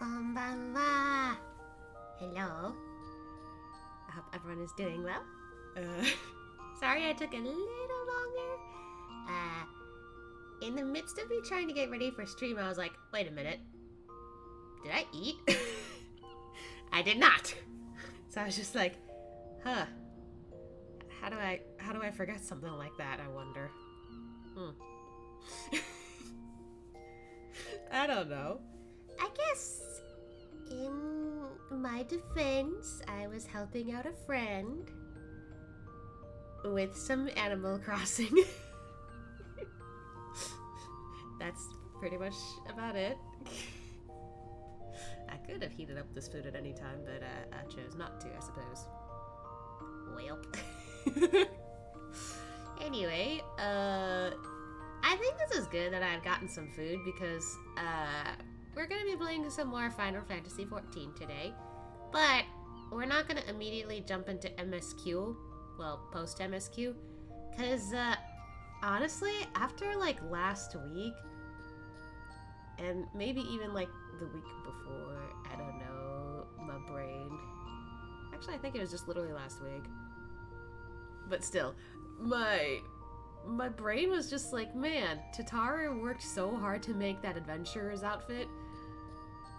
Konbanwa. Hello. I hope everyone is doing well. Sorry I took a little longer. In the midst of me trying to get ready for stream, I was like, wait a minute. Did I eat? I did not. So I was just like, huh. How do I forget something like that, I wonder? I don't know. I guess in my defense, I was helping out a friend with some Animal Crossing. That's pretty much about it. I could have heated up this food at any time, but I chose not to, I suppose. Welp. Anyway, I think this is good that I've gotten some food because we're going to be playing some more Final Fantasy XIV today, but we're not going to immediately jump into MSQ, well, post-MSQ, because honestly, after like last week, and maybe even like the week before, I don't know, my brain, actually I think it was just literally last week, but still, my brain was just like, man, Tatara worked so hard to make that adventurer's outfit.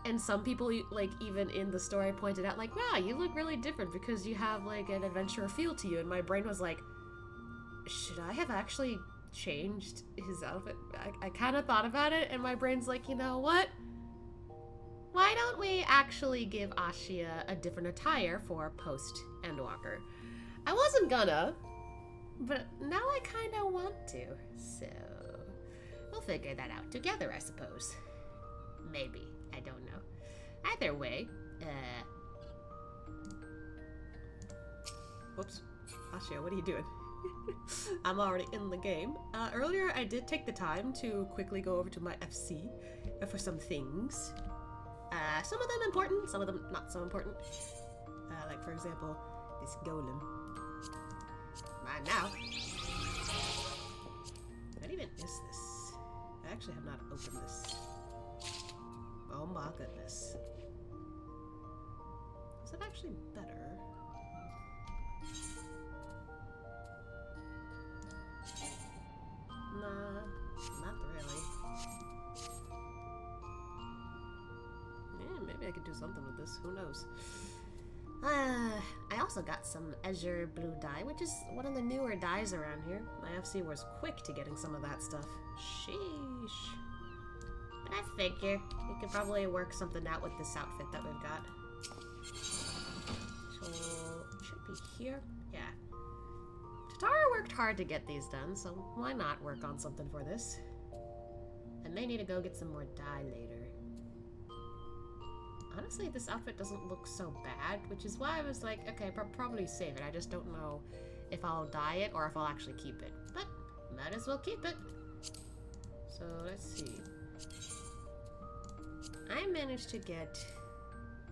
And some people, like, even in the story pointed out, like, wow, you look really different because you have, like, an adventurer feel to you. And my brain was like, should I have actually changed his outfit? I kind of thought about it, and my brain's like, you know what? Why don't we actually give Ashia a different attire for post-Endwalker? I wasn't gonna, but now I kind of want to, so we'll figure that out together, I suppose. Maybe. I don't know. Either way, whoops. Ashia, what are you doing? I'm already in the game. Earlier, I did take the time to quickly go over to my FC for some things. Some of them important, some of them not so important. Like, for example, this golem. Right now. What even is this? I actually have not opened this. Oh my goodness. Is it actually better? Nah, not really. Yeah, maybe I could do something with this. Who knows? I also got some Azure Blue dye, which is one of the newer dyes around here. My FC was quick to getting some of that stuff. Sheesh. But I figure we could probably work something out with this outfit that we've got. So, it should be here. Yeah. Tatara worked hard to get these done, so why not work on something for this? I may need to go get some more dye later. Honestly, this outfit doesn't look so bad, which is why I was like, okay, probably save it. I just don't know if I'll dye it or if I'll actually keep it. But might as well keep it. So let's see. I managed to get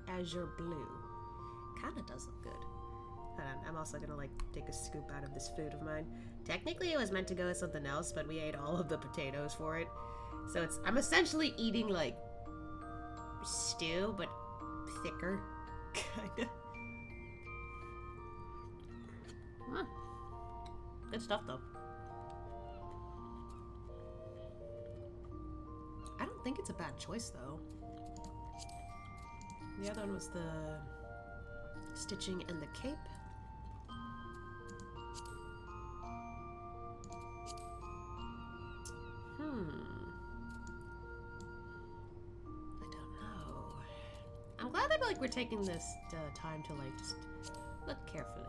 Azure Blue. Kinda does look good. Hold on, I'm also gonna like take a scoop out of this food of mine. Technically it was meant to go with something else, but we ate all of the potatoes for it. So I'm essentially eating like stew, but thicker, kinda. Good stuff though. I don't think it's a bad choice though. The other one was the stitching and the cape. I don't know. I'm glad that like we're taking this time to like just look carefully.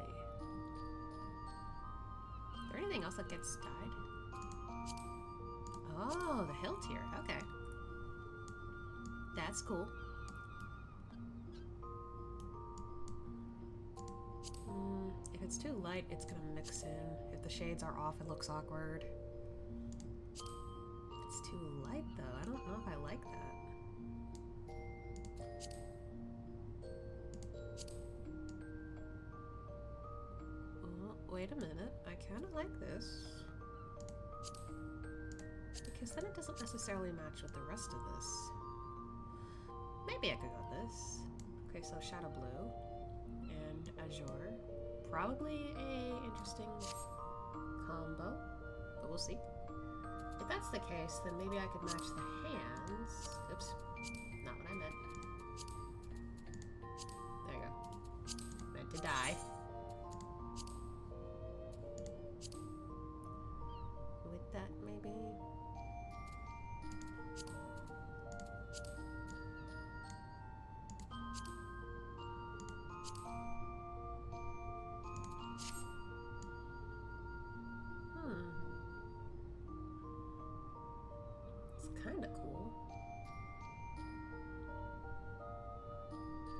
Is there anything else that gets dyed? Oh, the hilt here. Okay. That's cool. If it's too light, it's gonna mix in. If the shades are off, it looks awkward. It's too light, though. I don't know if I like that. Oh, wait a minute. I kind of like this. Because then it doesn't necessarily match with the rest of this. maybe I could go with this. Okay, so Shadow Blue and Azure. Probably a interesting combo, but we'll see. If that's the case, then maybe I could match the hands. Oops, not what I meant. There you go. Meant to die. With that, maybe. Kind of cool.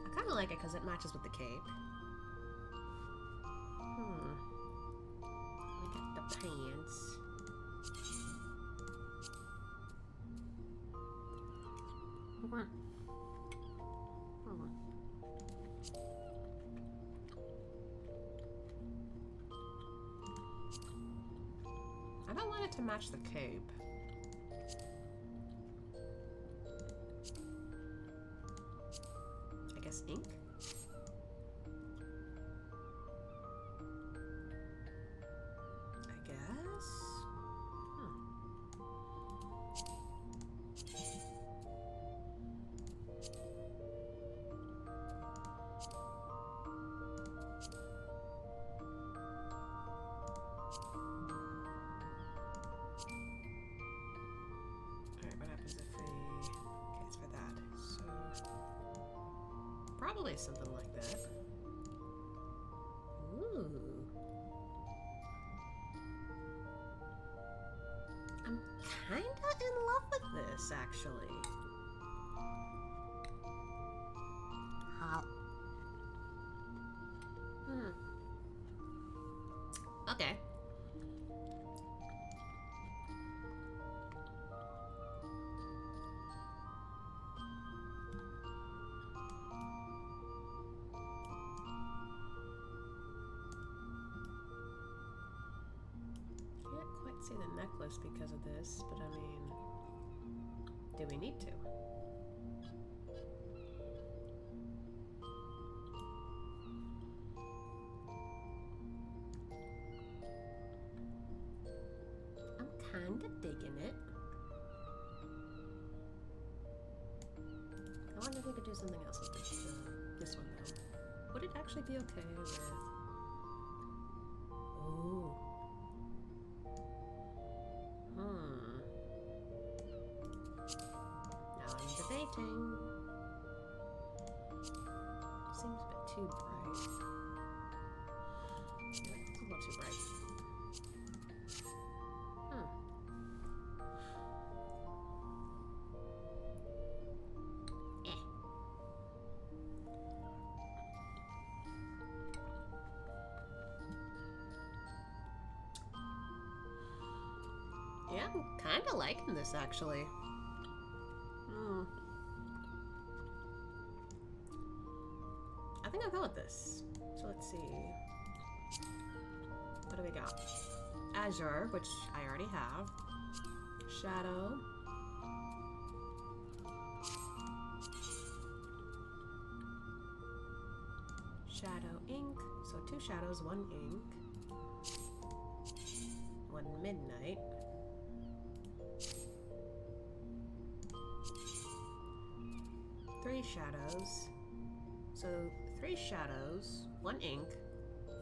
I kind of like it because it matches with the cape. We got the pants. I don't want it to match the cape. Ink? I guess? Alright, what happens if we... Okay, it's for that. So... Probably something like that. Ooh. I'm kinda in love with this, actually. How? Okay. See the necklace because of this, but I mean, do we need to? I'm kinda digging it. I wonder if we could do something else with this one though. Would it actually be okay with... Ooh. Now I'm debating. Seems a bit too bright. Yeah, it's a little too bright. Yeah, I'm kind of liking this, actually. I think I'll go with this. So let's see. What do we got? Azure, which I already have. Shadow. Shadow ink. So 2 shadows, 1 ink. 1 midnight. 3 shadows. So 3 shadows, 1 ink,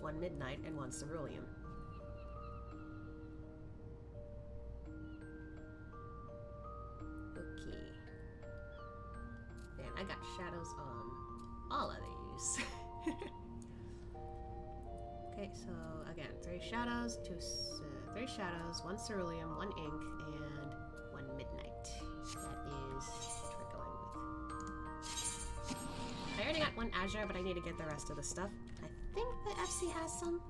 1 midnight, and 1 cerulean. Okay. Man, I got shadows on all of these. Okay, so again, 3 shadows, 3 shadows, 1 cerulean, 1 ink, and 1 midnight. That is what we're going with. I already got 1 Azure, but I need to get the rest of the stuff. I think the FC has some.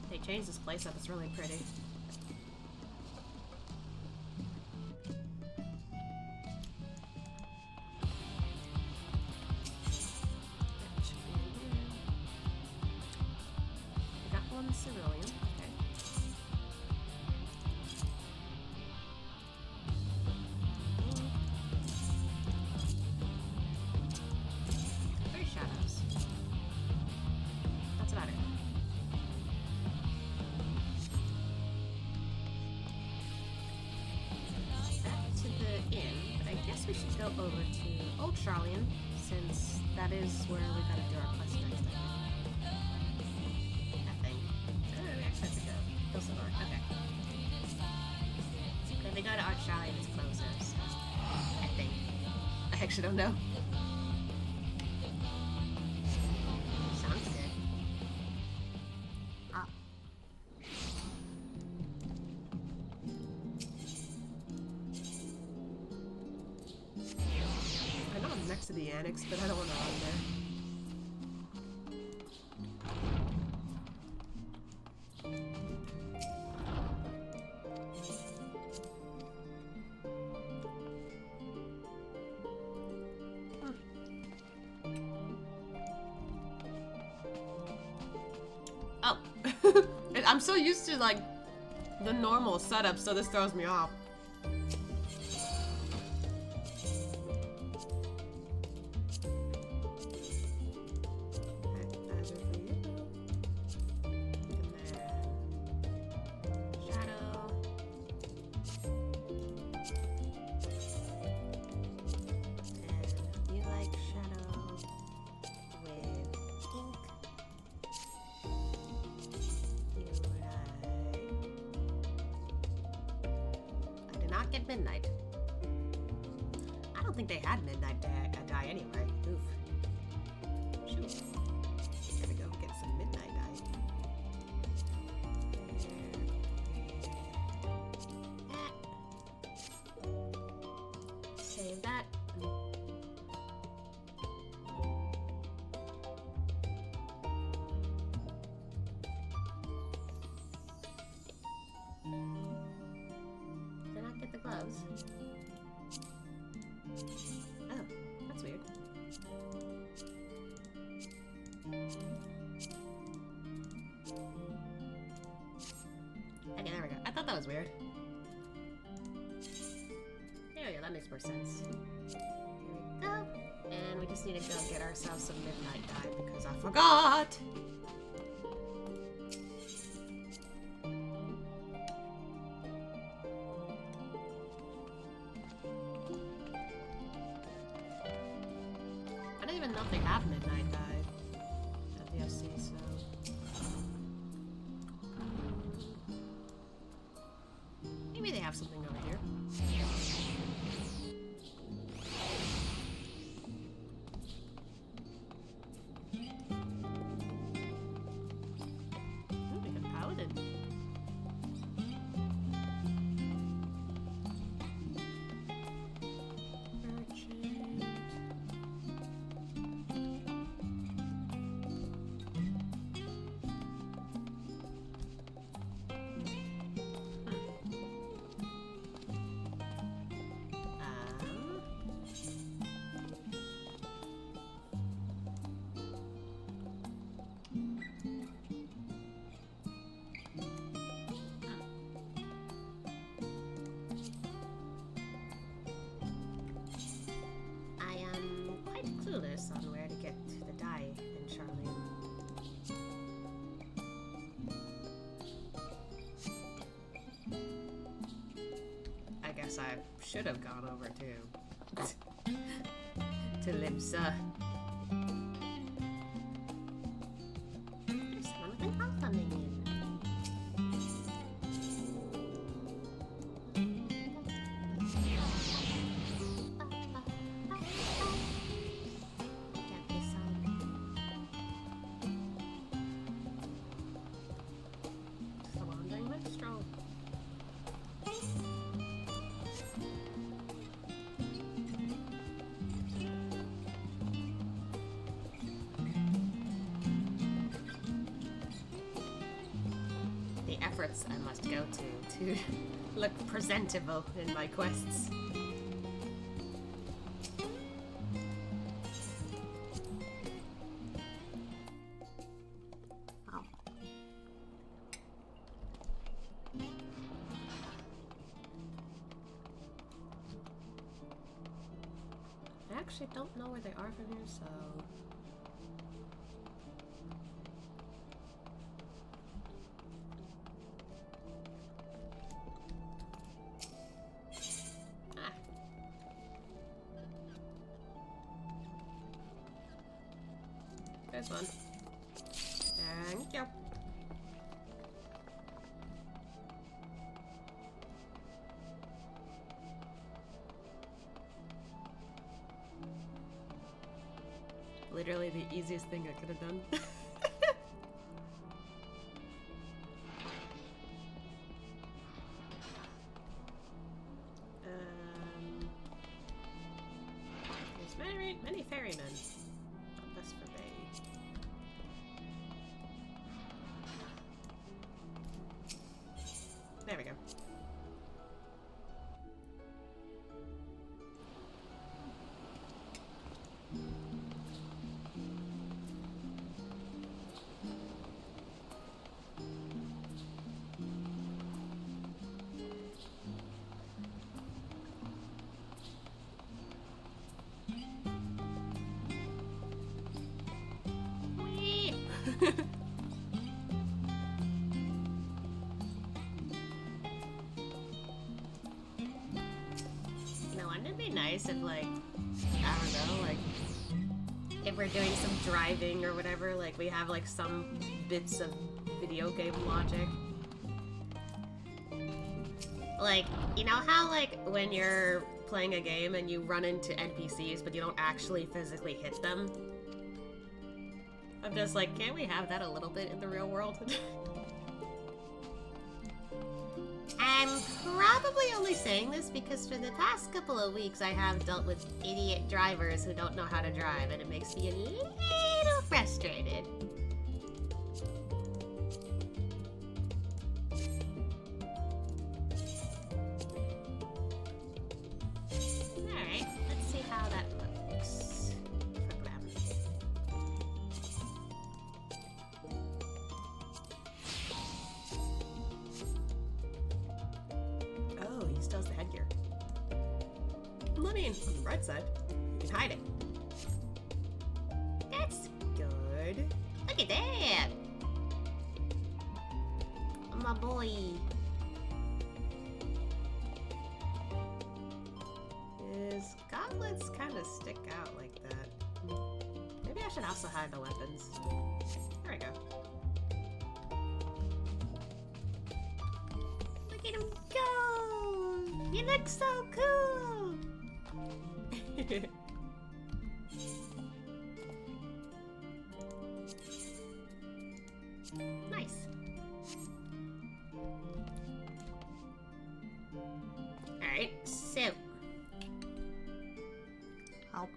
They changed this place up, it's really pretty. cerulean. Okay. Three shadows. That's about it. Back to the inn, but I guess we should go over to Old Charlian, since that is where we gotta do our quest next, I think. We actually have to go. Kill some more. Okay. If we go to Art Charlian, it's closer, so I think. I actually don't know. Sounds good. Ah. I know I'm next to the annex, but I don't want to run there. Oh. I'm so used to, like, the normal setup, so this throws me off. Get midnight. I don't think they had midnight dye anyway. Oof. Shoot. Gotta go get some midnight dye. Save that. Get the gloves. Oh, that's weird. Okay, there we go. I thought that was weird. There we go, that makes more sense. Here we go. And we just need to go get ourselves some midnight dye because I forgot! I don't even know if they have midnight dye at the FC, so... Maybe they have something over here. Ooh, we got Paladin. On where to get the dye in Charlian. I guess I should have gone over to Limsa. There's someone with an elf coming in. Efforts I must go to look presentable in my quests. Oh. actually don't know where they are from here, so... Ah. There's one. Thank you. Literally the easiest thing I could have done. There's many ferrymen. That's for Bay. There we go. No, wouldn't it be nice if, like, I don't know, like, if we're doing some driving or whatever, like, we have, like, some bits of video game logic? Like, you know how, like, when you're playing a game and you run into NPCs, but you don't actually physically hit them? I'm just like, can't we have that a little bit in the real world? I'm probably only saying this because for the past couple of weeks I have dealt with idiot drivers who don't know how to drive, and it makes me a little frustrated. Alright, let's see how that looks. Oh, he still has the headgear. I mean, on the bright side, you can hide it. That's good. Look at that! My boy. His gauntlets kind of stick out like that. Maybe I should also hide the weapons. There we go. Look at him go! You look so cool! Nice. Alright, so. Help.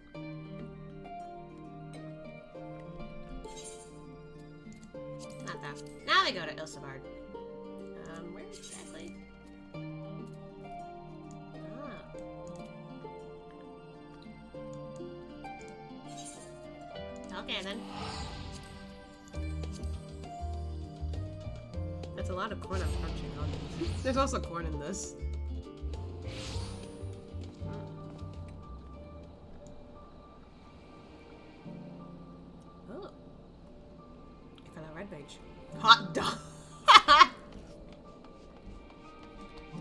Not that. Now we go to Ilsevard. Where exactly? Okay then. That's a lot of corn I'm crunching on. There's also corn in this. Oh. I got a red mage. Hot dog!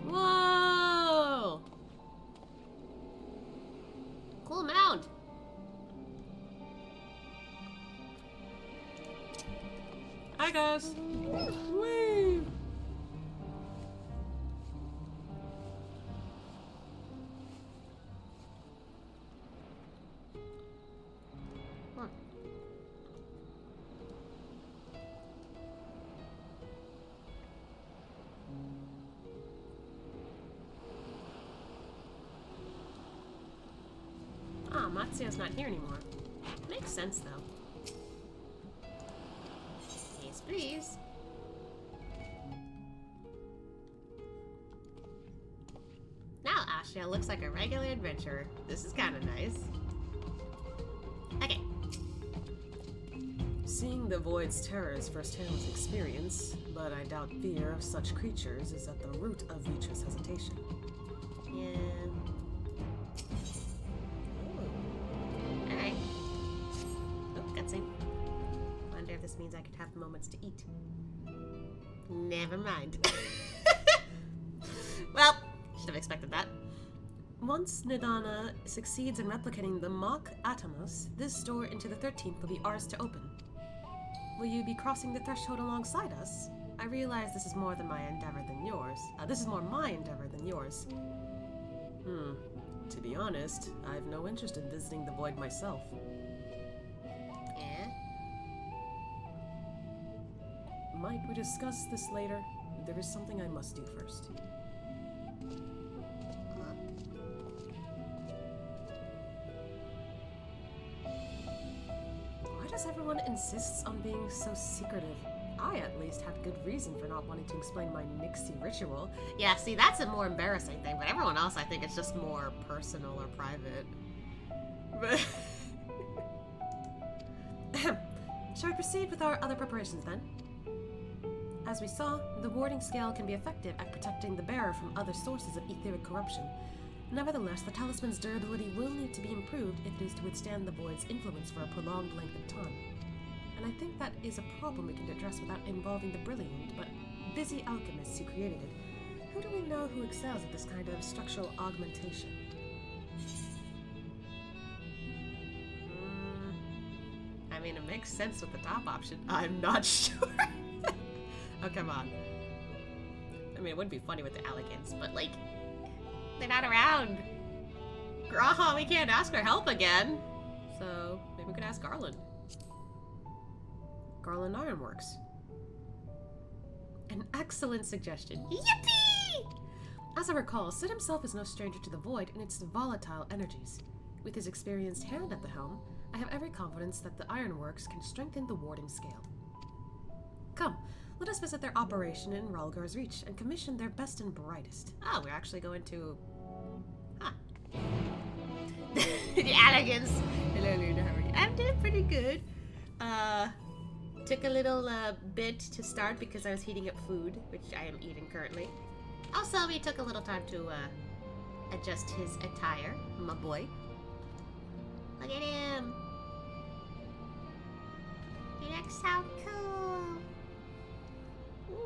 Whoa! Cool mound. Hi guys! Whee! Ah, Matsuyo's not here anymore. Makes sense though. Yes, please. Now Ashia looks like a regular adventurer. This is kind of nice. Okay. Seeing the Void's terrors firsthand with experience, but I doubt fear of such creatures is at the root of Vitra's hesitation. Yeah. Oh. this means I could have moments to eat. Never mind. Well, should have expected that. Once Nidana succeeds in replicating the mock Atomos, this door into the 13th will be ours to open. Will you be crossing the threshold alongside us? I realize this is more than my endeavor than yours. This is more my endeavor than yours. To be honest, I have no interest in visiting the Void myself. Eh? Might we discuss this later? There is something I must do first. Why does everyone insist on being so secretive? I, at least, had good reason for not wanting to explain my Nixie ritual. Yeah, see, that's a more embarrassing thing, but everyone else, I think it's just more personal or private. But shall we proceed with our other preparations, then? As we saw, the warding scale can be effective at protecting the bearer from other sources of etheric corruption. Nevertheless, the talisman's durability will need to be improved if it is to withstand the Void's influence for a prolonged length of time. And I think that is a problem we can address without involving the brilliant but busy alchemists who created it. Who do we know who excels at this kind of structural augmentation? I mean, it makes sense with the top option. I'm not sure. Oh, come on. I mean, it would be funny with the elegance, but, like, they're not around. Graha, we can't ask for help again. So, maybe we could ask Garland. Garland Ironworks. An excellent suggestion. Yippee! As I recall, Sid himself is no stranger to the Void and its volatile energies. With his experienced hand at the helm, I have every confidence that the Ironworks can strengthen the warding scale. Come, let us visit their operation in Ralgar's Reach and commission their best and brightest. Oh, we're actually going to... Huh. The elegance! Hello, Luna, how are you? I'm doing pretty good. Took a little bit to start because I was heating up food, which I am eating currently. Also, we took a little time to adjust his attire, my boy. Look at him! He looks so cool!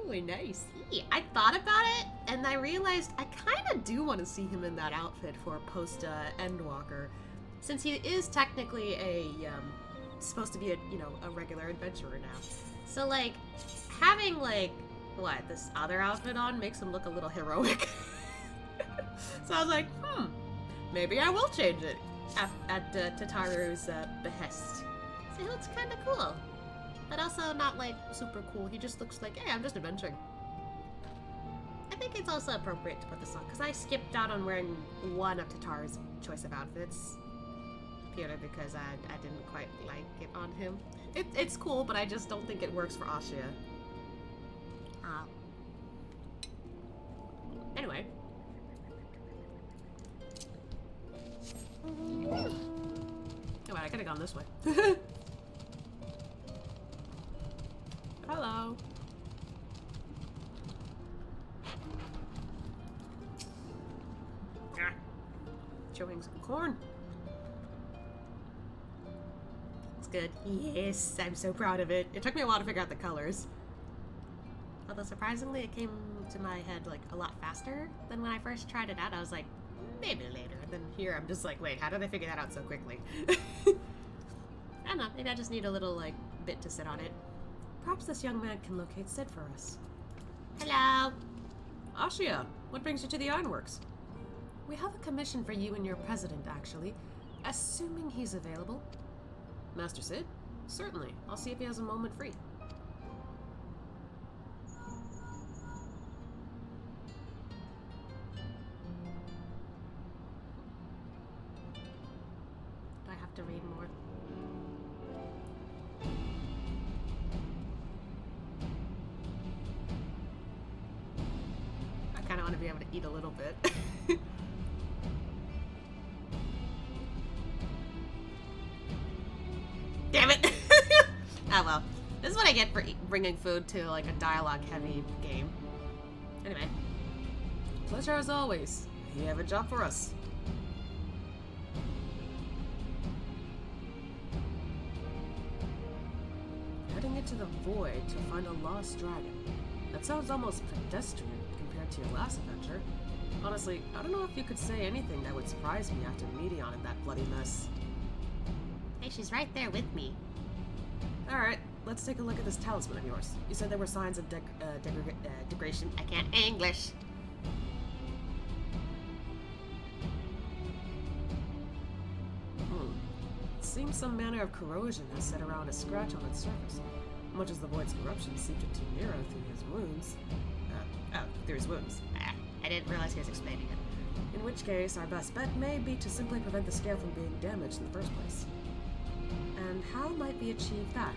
Ooh, nice. I thought about it, and I realized I kind of do want to see him in that outfit for post-Endwalker, since he is technically a, supposed to be a, you know, a regular adventurer now. So, like, having, like, what, this other outfit on makes him look a little heroic. So I was like, maybe I will change it at Tataru's behest. So he looks kind of cool. But also not, like, super cool. He just looks like, hey, I'm just adventuring. I think it's also appropriate to put this on, because I skipped out on wearing one of Tataru's choice of outfits. Purely because I didn't quite like it on him. It's cool, but I just don't think it works for Ashia. Anyway. Oh, wait, I could have gone this way. Hello. Chewing some corn. It's good. Yes, I'm so proud of it. It took me a while to figure out the colors. Although surprisingly, it came to my head like a lot faster than when I first tried it out. I was like, maybe later. And then here I'm just like, wait, how did I figure that out so quickly? I don't know. Maybe I just need a little like bit to sit on it. Perhaps this young man can locate Sid for us. Hello. Ashia, what brings you to the Ironworks? We have a commission for you and your president, actually. Assuming he's available. Master Sid? Certainly. I'll see if he has a moment free. Do I have to read more? I kind of want to be able to eat a little bit. Damn it! Oh well. This is what I get for bringing food to like a dialogue-heavy game. Anyway. Pleasure as always. You have a job for us. Dipping into the void to find a lost dragon. That sounds almost pedestrian compared to your last adventure. Honestly, I don't know if you could say anything that would surprise me after meeting on in that bloody mess. Hey, she's right there with me. Alright, let's take a look at this talisman of yours. You said there were signs of degradation. I can't English. Seems some manner of corrosion has set around a scratch on its surface, much as the void's corruption seeped into Nero through his wounds. Through his wounds. I didn't realize he was explaining it. In which case, our best bet may be to simply prevent the scale from being damaged in the first place. And how might we achieve that?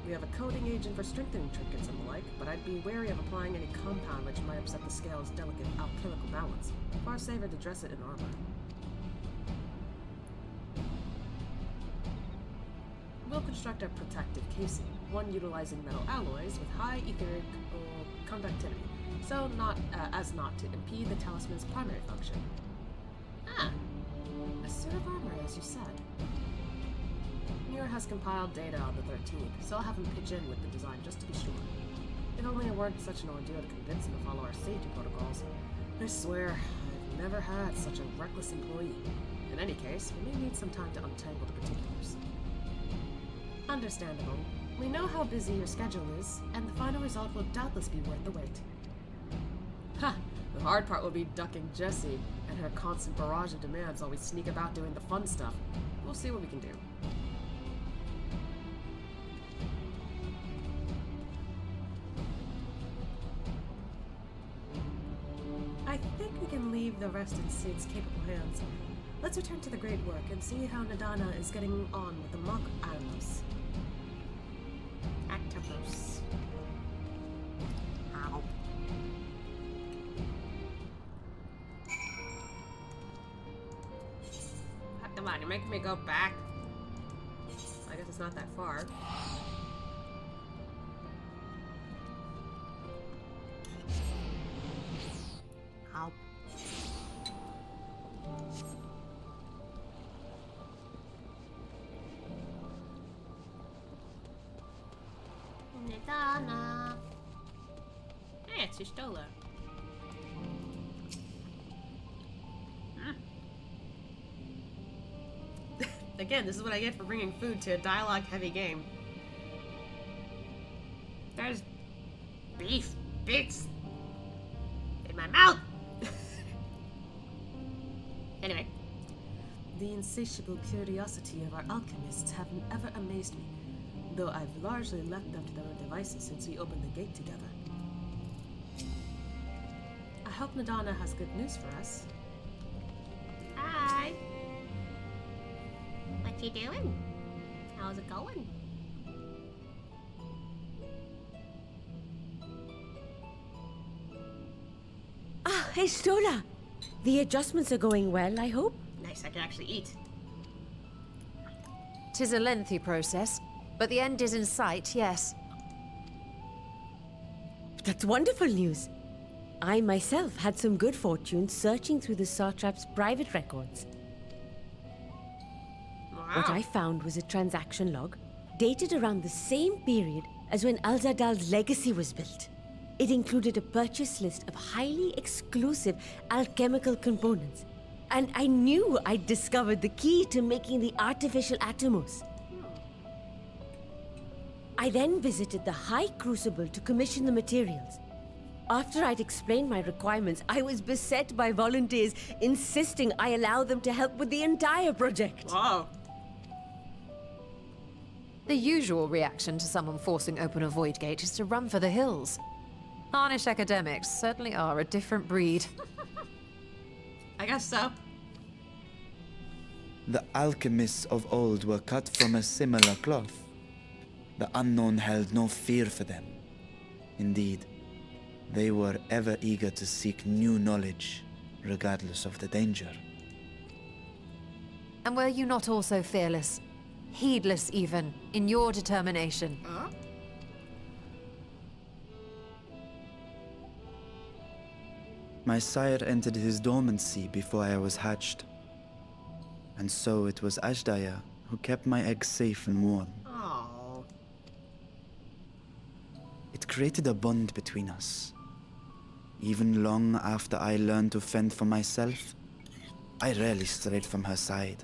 We have a coating agent for strengthening trinkets and the like, but I'd be wary of applying any compound which might upset the scale's delicate alchemical balance. Far safer to dress it in armor. We'll construct a protective casing, one utilizing metal alloys with high etheric conductivity, so as not to impede the talisman's primary function. A suit of armor, as you said. Nero has compiled data on the 13th, so I'll have him pitch in with the design just to be sure. If only it weren't such an ordeal to convince him to follow our safety protocols. I swear, I've never had such a reckless employee. In any case, we may need some time to untangle the particulars. Understandable. We know how busy your schedule is, and the final result will doubtless be worth the wait. Ha! The hard part will be ducking Jessie and her constant barrage of demands while we sneak about doing the fun stuff. We'll see what we can do. I think we can leave the rest in Sid's capable hands. Let's return to the great work and see how Nadana is getting on with the mock animals. Octopus. Ow. Come on, you're making me go back. I guess it's not that far. Ow. Nadana. Hey, it's Istola. Again, this is what I get for bringing food to a dialogue-heavy game. There's beef bits in my mouth. Anyway. The insatiable curiosity of our alchemists haven't ever amazed me, though I've largely left them to their own devices since we opened the gate together. I hope Nadana has good news for us. Hi. What you doing? How's it going? Ah, hey Stola! The adjustments are going well, I hope? Nice, I can actually eat. 'Tis a lengthy process, but the end is in sight, yes. That's wonderful news. I myself had some good fortune searching through the Satrap's private records. Wow. What I found was a transaction log dated around the same period as when Alzadal's legacy was built. It included a purchase list of highly exclusive alchemical components, and I knew I'd discovered the key to making the artificial atomos. I then visited the High Crucible to commission the materials. After I'd explained my requirements, I was beset by volunteers insisting I allow them to help with the entire project. Wow. The usual reaction to someone forcing open a void gate is to run for the hills. Harnish academics certainly are a different breed. I guess so. The alchemists of old were cut from a similar cloth. The unknown held no fear for them. Indeed, they were ever eager to seek new knowledge, regardless of the danger. And were you not also fearless, heedless even, in your determination? My sire entered his dormancy before I was hatched. And so it was Ashdaya who kept my eggs safe and warm. Oh. created a bond between us. Even long after I learned to fend for myself, I rarely strayed from her side.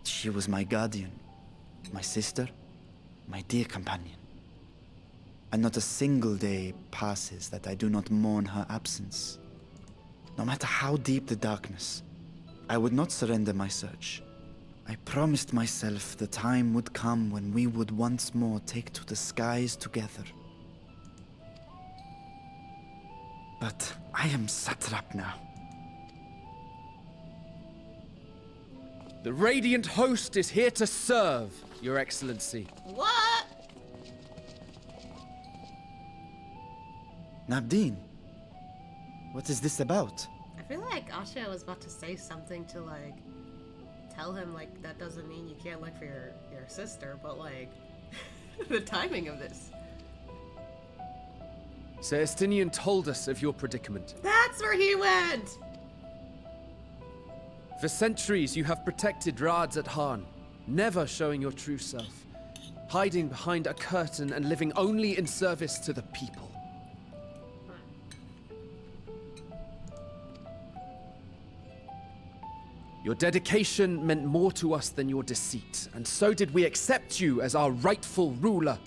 She was my guardian, my sister, my dear companion. And not a single day passes that I do not mourn her absence. No matter how deep the darkness, I would not surrender my search. I promised myself the time would come when we would once more take to the skies together. But I am satrap now. The Radiant Host is here to serve, Your Excellency. What? Nabdeen, what is this about? I feel like Asha was about to say something to, like, tell him, like, that doesn't mean you can't look for your sister, but, like, the timing of this. Sir Estinian told us of your predicament. That's where he went! For centuries, you have protected Rads at Han, never showing your true self, hiding behind a curtain and living only in service to the people. Your dedication meant more to us than your deceit, and so did we accept you as our rightful ruler.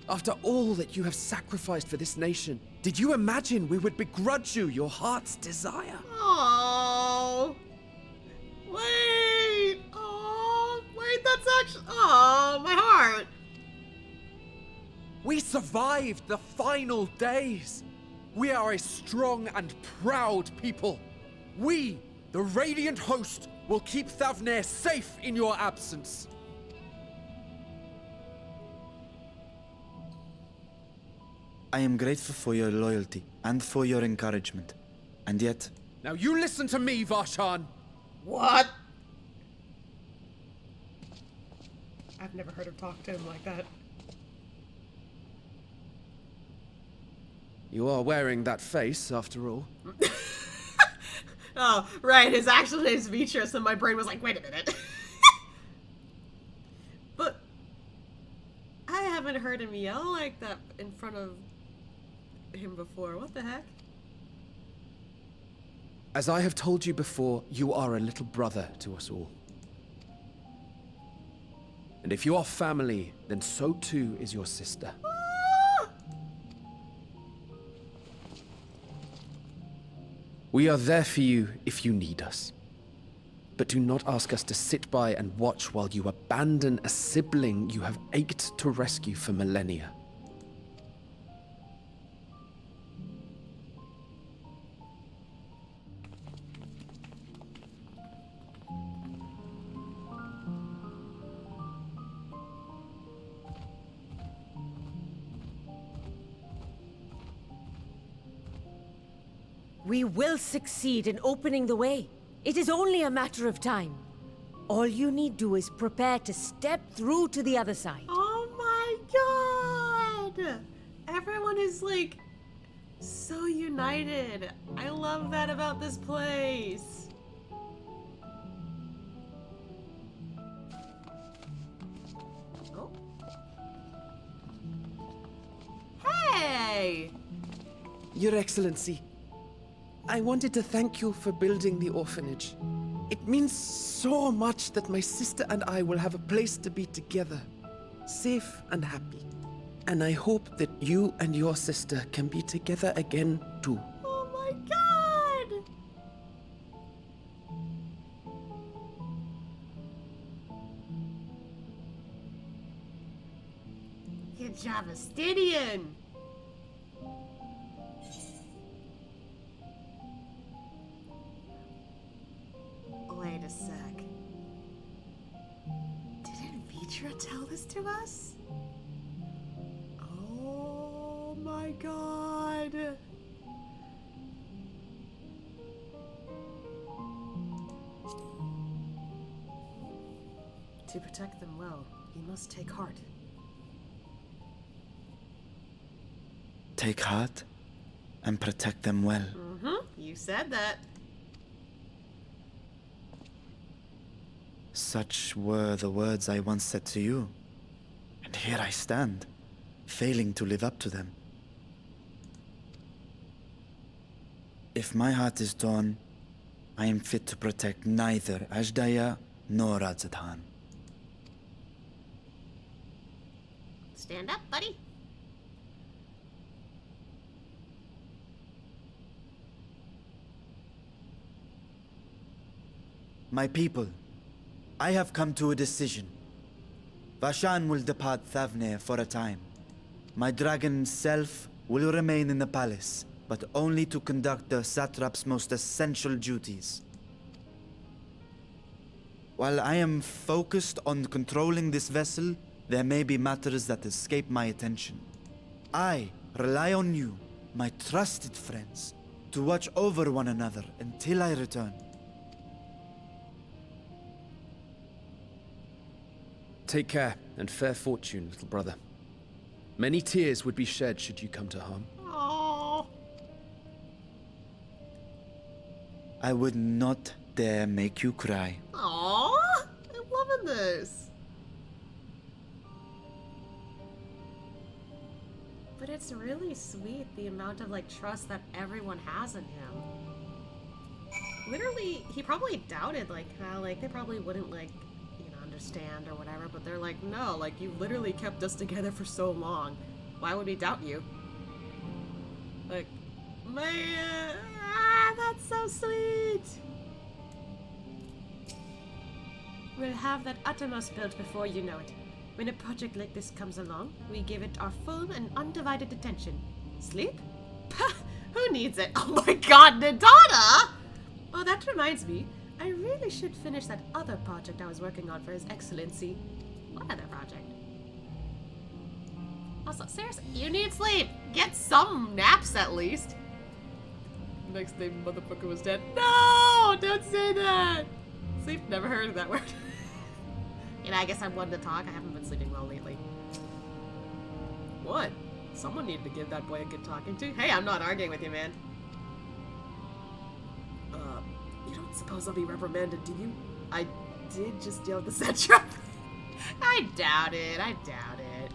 After all that you have sacrificed for this nation, did you imagine we would begrudge you your heart's desire? Oh, wait! Oh, wait, that's actually... Oh, my heart! We survived the final days. We are a strong and proud people. We, the Radiant Host, will keep Thavnair safe in your absence. I am grateful for your loyalty and for your encouragement. And yet... Now you listen to me, Varshan. What? I've never heard her talk to him like that. You are wearing that face, after all. Oh, right, his actual name's Beatrice, and my brain was like, wait a minute. But I haven't heard him yell like that in front of him before. What the heck? As I have told you before, you are a little brother to us all. And if you are family, then so too is your sister. We are there for you if you need us. But do not ask us to sit by and watch while you abandon a sibling you have ached to rescue for millennia. We will succeed in opening the way. It is only a matter of time. All you need do is prepare to step through to the other side. Oh my god! Everyone is like so united. I love that about this place. Oh. Hey! Your Excellency, I wanted to thank you for building the orphanage. It means so much that my sister and I will have a place to be together, safe and happy. And I hope that you and your sister can be together again too. Oh my god! Good job, Astidian! Wait a sec. Didn't Vitra tell this to us? Oh my god. To protect them well, you must take heart. Take heart and protect them well. You said that. Such were the words I once said to you. And here I stand, failing to live up to them. If my heart is torn, I am fit to protect neither Ashdaya nor Radzatan. Stand up, buddy. My people, I have come to a decision. Vashan will depart Thavne for a time. My dragon self will remain in the palace, but only to conduct the satrap's most essential duties. While I am focused on controlling this vessel, there may be matters that escape my attention. I rely on you, my trusted friends, to watch over one another until I return. Take care and fair fortune, little brother. Many tears would be shed should you come to harm. Oh. I would not dare make you cry. Aww. I'm loving this. But it's really sweet, the amount of, like, trust that everyone has in him. Literally, he probably doubted, like, how, like, they probably wouldn't, like, understand or whatever, but they're like, no, like, you literally kept us together for so long. Why would we doubt you? Like, man, that's so sweet. We'll have that uttermost built before you know it. When a project like this comes along, we give it our full and undivided attention. Sleep? Pah, who needs it? Oh my god, Nadana! Oh, that reminds me. I really should finish that other project I was working on for His Excellency. What other project? Also, seriously, you need sleep. Get some naps at least. Next day, motherfucker was dead. No! Don't say that! Sleep, never heard of that word. You know, I guess I'm one to talk. I haven't been sleeping well lately. What? Someone needed to give that boy a good talking to. Hey, I'm not arguing with you, man. You don't suppose I'll be reprimanded, do you? I did just deal with the satrap. I doubt it. I doubt it.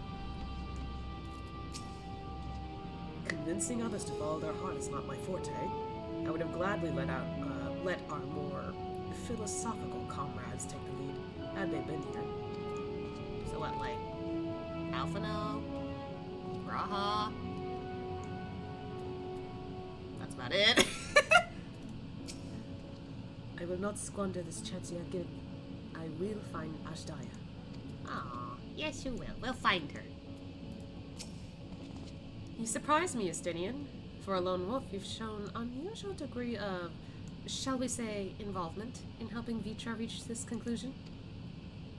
Convincing others to follow their heart is not my forte. I would have gladly let our more philosophical comrades take the lead, had they been here. So what, like, Alphino? Graha? That's about it. I will not squander this chance you have given me. I will find Ashdaya. Ah, yes you will. We'll find her. You surprise me, Estinian. For a lone wolf, you've shown unusual degree of, shall we say, involvement in helping Vitra reach this conclusion.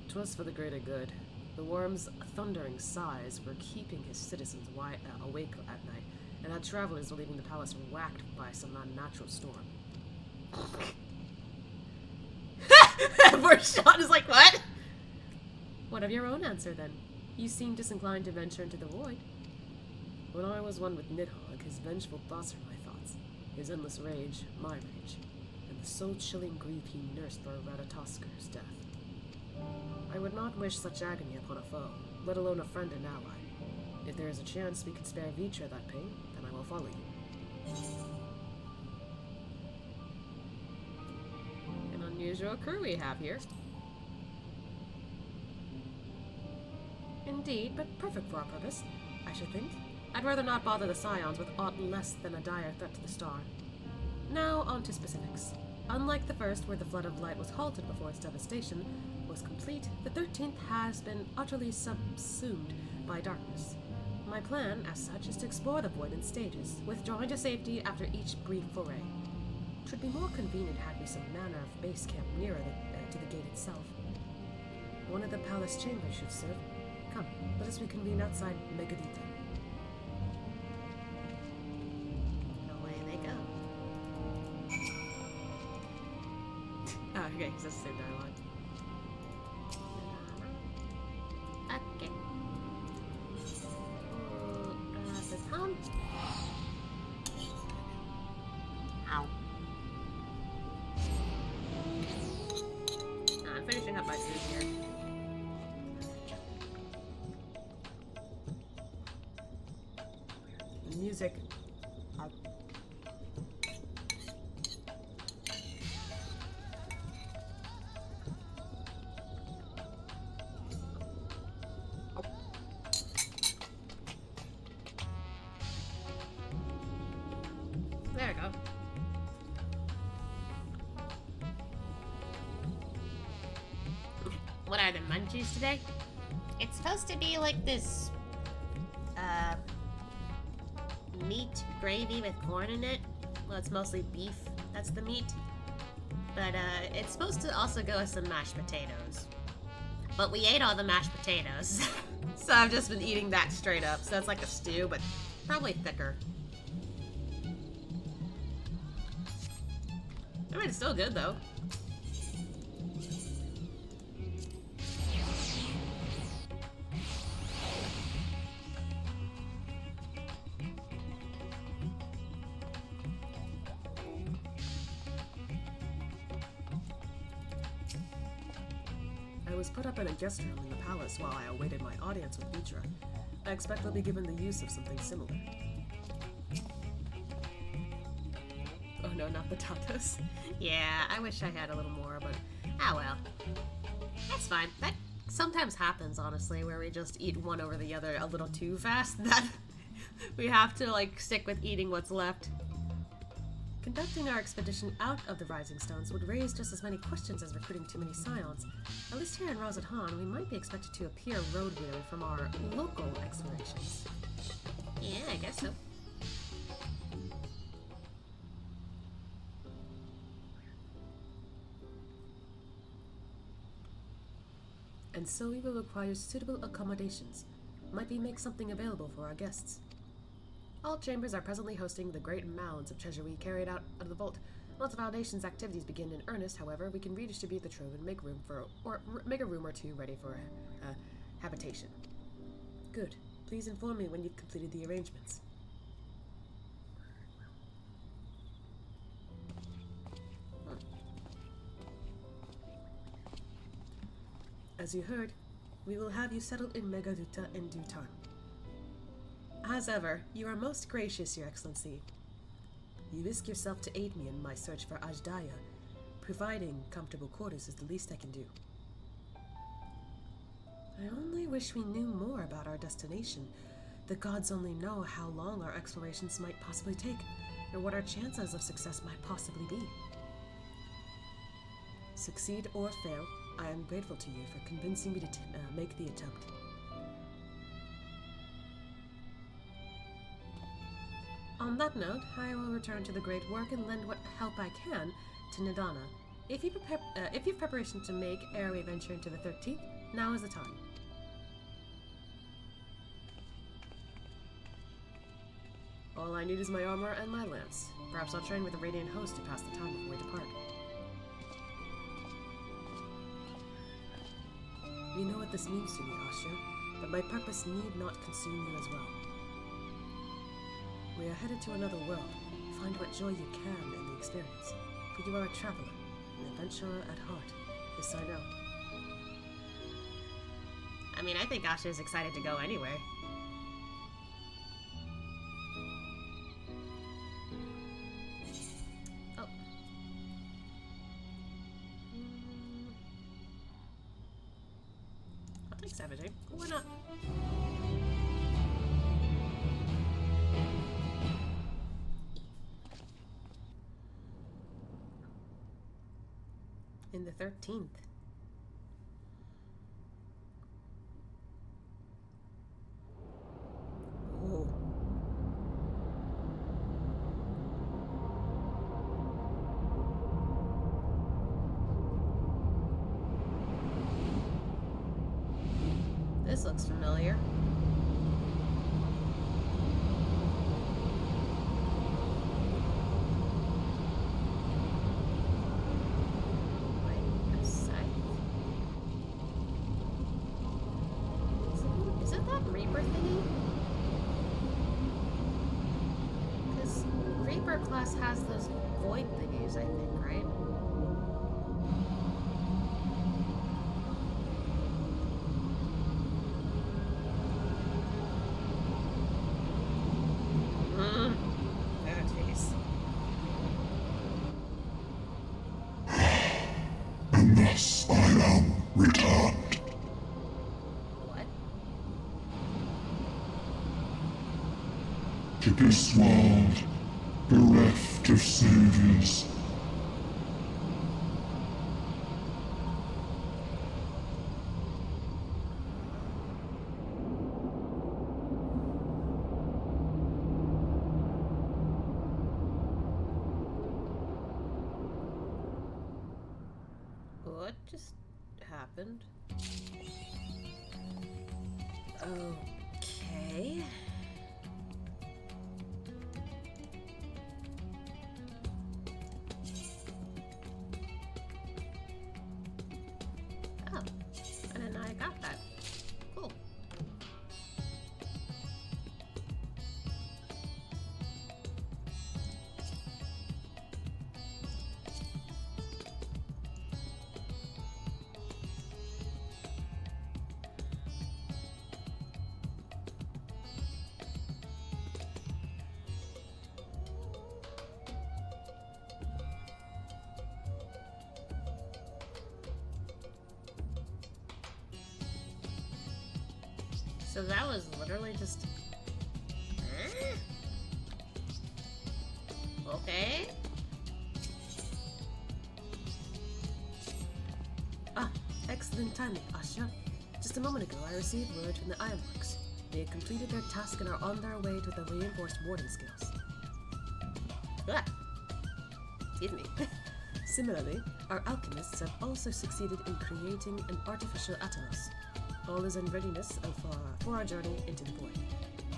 'Twas for the greater good. The worm's thundering sighs were keeping his citizens awake at night, and had travelers leaving the palace whacked by some unnatural storm. Poor Sean is like, what? What of your own answer, then? You seem disinclined to venture into the void. When I was one with Nidhogg, his vengeful thoughts are my thoughts, his endless rage, my rage, and the soul-chilling grief he nursed for Radatosker's death. I would not wish such agony upon a foe, let alone a friend and ally. If there is a chance we can spare Vitra that pain, then I will follow you. An unusual crew we have here. Indeed, but perfect for our purpose, I should think. I'd rather not bother the Scions with aught less than a dire threat to the star. Now, on to specifics. Unlike the first, where the flood of light was halted before its devastation was complete, the 13th has been utterly subsumed by darkness. My plan, as such, is to explore the void in stages, withdrawing to safety after each brief foray. It would be more convenient had we some manner of base camp nearer to the gate itself. One of the palace chambers should serve. Come, let us reconvene outside Megadita. Away they go. Oh, okay, that's the same dialogue. Okay. Tom. Ow. I'm finishing up my food here. music. There we go. What are the munchies today? It's supposed to be like this, meat gravy with corn in it. Well, it's mostly beef, that's the meat. But, it's supposed to also go with some mashed potatoes. But we ate all the mashed potatoes. So I've just been eating that straight up. So it's like a stew, but probably thicker. I mean, it's still good, though. I was put up in a guest room in the palace while I awaited my audience with Vitra. I expect they'll be given the use of something similar. Oh no, not the tatas. Yeah, I wish I had a little more, but well. That's fine. That sometimes happens, honestly, where we just eat one over the other a little too fast, that we have to, like, stick with eating what's left. Conducting our expedition out of the Rising Stones would raise just as many questions as recruiting too many scions. At least here in Rosathan, we might be expected to appear road weary from our local explorations. Yeah, I guess so. And so we will require suitable accommodations. Might we make something available for our guests? All chambers are presently hosting the great mounds of treasure we carried out of the vault. Once the Foundation's activities begin in earnest, however, we can redistribute the trove and make a room or two ready for habitation. Good. Please inform me when you've completed the arrangements. As you heard, we will have you settled in Megaduta in due time. As ever, you are most gracious, Your Excellency. You risk yourself to aid me in my search for Ajdaya. Providing comfortable quarters is the least I can do. I only wish we knew more about our destination. The gods only know how long our explorations might possibly take, or what our chances of success might possibly be. Succeed or fail, I am grateful to you for convincing me to make the attempt. On that note, I will return to the great work and lend what help I can to Nidana. If you have preparation to make ere we venture into the 13th, now is the time. All I need is my armor and my lance. Perhaps I'll train with the Radiant Host to pass the time before we depart. You know what this means to me, Asha, but my purpose need not consume you as well. We are headed to another world. Find what joy you can in the experience. For you are a traveler, an adventurer at heart. This I know. I mean, I think Asha is excited to go anyway. Oh. I'll take savaging. Why not? In the 13th. Oh. This looks familiar. Class has those void thingies, I think, right? thus I am returned. What? To this world, bereft of saviors. What just happened? Okay. Oh, I didn't know I got that. Cool. So that was literally just... Huh? Okay. Ah, excellent timing, Asha. Just a moment ago, I received word from the Ironworks. They had completed their task and are on their way to the reinforced warding skills. Ah. Excuse me. Similarly, our alchemists have also succeeded in creating an artificial Atomos. All is in readiness for our journey into the void.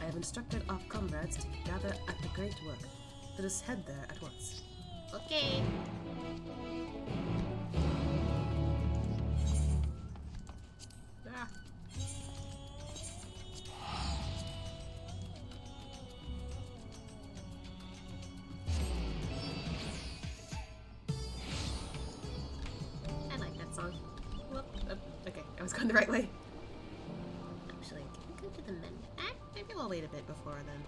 I have instructed our comrades to gather at the Great Work. Let us head there at once. Okay. Ah. I like that song. Well, okay, I was going the right way. Actually, can we go to the menu? Maybe we'll wait a bit before then.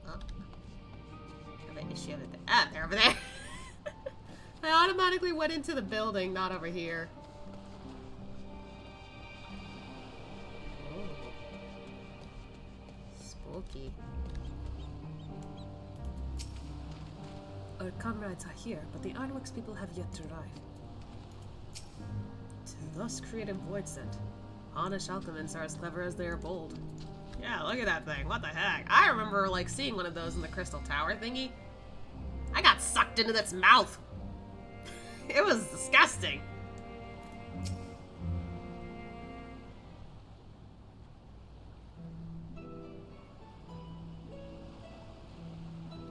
Oh. Wait, is she over there? Ah, they're over there. I automatically went into the building, not over here. Oh. Spooky. Our comrades are here, but the Ironworks people have yet to arrive. To thus create a Voidsent. Anish alchemists are as clever as they are bold. Yeah, look at that thing. What the heck? I remember, like, seeing one of those in the Crystal Tower thingy. I got sucked into its mouth. It was disgusting.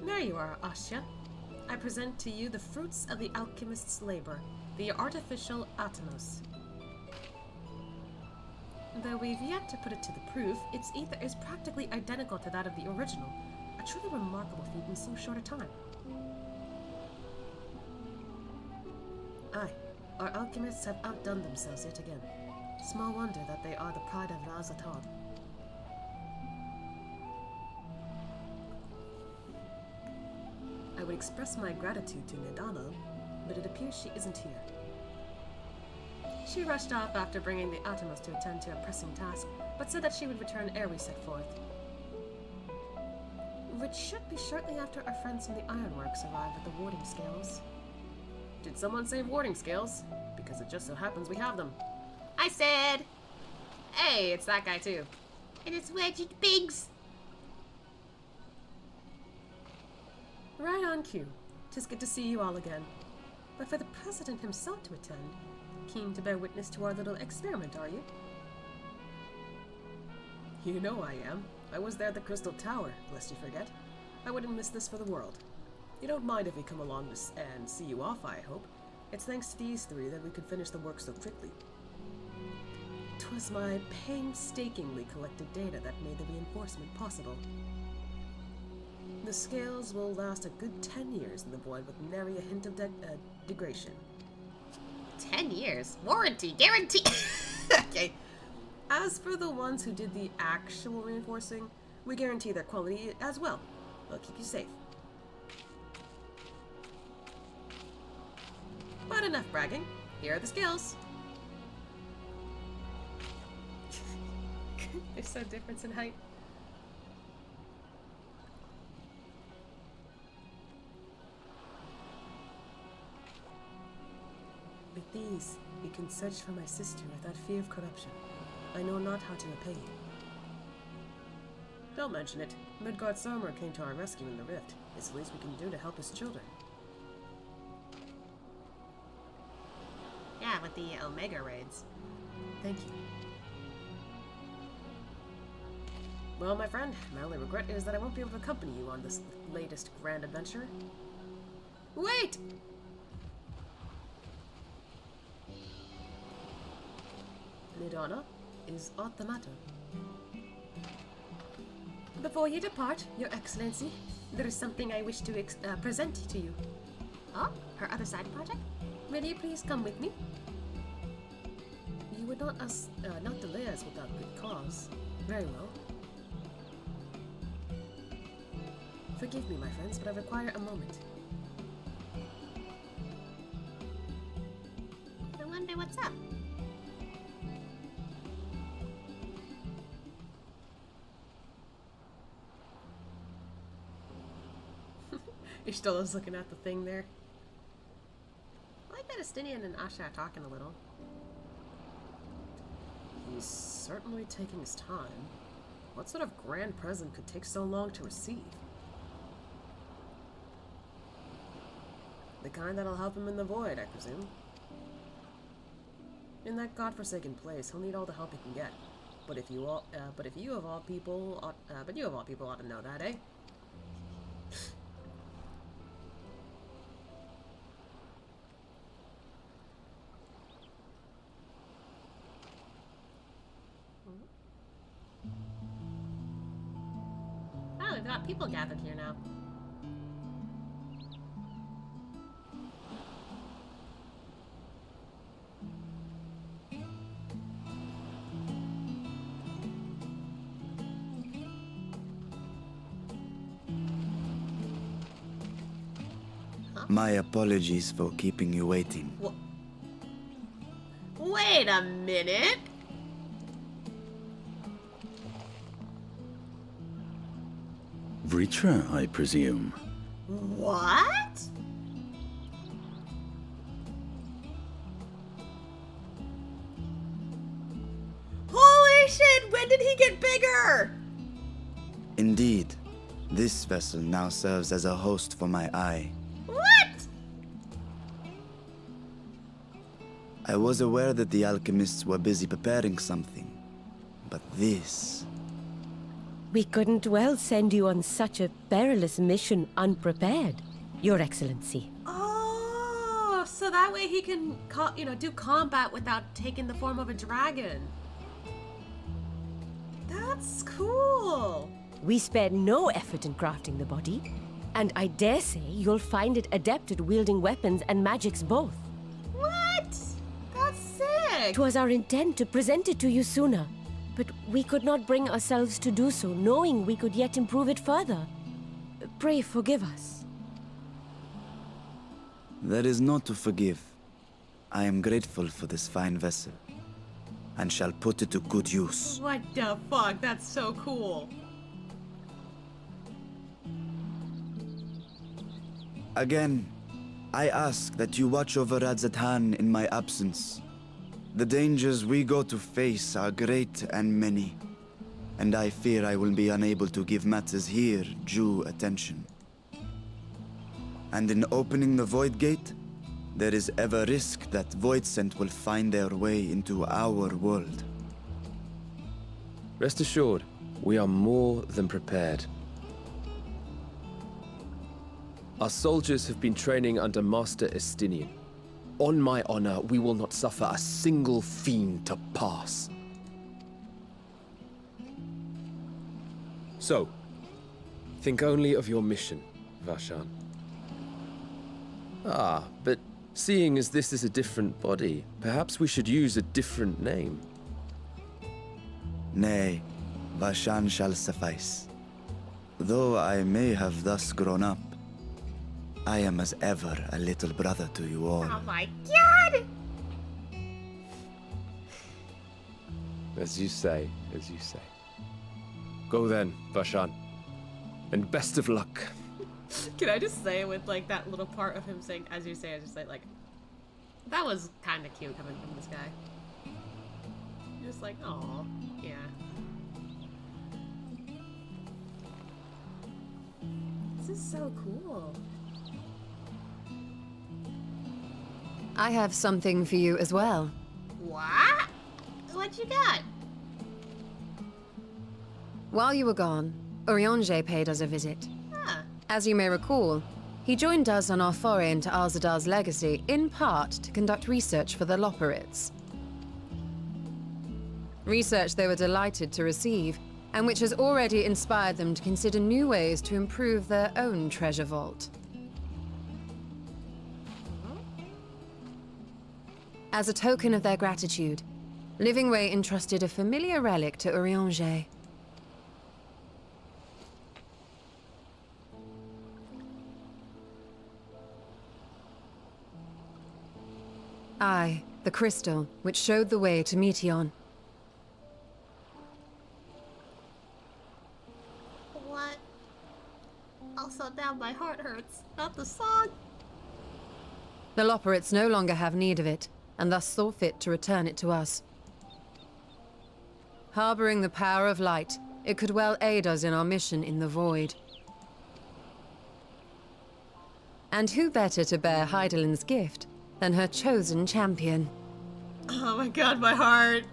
There you are, Asya. I present to you the fruits of the alchemist's labor, the artificial Atomos. Though we've yet to put it to the proof, its ether is practically identical to that of the original. A truly remarkable feat in so short a time. Aye, our alchemists have outdone themselves yet again. Small wonder that they are the pride of Razatan. I would express my gratitude to Nidana, but it appears she isn't here. She rushed off after bringing the Atomos to attend to a pressing task, but said that she would return ere we set forth. Which should be shortly after our friends from the Ironworks arrive at the warding scales. Did someone say warding scales? Because it just so happens we have them. I said! Hey, it's that guy too. And it's wedged pigs! Right on cue. 'Tis good to see you all again. But for the President himself to attend, keen to bear witness to our little experiment, are you? You know I am. I was there at the Crystal Tower, lest you forget. I wouldn't miss this for the world. You don't mind if we come along and see you off, I hope. It's thanks to these three that we could finish the work so quickly. 'Twas my painstakingly collected data that made the reinforcement possible. The scales will last a good 10 years in the void with nary a hint of degradation. 10 years? Warranty, guarantee! Okay. As for the ones who did the actual reinforcing, we guarantee their quality as well. They'll keep you safe. enough bragging. Here are the skills. There's so difference in height. With these, we can search for my sister without fear of corruption. I know not how to repay you. Don't mention it. Midgard Sormer came to our rescue in the rift. It's the least we can do to help his children. Yeah, with the Omega raids. Thank you. Well, my friend, my only regret is that I won't be able to accompany you on this latest grand adventure. Wait! Nidana, is aught the matter? Before you depart, Your Excellency, there is something I wish to present to you. Oh, her other side project? Will you please come with me? You would not delay us without good cause. Very well. Forgive me, my friends, but I require a moment. I wonder what's up. Ishtola looking at the thing there. I like that Estinian and Asha are talking a little. He's certainly taking his time. What sort of grand present could take so long to receive? The kind that'll help him in the void, I presume. In that godforsaken place, he'll need all the help he can get. But you of all people ought to know that, eh? Oh, we've got people gathered here now. My apologies for keeping you waiting. Wait a minute! Vritra, I presume. What? Holy shit! When did he get bigger? Indeed, this vessel now serves as a host for my eye. What? I was aware that the alchemists were busy preparing something, but this... We couldn't well send you on such a perilous mission unprepared, Your Excellency. Oh, so that way he can, do combat without taking the form of a dragon. That's cool. We spared no effort in crafting the body, and I dare say you'll find it adept at wielding weapons and magics both. What? That's sick. 'Twas our intent to present it to you sooner, but we could not bring ourselves to do so, knowing we could yet improve it further. Pray forgive us. There is naught to forgive. I am grateful for this fine vessel, and shall put it to good use. What the fuck? That's so cool. Again, I ask that you watch over Radzatan in my absence. The dangers we go to face are great and many, and I fear I will be unable to give matters here due attention. And in opening the Void Gate, there is ever risk that Voidsent will find their way into our world. Rest assured, we are more than prepared. Our soldiers have been training under Master Estinian. On my honor, we will not suffer a single fiend to pass. So, think only of your mission, Varshan. Ah, but seeing as this is a different body, perhaps we should use a different name. Nay, Vashan shall suffice. Though I may have thus grown up, I am as ever a little brother to you all. Oh my god! As you say, as you say. Go then, Vashan. And best of luck. Can I just say with like that little part of him saying, as you say, like, that was kind of cute coming from this guy. Just like, oh, yeah. This is so cool. I have something for you as well. What? What you got? While you were gone, Urianger paid us a visit. Huh. As you may recall, he joined us on our foray into Alzadal's legacy, in part to conduct research for the Loporrits. Research they were delighted to receive, and which has already inspired them to consider new ways to improve their own treasure vault. As a token of their gratitude, Livingway entrusted a familiar relic to Urianger. Aye, the crystal, which showed the way to Meteon. What? Also, now my heart hurts. Not the song. The Loporrits no longer have need of it, and thus saw fit to return it to us. Harboring the power of light, it could well aid us in our mission in the Void. And who better to bear Heidelin's gift than her chosen champion? Oh my god, my heart.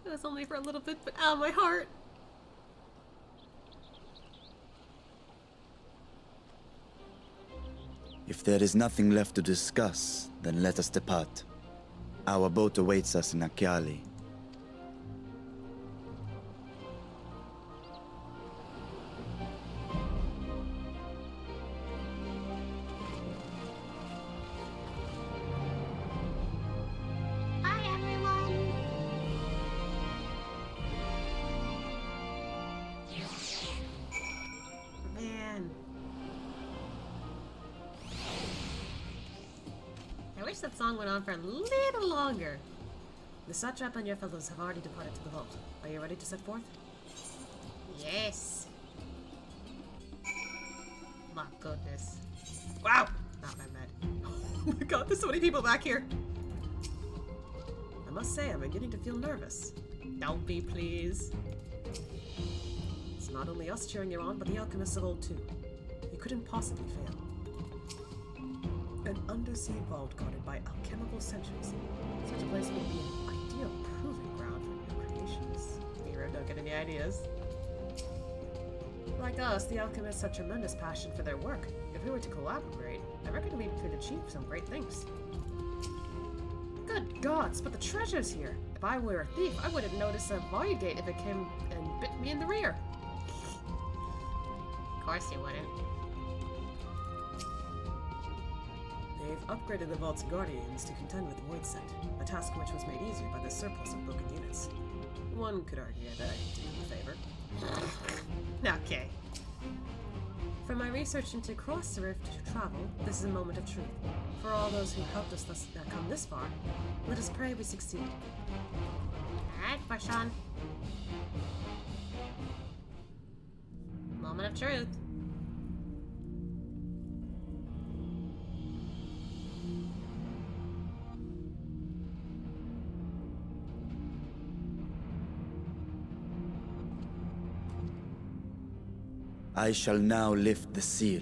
It was only for a little bit, but ow, my heart. If there is nothing left to discuss, then let us depart. Our boat awaits us in Akyali. Hi, everyone. Man. I wish that song went on for a little longer. The Satrap and your fellows have already departed to the vault. Are you ready to set forth? Yes. My goodness. Wow. Not that bad. Oh my god, there's so many people back here. I must say, I'm beginning to feel nervous. Don't be, please. It's not only us cheering you on, but the alchemists of old too. You couldn't possibly fail. An undersea vault guarded by alchemical sentries. Such a place would be an ideal proving ground for new creations. Hero, don't get any ideas. Like us, the alchemists have tremendous passion for their work. If we were to collaborate, I reckon we could achieve some great things. Good gods, but the treasure's here! If I were a thief, I wouldn't notice a void gate if it came and bit me in the rear. Of course you wouldn't. They've upgraded the vault's guardians to contend with Voidsent, a task which was made easier by the surplus of broken units. One could argue that I do them a favor. Okay. From my research into Cross the Rift to travel, this is a moment of truth. For all those who helped us come this far, let us pray we succeed. Alright, Varshan. Moment of truth. I shall now lift the seal.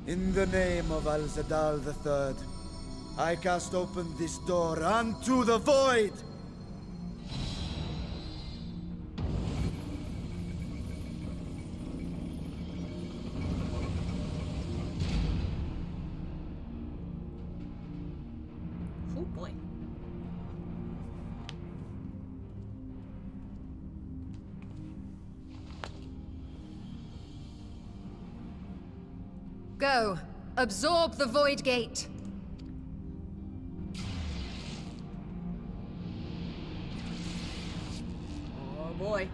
In the name of Alzadal III, I cast open this door unto the void! Oh boy. Go. Absorb the Void Gate. Oh boy.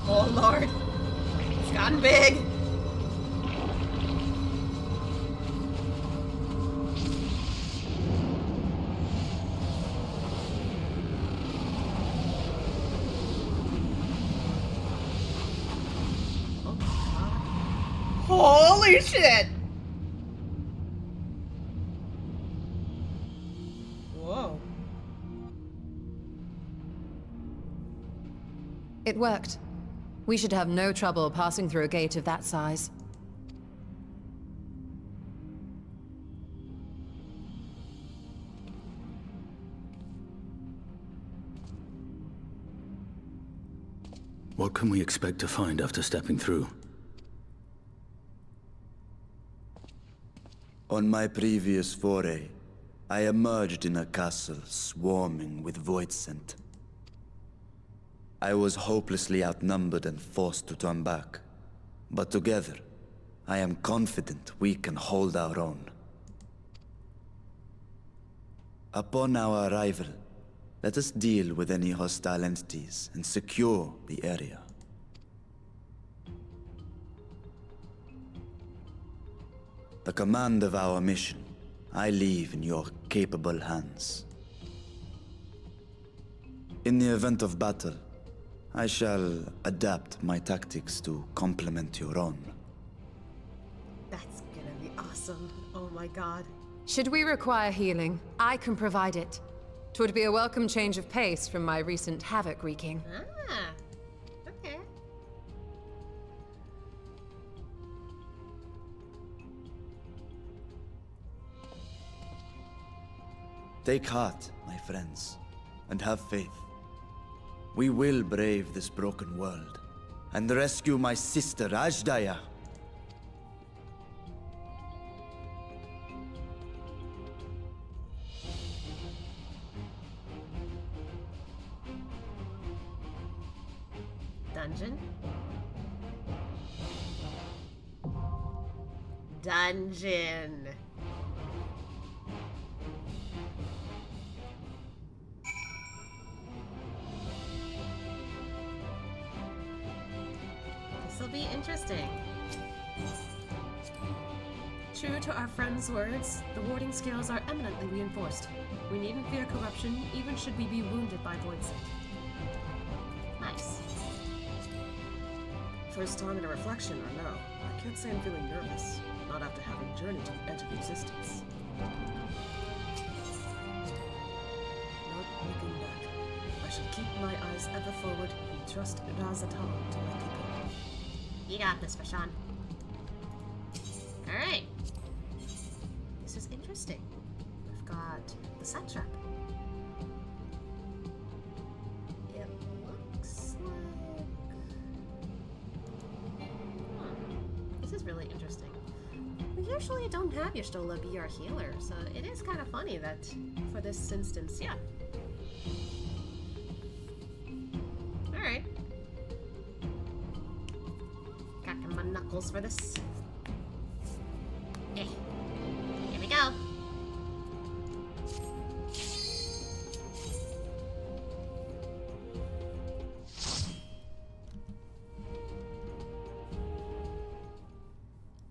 Oh lord. It's gotten big. Holy shit! Whoa. It worked. We should have no trouble passing through a gate of that size. What can we expect to find after stepping through? On my previous foray, I emerged in a castle swarming with Voidsent. I was hopelessly outnumbered and forced to turn back. But together, I am confident we can hold our own. Upon our arrival, let us deal with any hostile entities and secure the area. The command of our mission, I leave in your capable hands. In the event of battle, I shall adapt my tactics to complement your own. That's gonna be awesome. Oh my god. Should we require healing, I can provide it. 'Twould be a welcome change of pace from my recent havoc wreaking. Ah, okay. Take heart, my friends, and have faith. We will brave this broken world and rescue my sister Ajdaya. Dungeon? Dungeon. This'll be interesting. True to our friend's words, the warding scales are eminently reinforced. We needn't fear corruption, even should we be wounded by Voidsent. Nice. First time in a reflection, or no? I can't say I'm feeling nervous. Not after having journeyed to the edge of existence. Not looking back. I should keep my eyes ever forward and trust Razatan to my people. You got this, Vashan. Alright. This is interesting. We've got the satrap. It looks like... This is really interesting. We usually don't have Y'shtola be our healer, so it is kind of funny that for this instance, yeah. Alright. Cracking my knuckles for this. Eh. Here we go.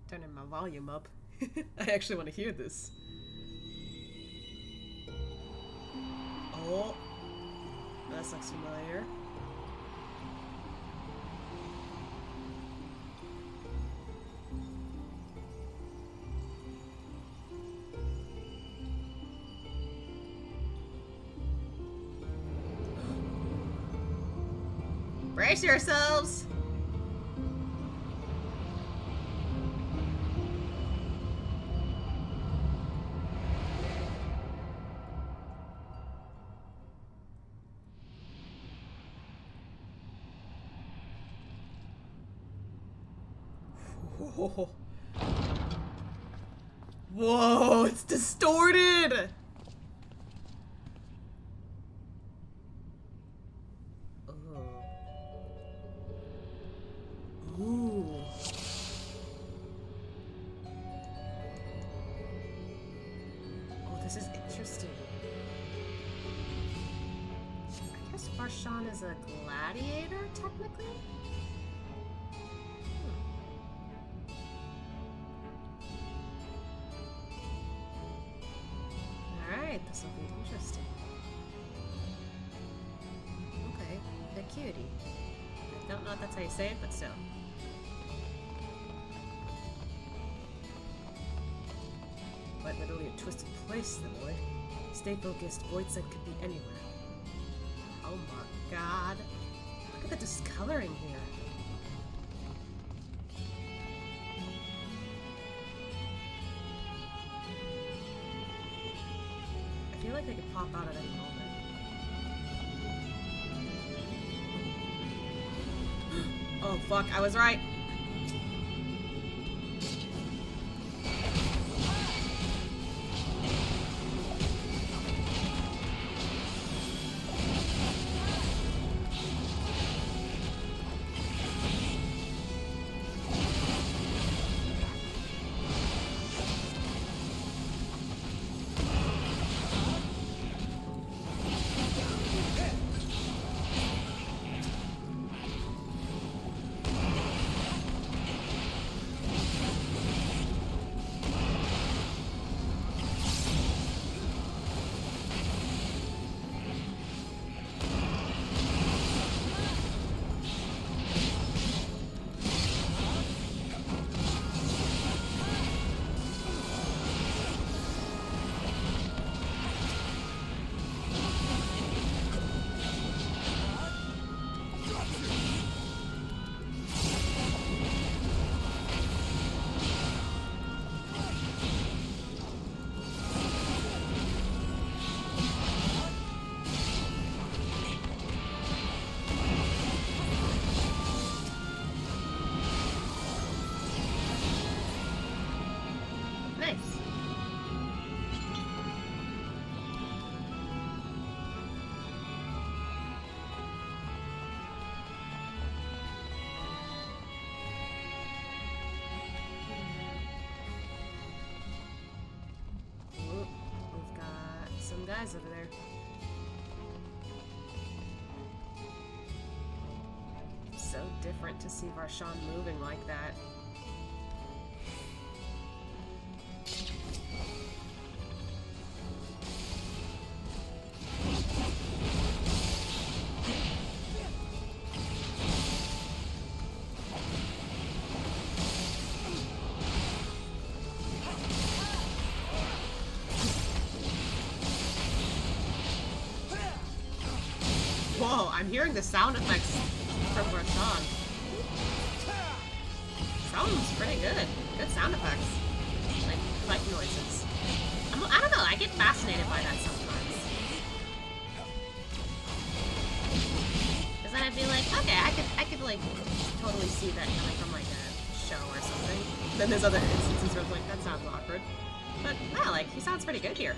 Turning my volume up. I actually want to hear this. Oh. That looks familiar. Brace yourselves! Whoa. Whoa, it's distorted! Ooh. Oh, this is interesting. I guess Varshan is a gladiator, technically? Alright, this will be interesting. Okay, acuity. I don't know if that's how you say it, but still. Quite literally a twisted place, the boy. Stay focused, Voidsent could be anywhere. Oh my god. Look at the discoloring here. I feel like they could pop out at any moment. Oh fuck, I was right. Guys over there. So different to see Varshan moving like that. Whoa, I'm hearing the sound effects from Varshan. Sounds pretty good. Good sound effects. Like noises. I don't know, I get fascinated by that sometimes. Because then I'd be like, okay, I could like totally see that coming from like a show or something. Then there's other instances where I'm like, that sounds awkward. But yeah, like he sounds pretty good here.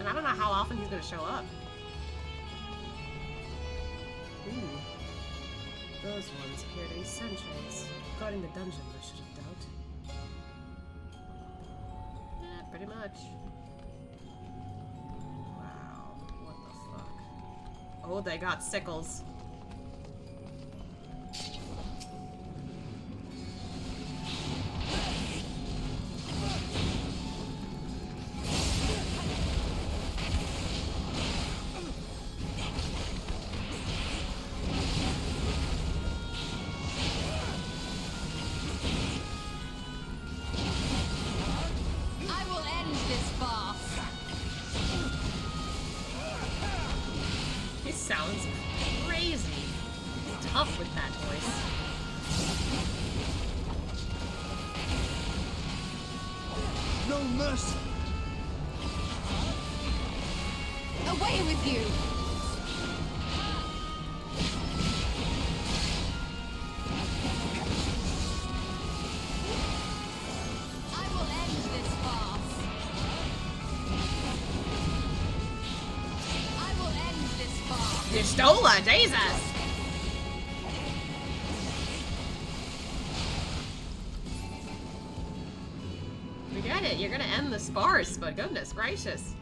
And I don't know how often he's gonna show up. Ooh. Those ones appear to be sentries. Guarding the dungeon, I should have doubt. Yeah, pretty much. Wow, what the fuck? Oh, they got sickles. Sounds crazy. Tough with that voice. No mercy. Away with you. I will end this farce. I will end this farce. Y'shtola, Jesus! you're gonna end this farce, but goodness gracious.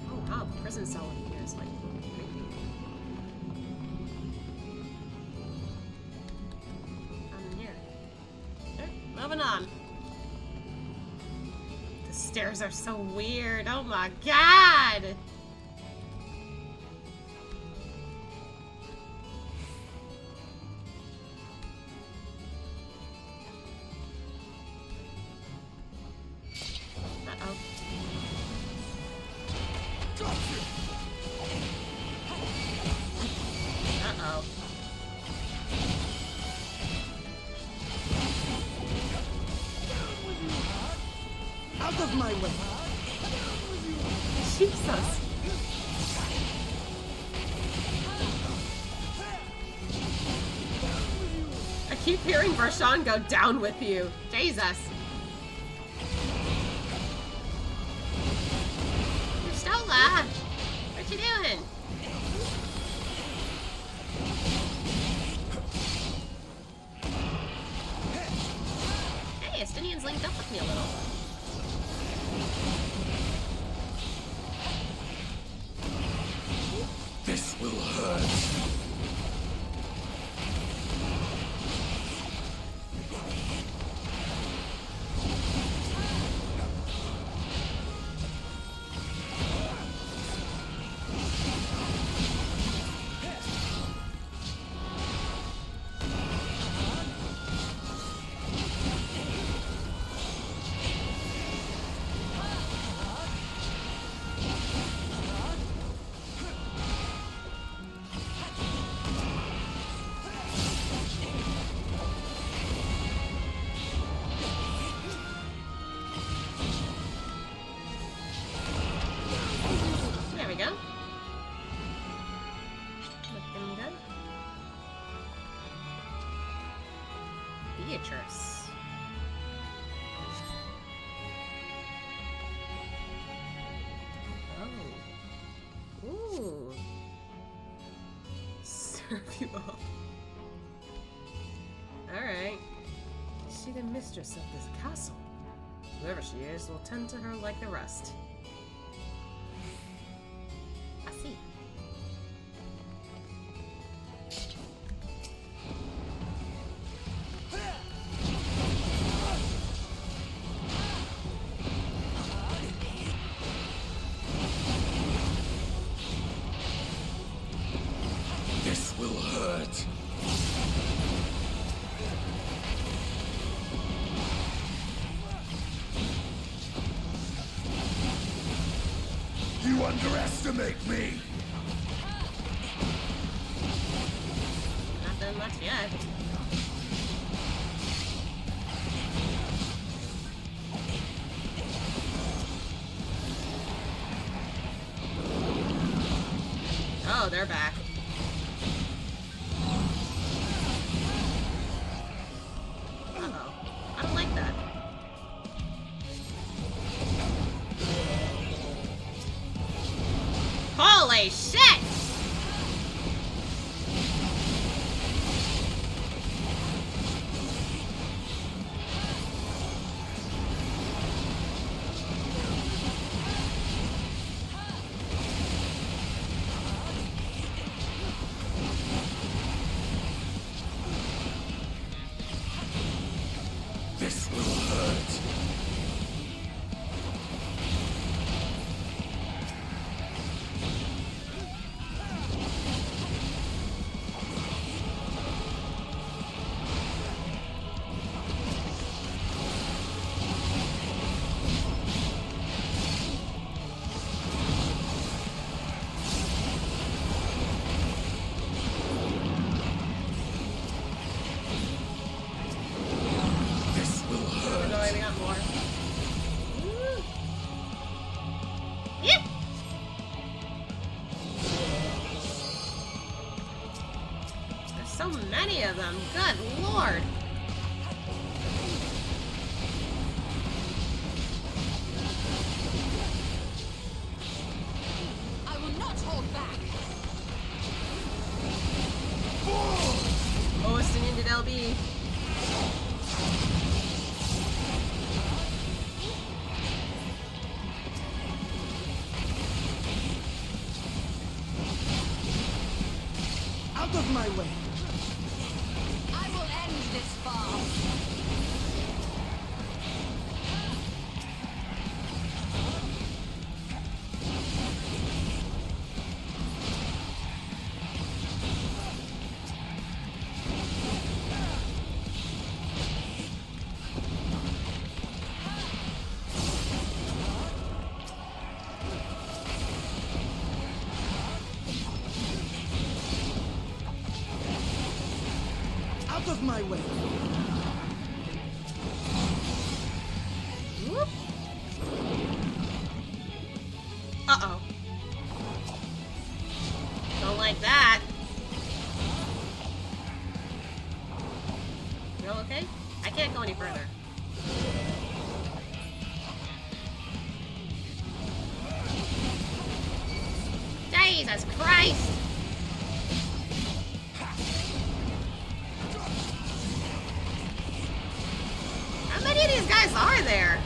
Oh wow, the prison cell in here is like creepy. I'm in here. Okay, moving on. The stairs are so weird. Oh my god! Out of my way! Jesus. I keep hearing Varshan go down with you. Jesus. Stola! What you doing? Hey, Estinian's linked up with me a little. This will hurt. There we go. Looking good. Beatrice. Oh. Ooh. Serve you up. Alright. Is she the mistress of this castle? Whoever she is will tend to her like the rest. I see. This will hurt. You underestimate me. Not done much yet. Oh, they're back. Uh-oh. I don't like that. Holy shit! This will hurt. This will hurt. No, we got more. Woo. Yeah. There's so many of them. Good lord. I will not hold back. Oh, Estinian did LB. Out of my way! I will end this farce. Out of my way! Whoop. Uh-oh. Don't like that. You all okay? I can't go any further. Jesus Christ! How many of these guys are there?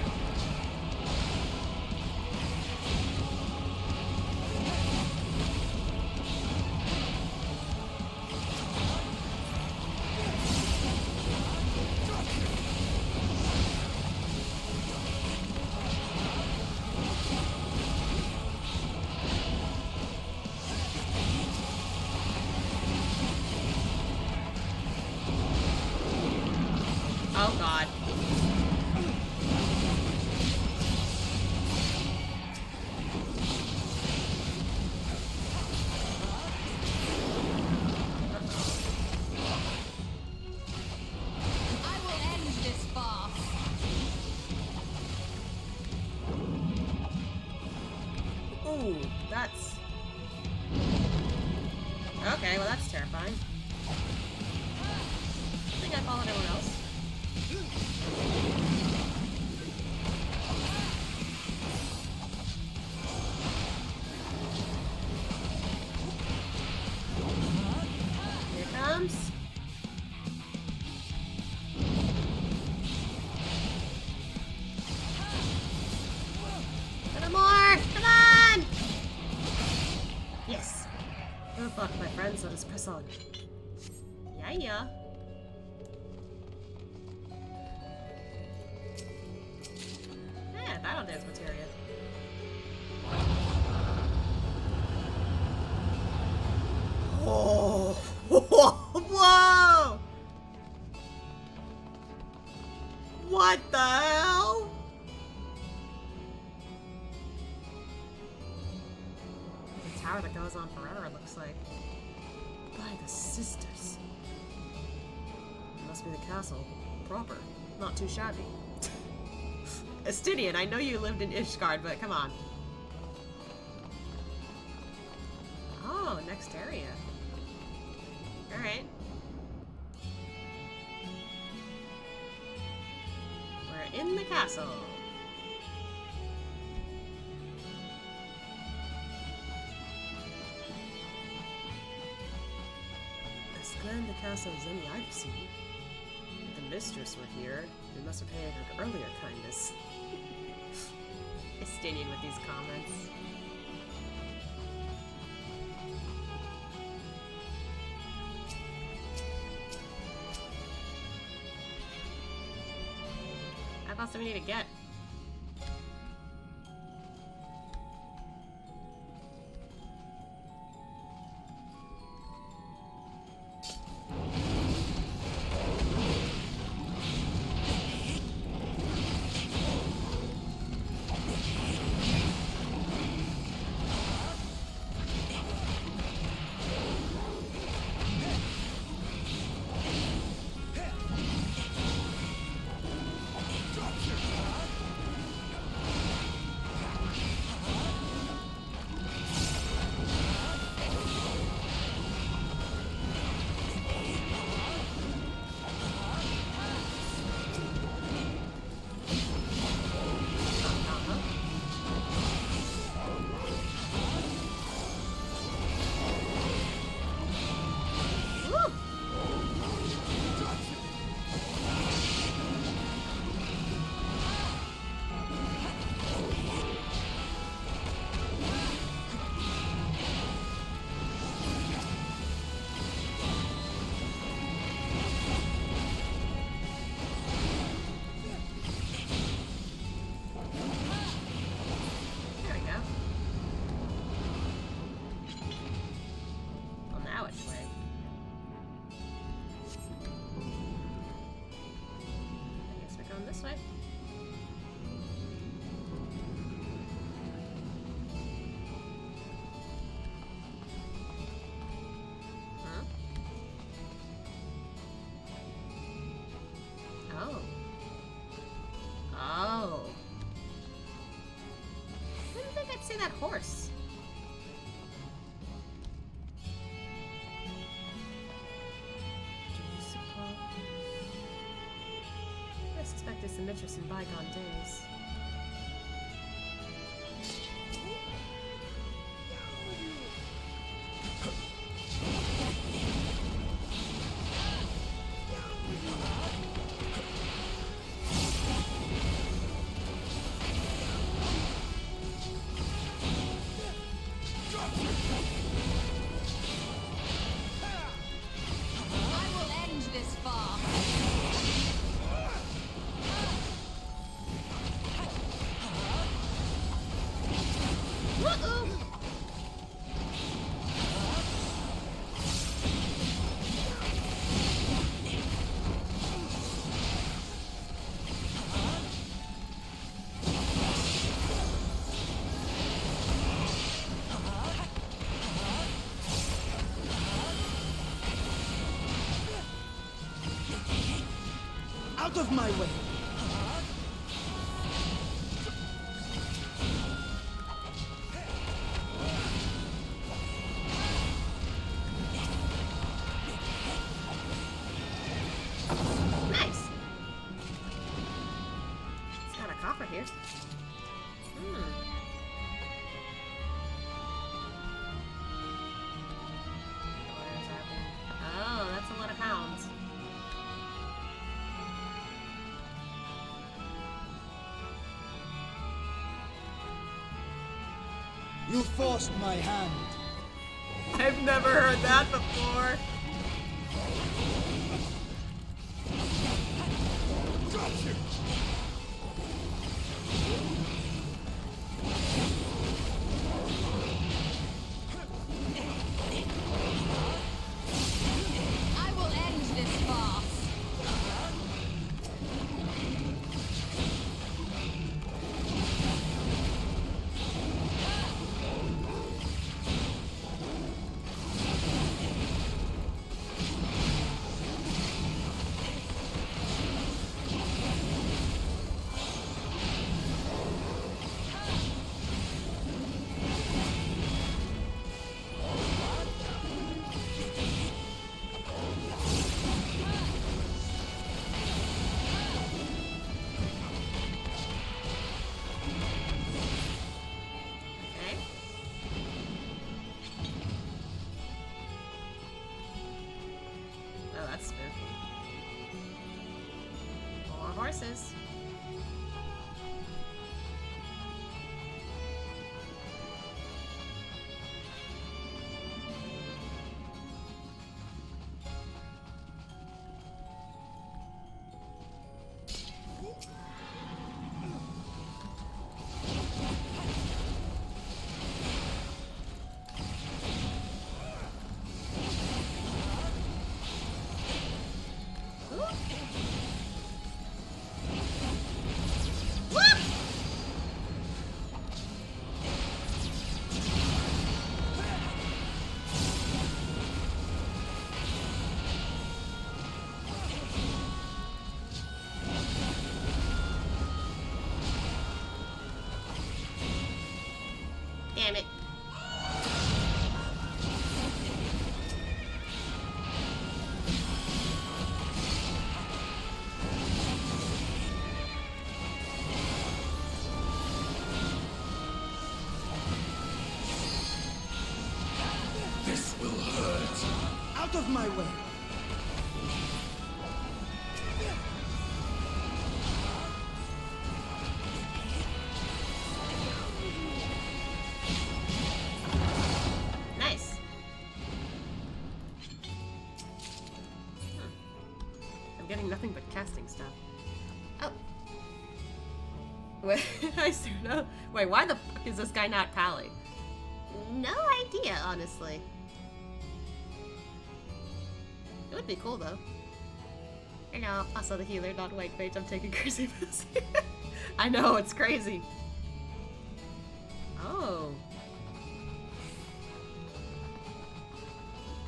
Oh God. I will end this farce. Ooh, that's... Okay, well that's terrifying. I think I followed everyone else. Here it comes. Little more! Come on! Yes. Oh fuck, my friends, let us press on. Yeah. Yeah, battle dance materia. Oh! Whoa! What the hell? The tower that goes on forever, it looks like. By the sisters. It must be the castle. Proper. Not too shabby. Estidian, I know you lived in Ishgard, but come on. Oh, next area. Alright. We're in the castle. As grand a castle as any I've seen. If the mistress were here, we must have paid her earlier kindness. Estidian with these comments. How else do we need to get? that horse? I suspect it's some interest in bygone days. I will end this farm. Woo-oo! Out of my way! Nice. It's got a copper here. Oh, that's a lot of pounds. You forced my hand. I've never heard that before. I will end this farce. Okay. Oh, that's spooky. More horses. Damn it. This will hurt. Out of my way! Nice. I'm getting nothing but casting stuff. Oh, Wait, I still know. Wait, why the fuck is this guy not Pally? no idea, honestly. It would be cool, though. I know. Also, the healer, not white mage. I'm taking crazy pills. I know, it's crazy. Oh.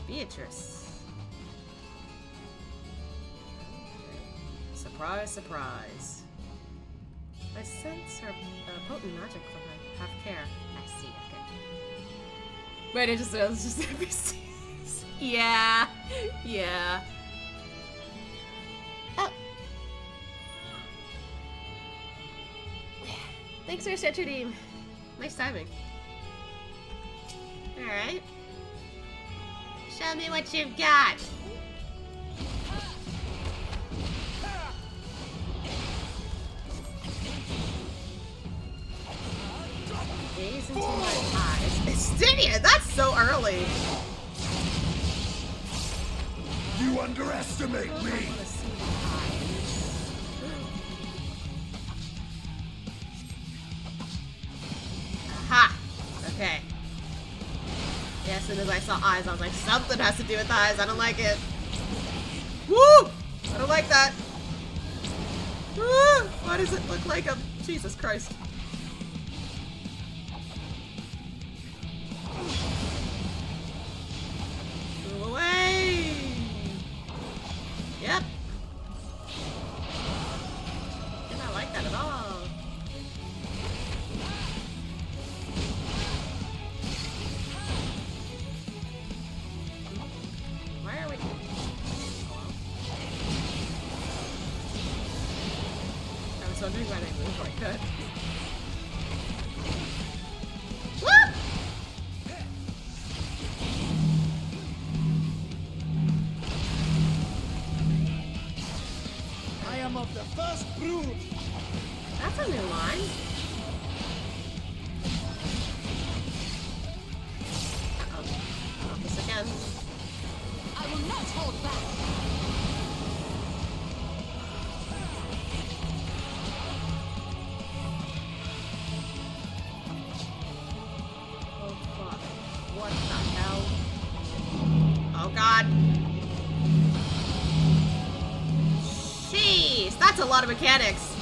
Beatrice. Surprise, surprise. I sense her potent magic from her. Have care. I see Right, it's just NPCs. Yeah. Yeah. Oh. Thanks for set your name. Nice timing. Alright. Show me what you've got. Gaze into my eyes. Estinia, that's so early. You underestimate me! Aha! Okay. Yeah, as soon as I saw eyes, I was like, something has to do with the eyes. I don't like it. Woo! I don't like that. Woo! Why does it look like a... Jesus Christ. Move away! Yep. Did not like that at all. Why are we... Hello? I was wondering why they move like that. Woo! I am of the first brood. That's a new line. Uh-oh. Not this again. I will not hold back. Oh fuck. What the hell? Oh god. Jeez, that's a lot of mechanics.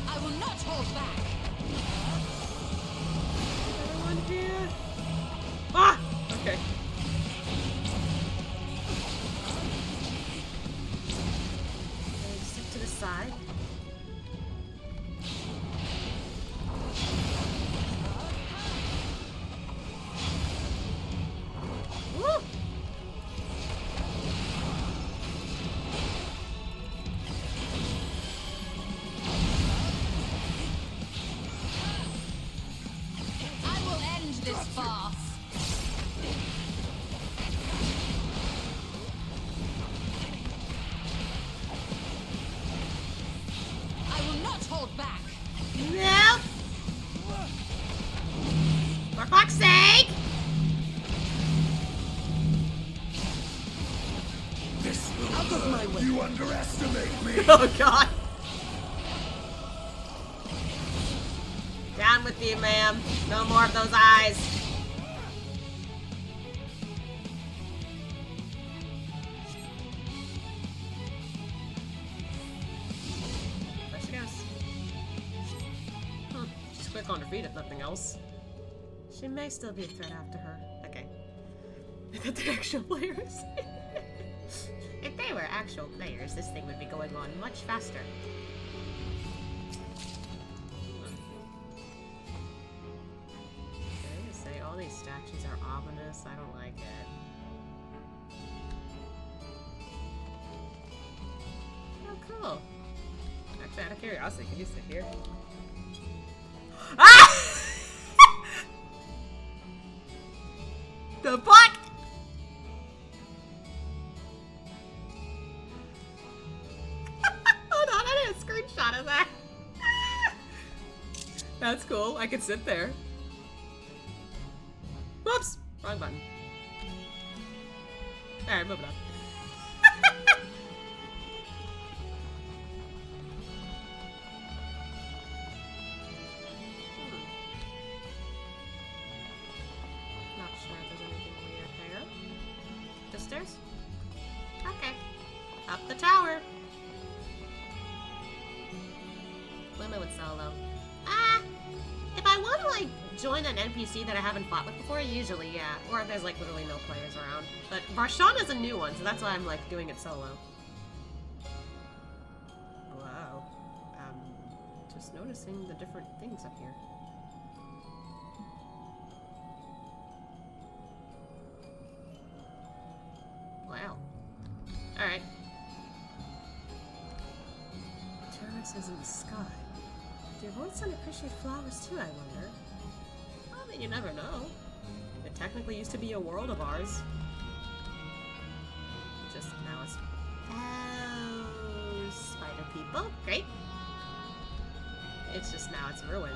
I will not hold back. Everyone here. Ah! Okay. Okay, stick to the side. Woo! I will end this farce. I will not hold back. Nope. For fuck's sake! This will Out of my way. You underestimate me! Oh god. Down with you, ma'am. No more of those eyes. There she goes. She's quick on her feet if nothing else. She may still be a threat after her. Okay. I got the actual players. If they were actual players, this thing would be going on much faster. Did I say all these statues are ominous? I don't like it. Oh, cool. Actually, out of curiosity, can you sit here? Ah! The fuck? Hold on, I need a screenshot of that. That's cool. I can sit there. Whoops! Wrong button. Alright, moving on. Not sure if there's anything weird here. Just stairs? Okay. Up the tower. What am I with solo? If I want to, like, join an NPC that I haven't fought with before, usually, yeah. Or if there's, like, literally no players around. But Varshan is a new one, so that's why I'm, like, doing it solo. Wow. To Just noticing the different things up here. Wow. Alright. Terraces in the sky. Do Voidsent appreciate flowers too, I wonder? I mean, you never know. It technically used to be a world of ours. Just now it's... Oh, spider people. Great. It's just now it's ruined.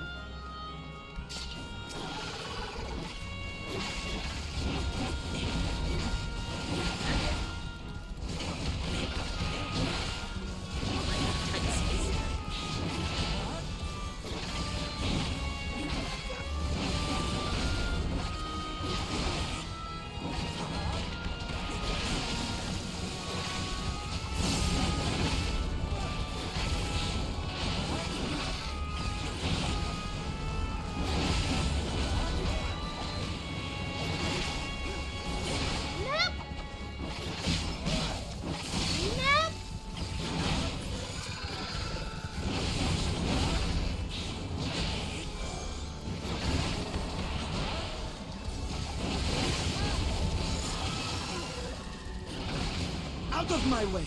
Out of my way!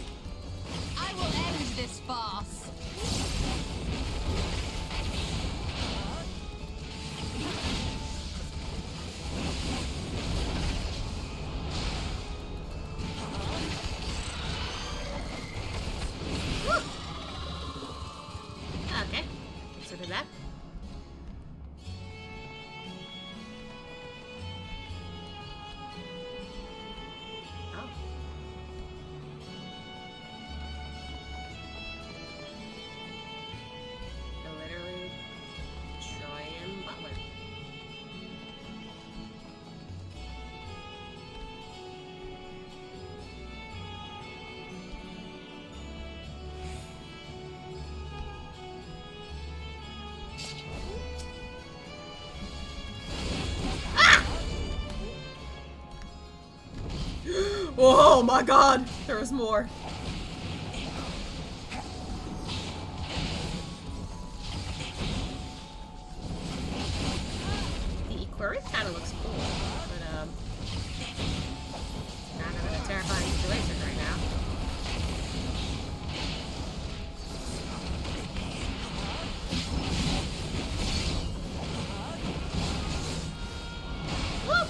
I will end this farce. Okay. Consider that. Oh. Literally Troyan Butler. Oh my god! There was more. The Equirus kind of looks cool, but kind of in a terrifying situation right now. Woo!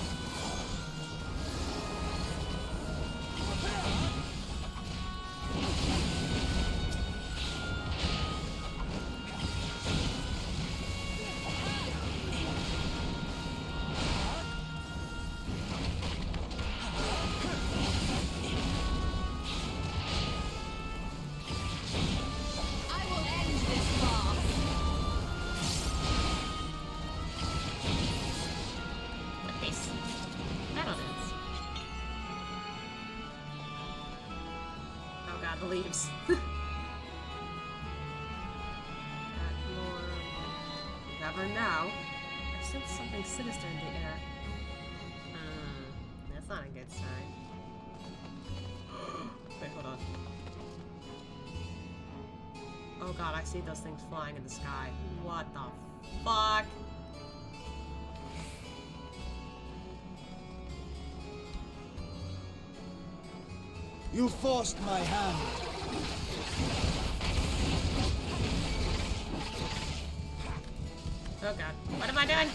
I will end this farce. What face? Battle dance. Oh god, the leaves. Got more. Never know. I sense something sinister in the air. That's not a good sign. Wait, hold on. Oh god, I see those things flying in the sky. What the fuck? You forced my hand. Oh god, what am I doing?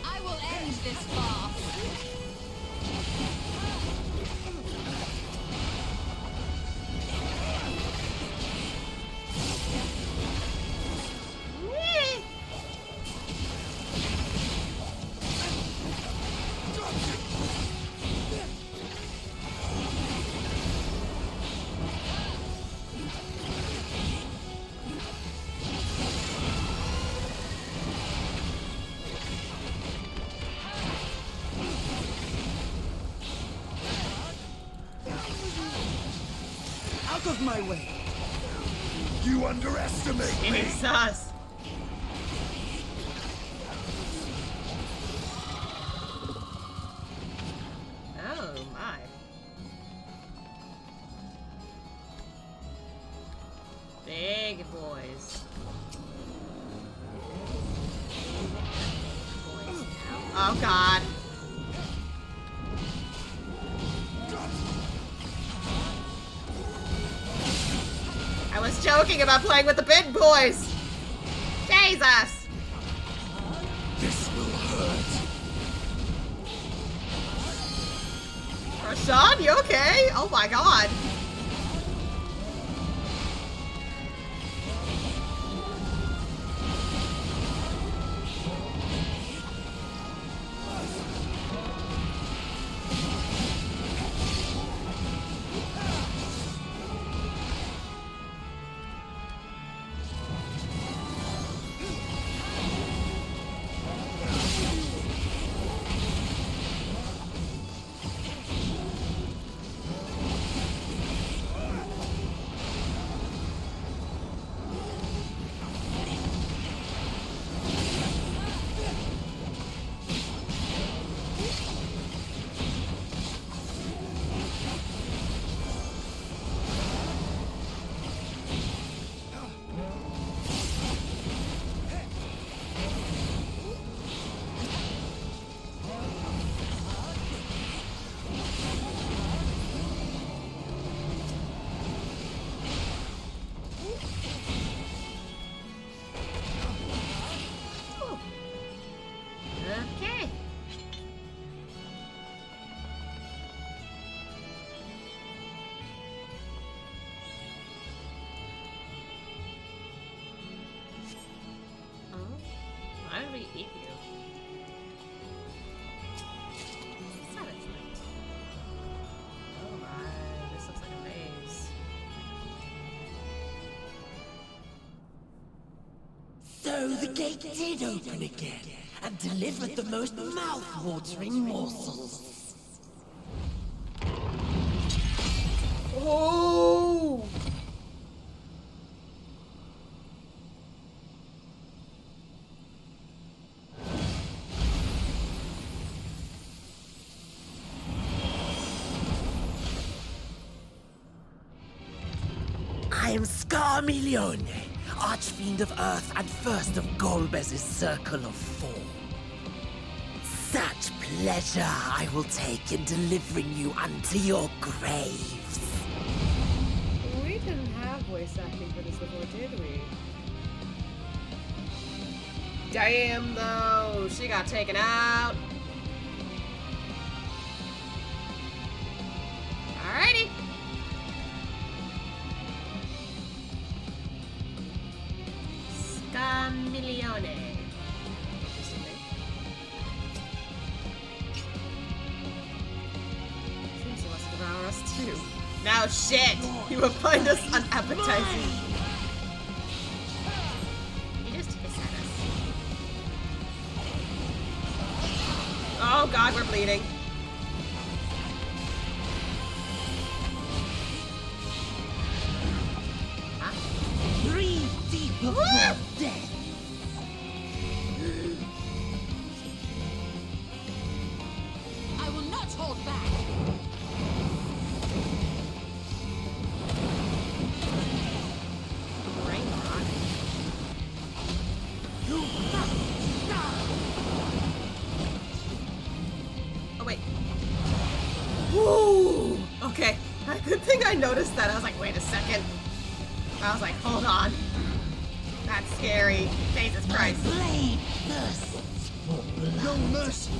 I will end this farce. Out of my way! You underestimate me! Jesus! big boys. Oh god. I was joking about playing with the big boys. Jesus. This will hurt. Rashawn, you okay? Oh my god. Okay. Oh, why did we eat you? Satisfied. Oh my, this looks like a maze. So the gate did open again, and delivered the most mouth-watering morsels. Oh! I am Scarmilione, Archfiend of Earth and first of Golbez's Circle of Four. Such pleasure I will take in delivering you unto your graves. We didn't have voice acting for this before, did we? Damn, though. She got taken out. Alrighty. Scamilione. Seems he wants to devour us too. Now shit! You will find us unappetizing. You just hiss at us. Oh god, we're bleeding. Huh? Breathe deep of your death. I will not hold back. Brain rot. Oh wait. Woo! Okay. Good thing I noticed that. I was like, wait a second. I was like, hold on. That's scary. Jesus Christ. Blade thirsts for blood. No mercy.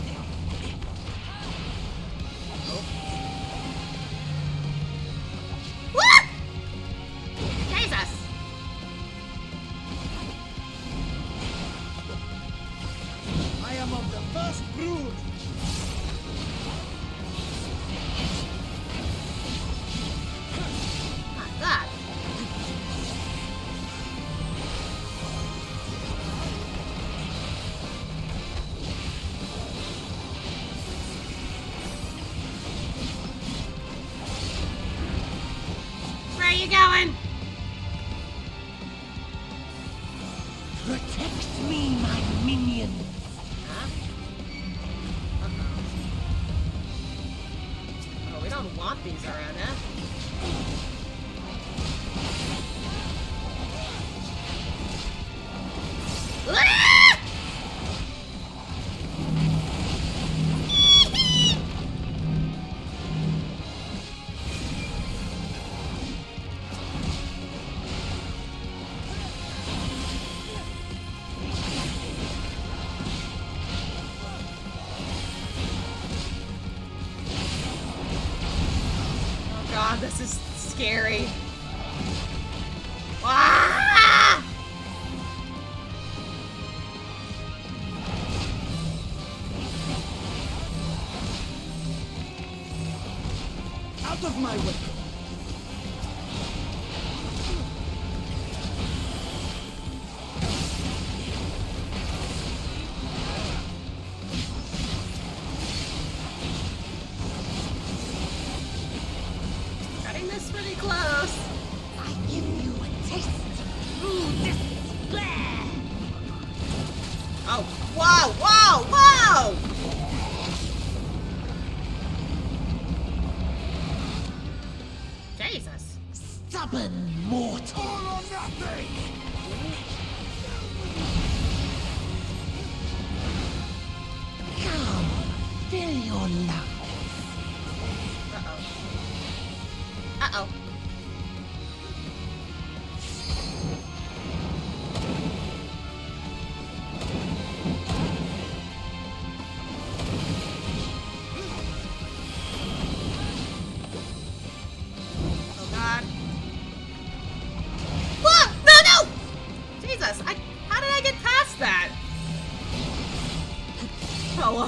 What? Jesus! I am of the first brood. My God. Where are you going? Protect me, my minions. Huh? Oh, we don't want these around, huh? Ah! Oh god, this is scary. Ah! Out of my way! Cutting this pretty close. I give you a taste through this glare. Oh, whoa, whoa, whoa! Jesus. Stubborn mortal. All or nothing! Come, fill your lungs. Uh-oh. Uh-oh. Oh god. Ah! No, no! Jesus, how did I get past that? Hello?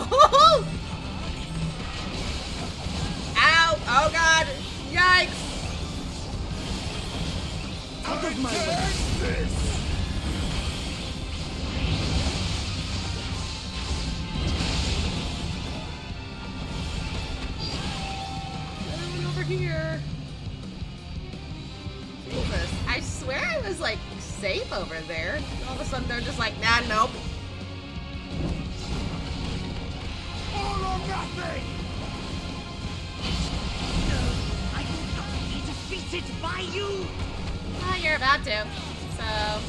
Ow! Oh god! Yikes! Out of my way! Everyone over here. Jesus, I swear I was like safe over there. All of a sudden they're just like, nah, nope. All or nothing! I will not be defeated by you. Ah, you're about to. So.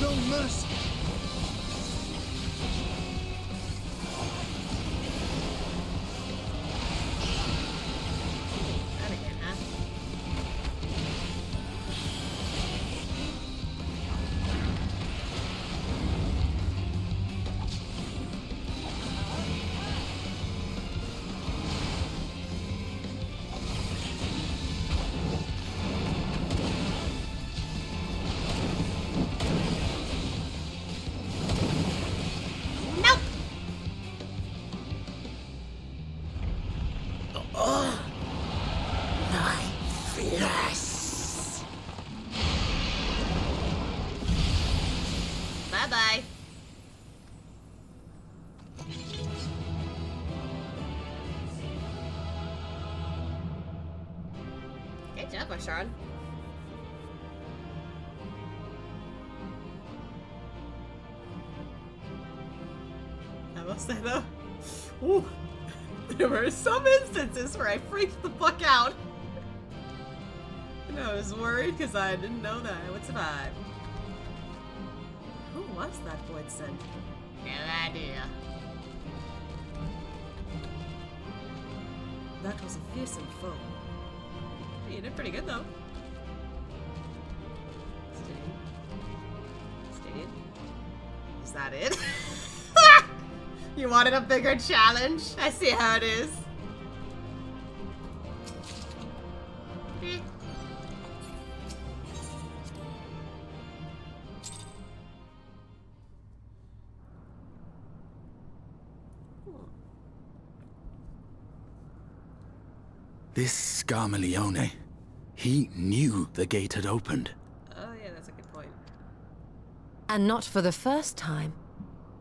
No mercy! That again, huh? Nope. My flesh. Bye-bye. Good job, Marshawn. I must say though, ooh, there were some instances where I freaked the fuck out. And I was worried because I didn't know that I would survive. Who was that Voidsent? No idea. That was a fearsome foe. You did pretty good though. Stay. Is that it? You wanted a bigger challenge? I see how it is. This Scarmalione, he knew the gate had opened. Oh yeah, that's a good point. And not for the first time.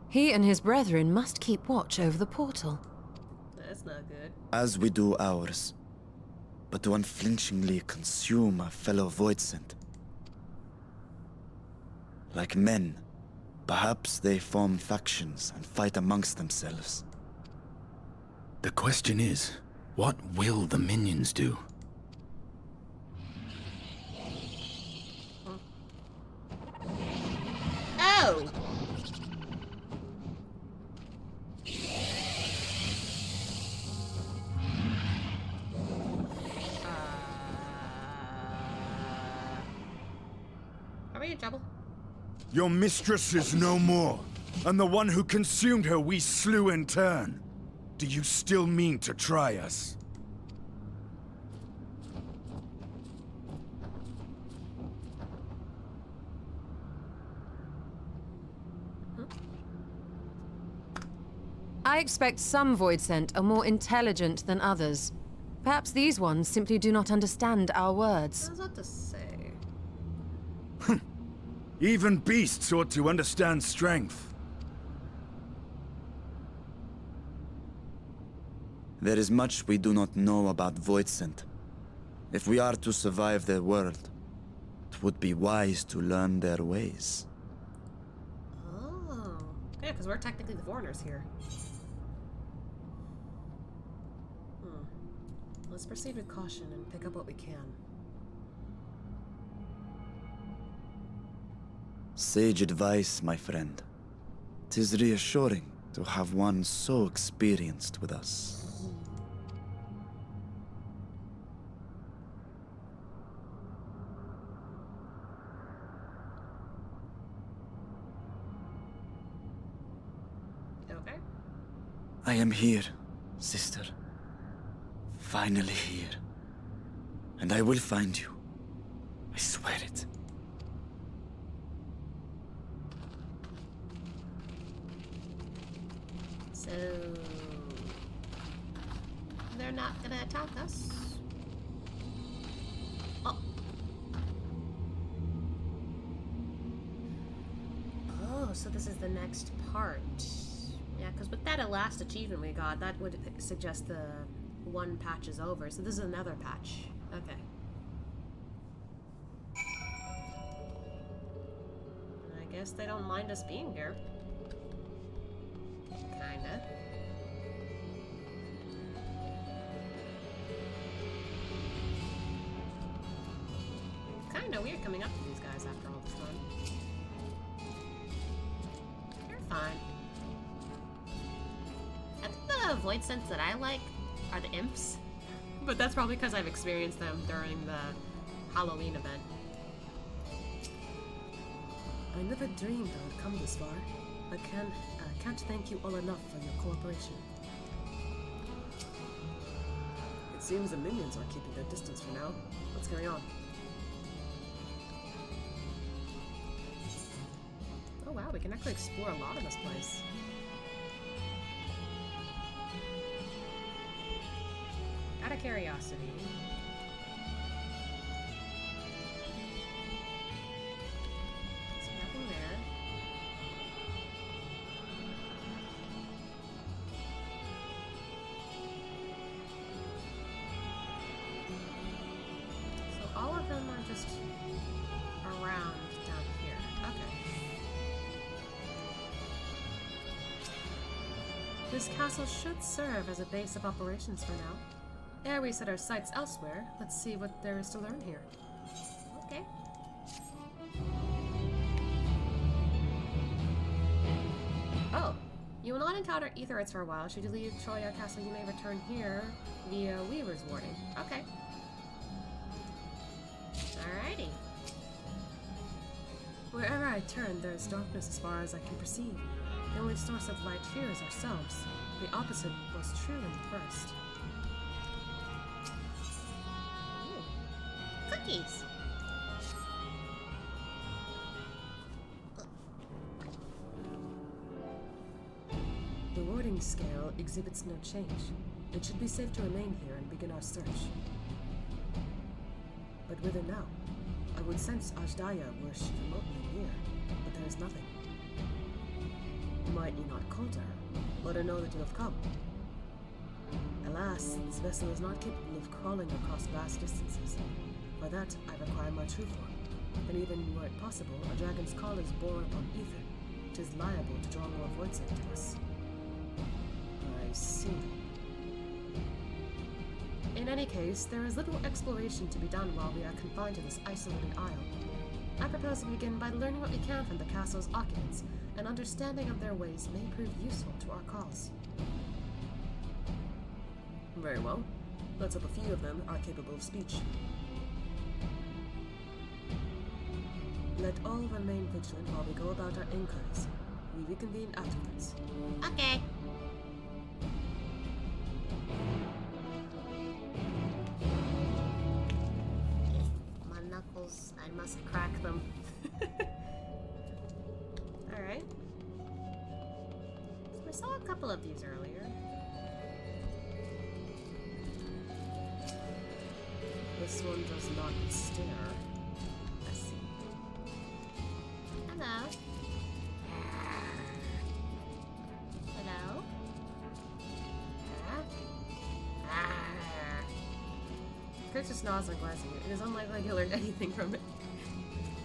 He and his brethren must keep watch over the portal. That's not good. As we do ours, but to unflinchingly consume a fellow Voidsent. Like men, perhaps they form factions and fight amongst themselves. The question is, what will the minions do? Oh! Are we in trouble? Your mistress is no more, and the one who consumed her we slew in turn. Do you still mean to try us? I expect some Voidsent are more intelligent than others. Perhaps these ones simply do not understand our words. What was that to say? Even beasts ought to understand strength. There is much we do not know about Voidsent. If we are to survive their world, it would be wise to learn their ways. Oh. Yeah, because we're technically the foreigners here. Let's proceed with caution and pick up what we can. Sage advice, my friend. 'Tis reassuring to have one so experienced with us. Okay. I am here, sister. Finally here. And I will find you. I swear it. So... they're not gonna attack us? Oh. Oh, so this is the next part. Yeah, because with that last achievement we got, that would suggest the one patch is over. So this is another patch. Okay. I guess they don't mind us being here. Kinda. Kinda weird coming up to these guys after all this time. You're fine. I think the Voidsents that I like are the imps. But that's probably because I've experienced them during the Halloween event. I never dreamed I would come this far. I can't thank you all enough for your cooperation. It seems the minions are keeping their distance for now. Let's carry on. Oh wow, we can actually explore a lot of this place. Out of curiosity. There's nothing there. So all of them are just around down here. Okay. This castle should serve as a base of operations for now. Ere we set our sights elsewhere, let's see what there is to learn here. Okay. Oh, you will not encounter Etherites for a while. Should you leave Troya Castle, you may return here via Weaver's Warning. Okay. Alrighty. Wherever I turn, there is darkness as far as I can perceive. The only source of light here is ourselves. The opposite was true in the first. Cookies. The warding scale exhibits no change. It should be safe to remain here and begin our search. But whither now? I would sense Ajdaya were she remotely near, but there is nothing. Might you not call to her? Let her know that you have come. Alas, this vessel is not capable of crawling across vast distances. For that, I require my true form. And even were it possible, a dragon's call is born upon ether. It is liable to draw more Voidsent to us. I see. In any case, there is little exploration to be done while we are confined to this isolated isle. I propose to begin by learning what we can from the castle's occupants. An understanding of their ways may prove useful to our cause. Very well. Let's hope a few of them are capable of speech. Let all remain vigilant while we go about our inquiries. We reconvene afterwards. Okay. My knuckles, I must crack them. Alright. So we saw a couple of these earlier. This one does not stare. Let's see. Hello. Hello. Kurt just nods and glances at you. It is unlikely you learned anything from it.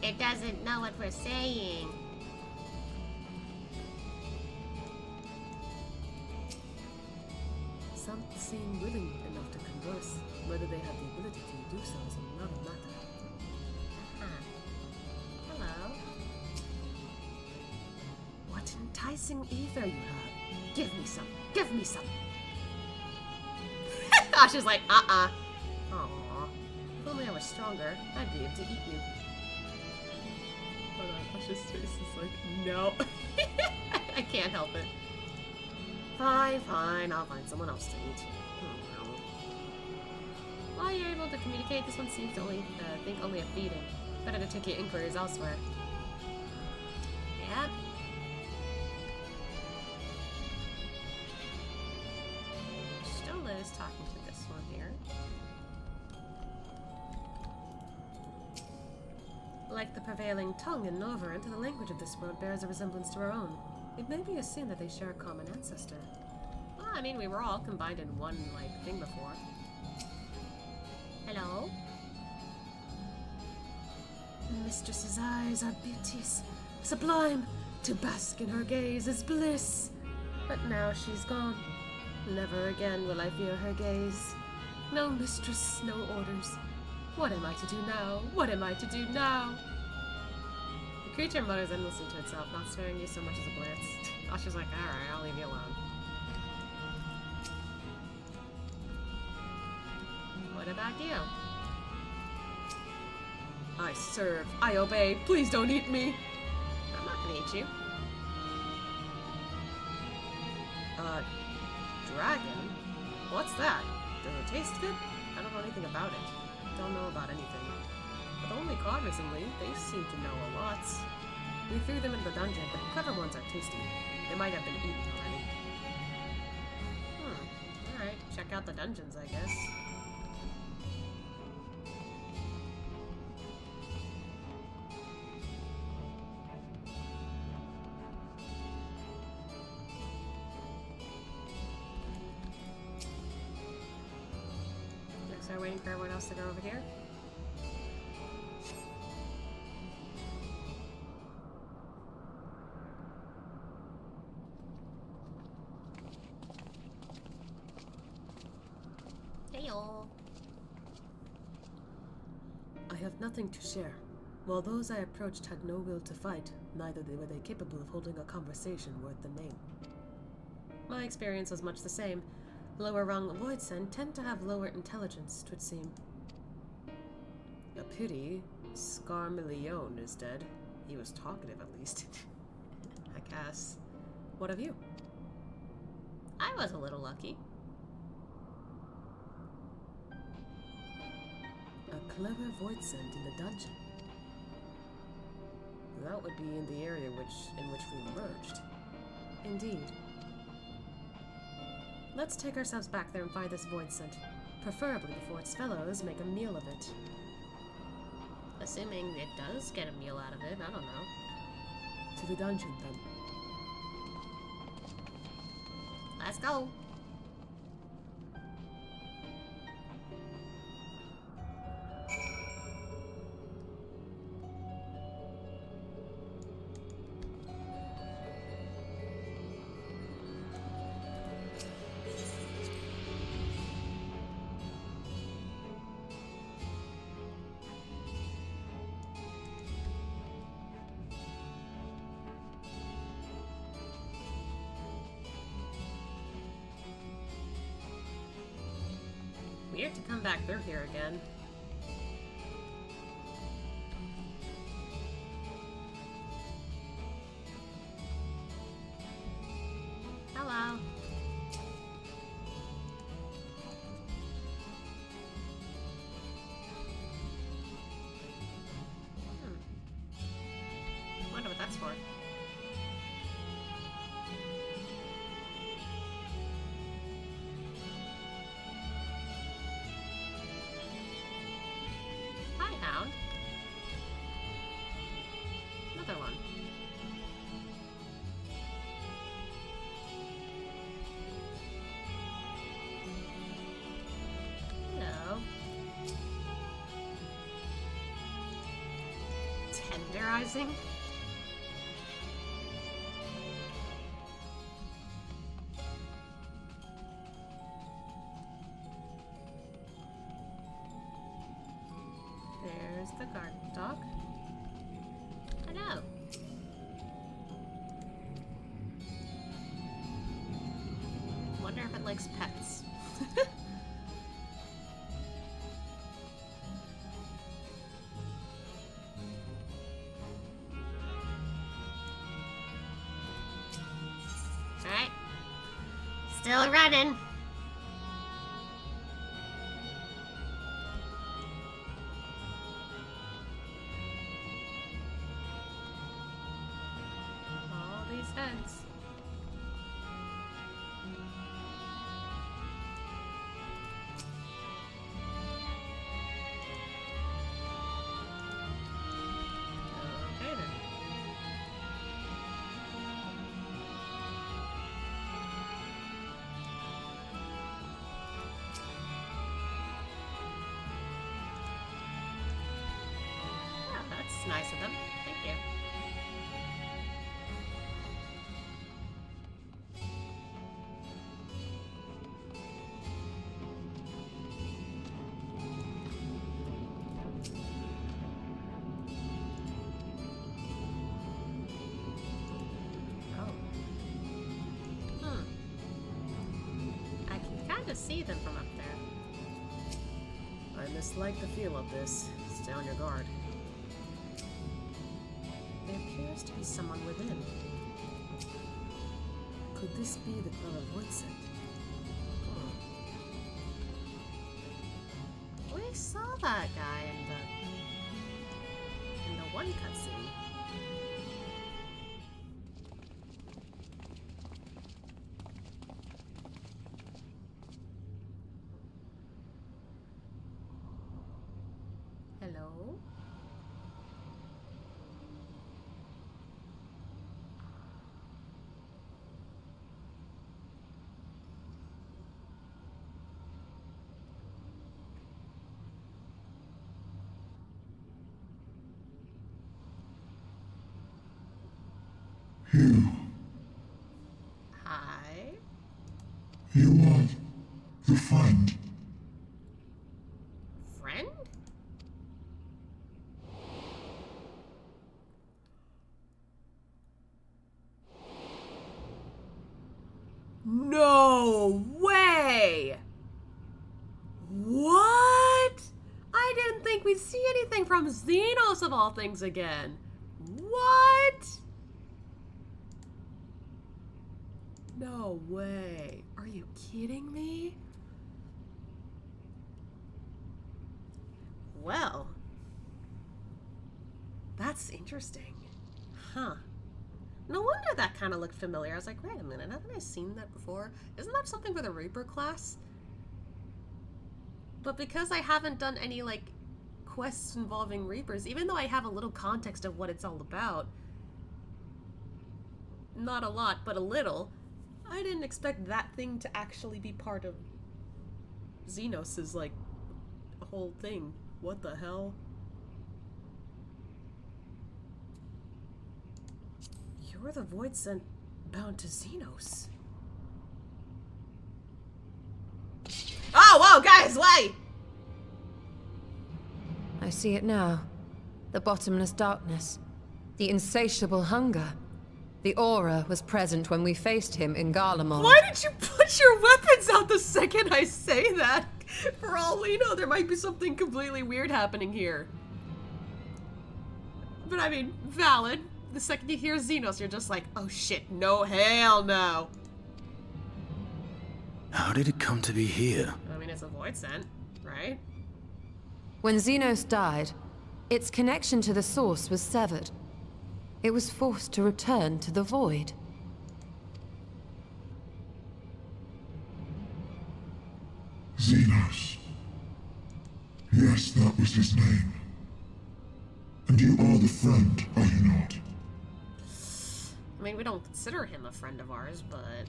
It doesn't know what we're saying. Some seem willing enough to converse. Whether they have the ability to do so is another matter. Hello. What enticing ether you have. Give me some. Give me some. Asha's like, Aw. If only I were stronger, I'd be able to eat you. Hold on, Asha's face is like, no. I can't help it. Fine, I'll find someone else to eat. While you're able to communicate, this one seems to only think only of feeding. Better to take your inquiries elsewhere. Yep. Stola is talking to this one here. Like the prevailing tongue in Noverant, the language of this world bears a resemblance to our own. It may be assumed that they share a common ancestor. Well, I mean, we were all combined in one, thing before. Hello? The mistress's eyes are beauteous, sublime. To bask in her gaze is bliss. But now she's gone. Never again will I fear her gaze. No mistress, no orders. What am I to do now? What am I to do now? The creature mutters endlessly to itself, not sparing you so much as a glance. Asha's like, alright, I'll leave you alone. What about you? I serve. I obey. Please don't eat me. I'm not gonna eat you. Dragon? What's that? Does it taste good? I don't know anything about it. Don't know about anything. But only cognizantly, they seem to know a lot. We threw them into the dungeon, but the clever ones are tasty. They might have been eaten already. Alright, check out the dungeons, I guess. Guess we're waiting for everyone else to go over here. Heyo. I have nothing to share. While those I approached had no will to fight, neither were they capable of holding a conversation worth the name. My experience was much the same. Lower rung Voidsent tend to have lower intelligence, 'twould seem. A pity Scarmillion is dead. He was talkative, at least. I guess. What of you? I was a little lucky. A clever Voidsent in the dungeon. That would be in the area in which we merged. Indeed. Let's take ourselves back there and find this Voidsent. Preferably before its fellows make a meal of it. Assuming it does get a meal out of it, I don't know. To the dungeon, then. Let's go. Weird to come back through here again. Hello. Wonder what that's for. Hi, Hound. Another one. Hello. Tenderizing? There's the guard dog. Hello. Wonder if it likes pets. Alright. Still running. All these heads. Okay then. Oh, that's nice of them. Thank you. I can kind of see them from up there. I mislike the feel of this. Stay on your guard. There appears to be someone within. Could this be the clever Voidsent? We saw that guy in the one cutscene. Hello? You. Hi? You are the friend. Friend? No way! What? I didn't think we'd see anything from Xenos of all things again. What? No way. Are you kidding me? Well, that's interesting. Huh. No wonder that kind of looked familiar. I was like, wait a minute, haven't I seen that before? Isn't that something for the Reaper class? But because I haven't done any, like, quests involving Reapers, even though I have a little context of what it's all about, not a lot, but a little, I didn't expect that thing to actually be part of Xenos' like, whole thing. What the hell? You're the Voidsent bound to Xenos. Oh, whoa, guys, wait! I see it now. The bottomless darkness. The insatiable hunger. The aura was present when we faced him in Garlemald. Why did you put your weapons out the second I say that? For all we know, there might be something completely weird happening here. But I mean, valid. The second you hear Xenos, you're just like, oh shit, no, hell no. How did it come to be here? I mean, it's a Voidsent, right? When Xenos died, its connection to the source was severed. It was forced to return to the void. Xenos. Yes, that was his name. And you are the friend, are you not? I mean, we don't consider him a friend of ours, but...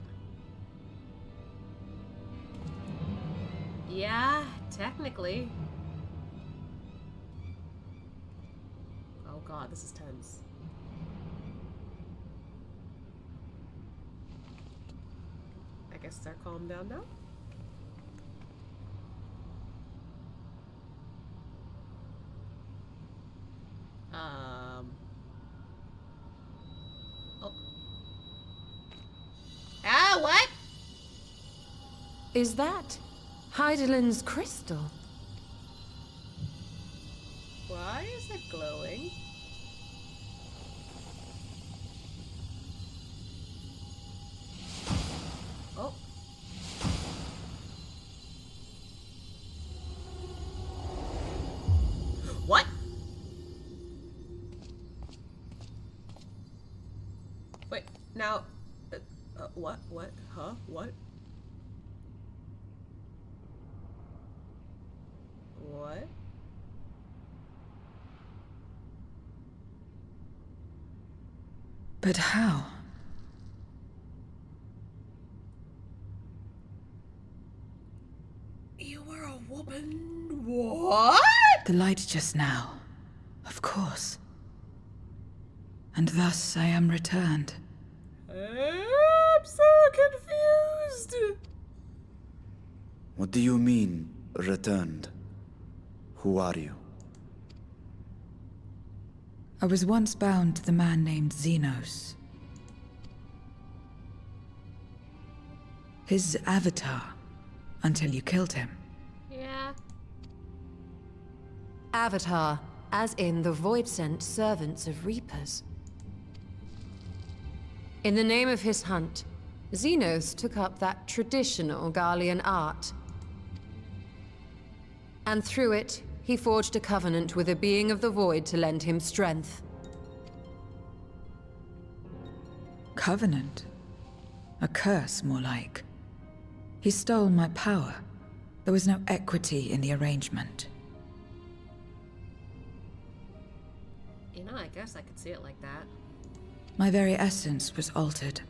yeah, technically. Oh god, this is tense. I guess they're calmed down now? Oh. Ah, what? Is that Heidelin's crystal? Why is it glowing? Oh. What? Wait, now, what, huh, what? What? But how? You were a woman? What? The light just now. Of course. And thus I am returned. I'm so confused. What do you mean, returned? Who are you? I was once bound to the man named Xenos. His avatar, until you killed him. Yeah. Avatar, as in the Voidsent servants of Reapers. In the name of his hunt, Xenos took up that traditional Garlean art. And through it, he forged a covenant with a being of the void to lend him strength. Covenant? A curse, more like. He stole my power. There was no equity in the arrangement. You know, I guess I could see it like that. My very essence was altered,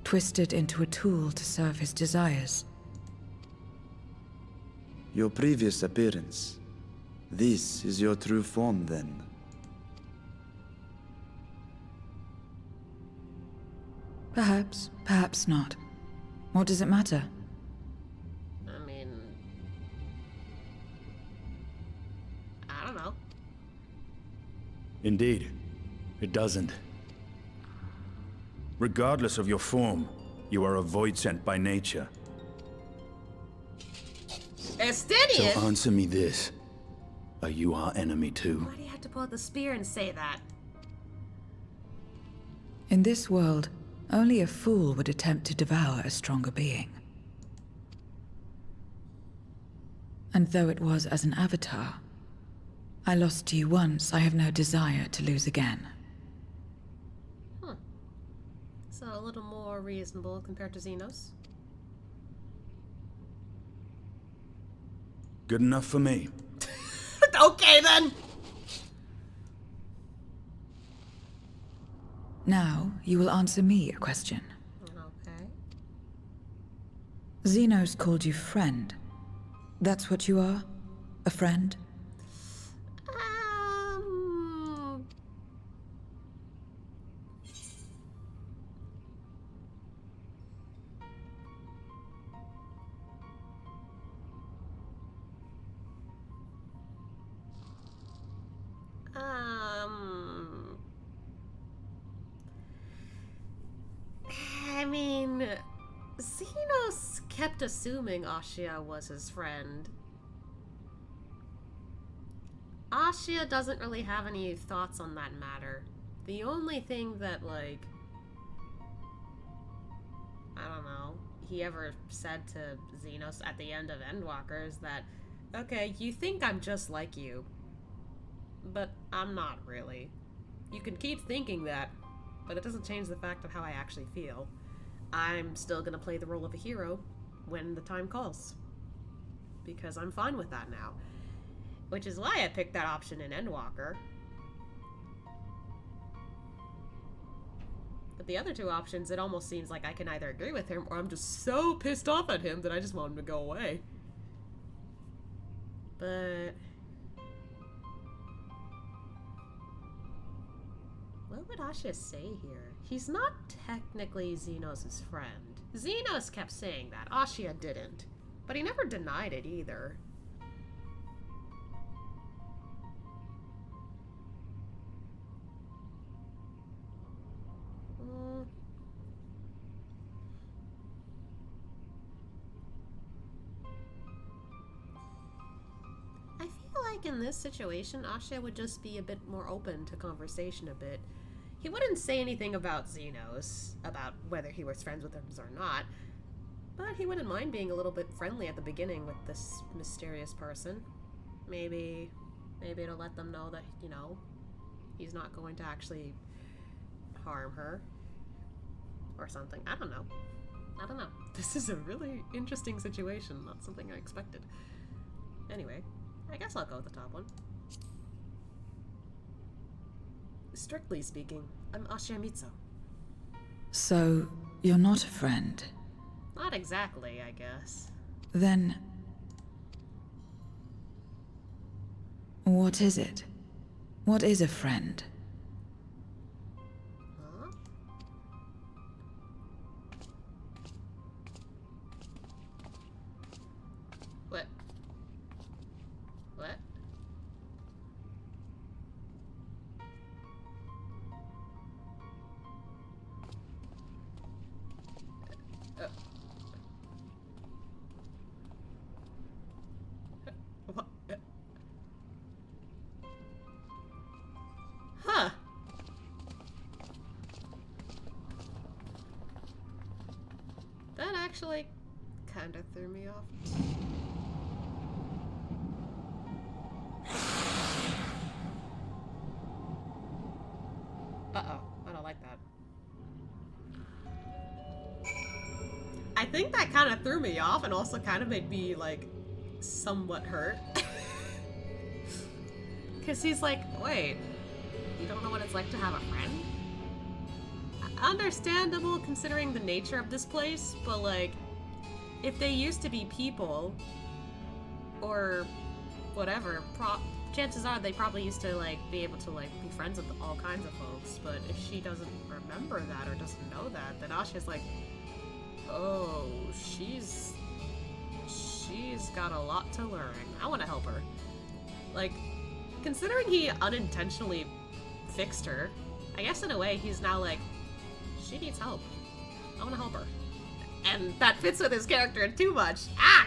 twisted into a tool to serve his desires. Your previous appearance. This is your true form, then. Perhaps, perhaps not. What does it matter? I mean... I don't know. Indeed, it doesn't. Regardless of your form, you are a Voidsent by nature. Estinian? So answer me this. Are you our enemy too? Why do you have to pull out the spear and say that? In this world, only a fool would attempt to devour a stronger being. And though it was as an avatar, I lost to you once, I have no desire to lose again. So a little more reasonable compared to Xenos. Good enough for me. Okay then! Now, you will answer me a question. Okay. Xenos called you friend. That's what you are? A friend? I mean, Xenos kept assuming Ashia was his friend. Ashia doesn't really have any thoughts on that matter. The only thing that, like, I don't know, he ever said to Xenos at the end of Endwalker is that, okay, you think I'm just like you, but I'm not really. You can keep thinking that, but it doesn't change the fact of how I actually feel. I'm still gonna play the role of a hero when the time calls, because I'm fine with that now. Which is why I picked that option in Endwalker. But the other two options, it almost seems like I can either agree with him or I'm just so pissed off at him that I just want him to go away. But what would Ashia say here? He's not technically Xenos' friend. Xenos kept saying that. Ashia didn't. But he never denied it either. I feel like in this situation, Ashia would just be a bit more open to conversation a bit. He wouldn't say anything about Xenos, about whether he was friends with him or not, but he wouldn't mind being a little bit friendly at the beginning with this mysterious person. Maybe it'll let them know that, you know, he's not going to actually harm her or something. I don't know. This is a really interesting situation, not something I expected. Anyway, I guess I'll go with the top one. Strictly speaking, I'm Ashia Mitsu. So, you're not a friend? Not exactly, I guess. Then... what is it? What is a friend? Huh? What? What? What? Huh. That actually kind of threw me off. Uh-oh. I don't like that. I think that kind of threw me off and also kind of made me, like, somewhat hurt. Because he's like, wait, you don't know what it's like to have a friend? Understandable considering the nature of this place, but, like, if they used to be people, or whatever, chances are they probably used to, like, be able to, like, be friends with all kinds of folks, but if she doesn't remember that or doesn't know that, then Ashia's like, oh, she's got a lot to learn. I want to help her. Like, considering he unintentionally fixed her, I guess in a way he's now like, she needs help. I want to help her. And that fits with his character too much. Ah!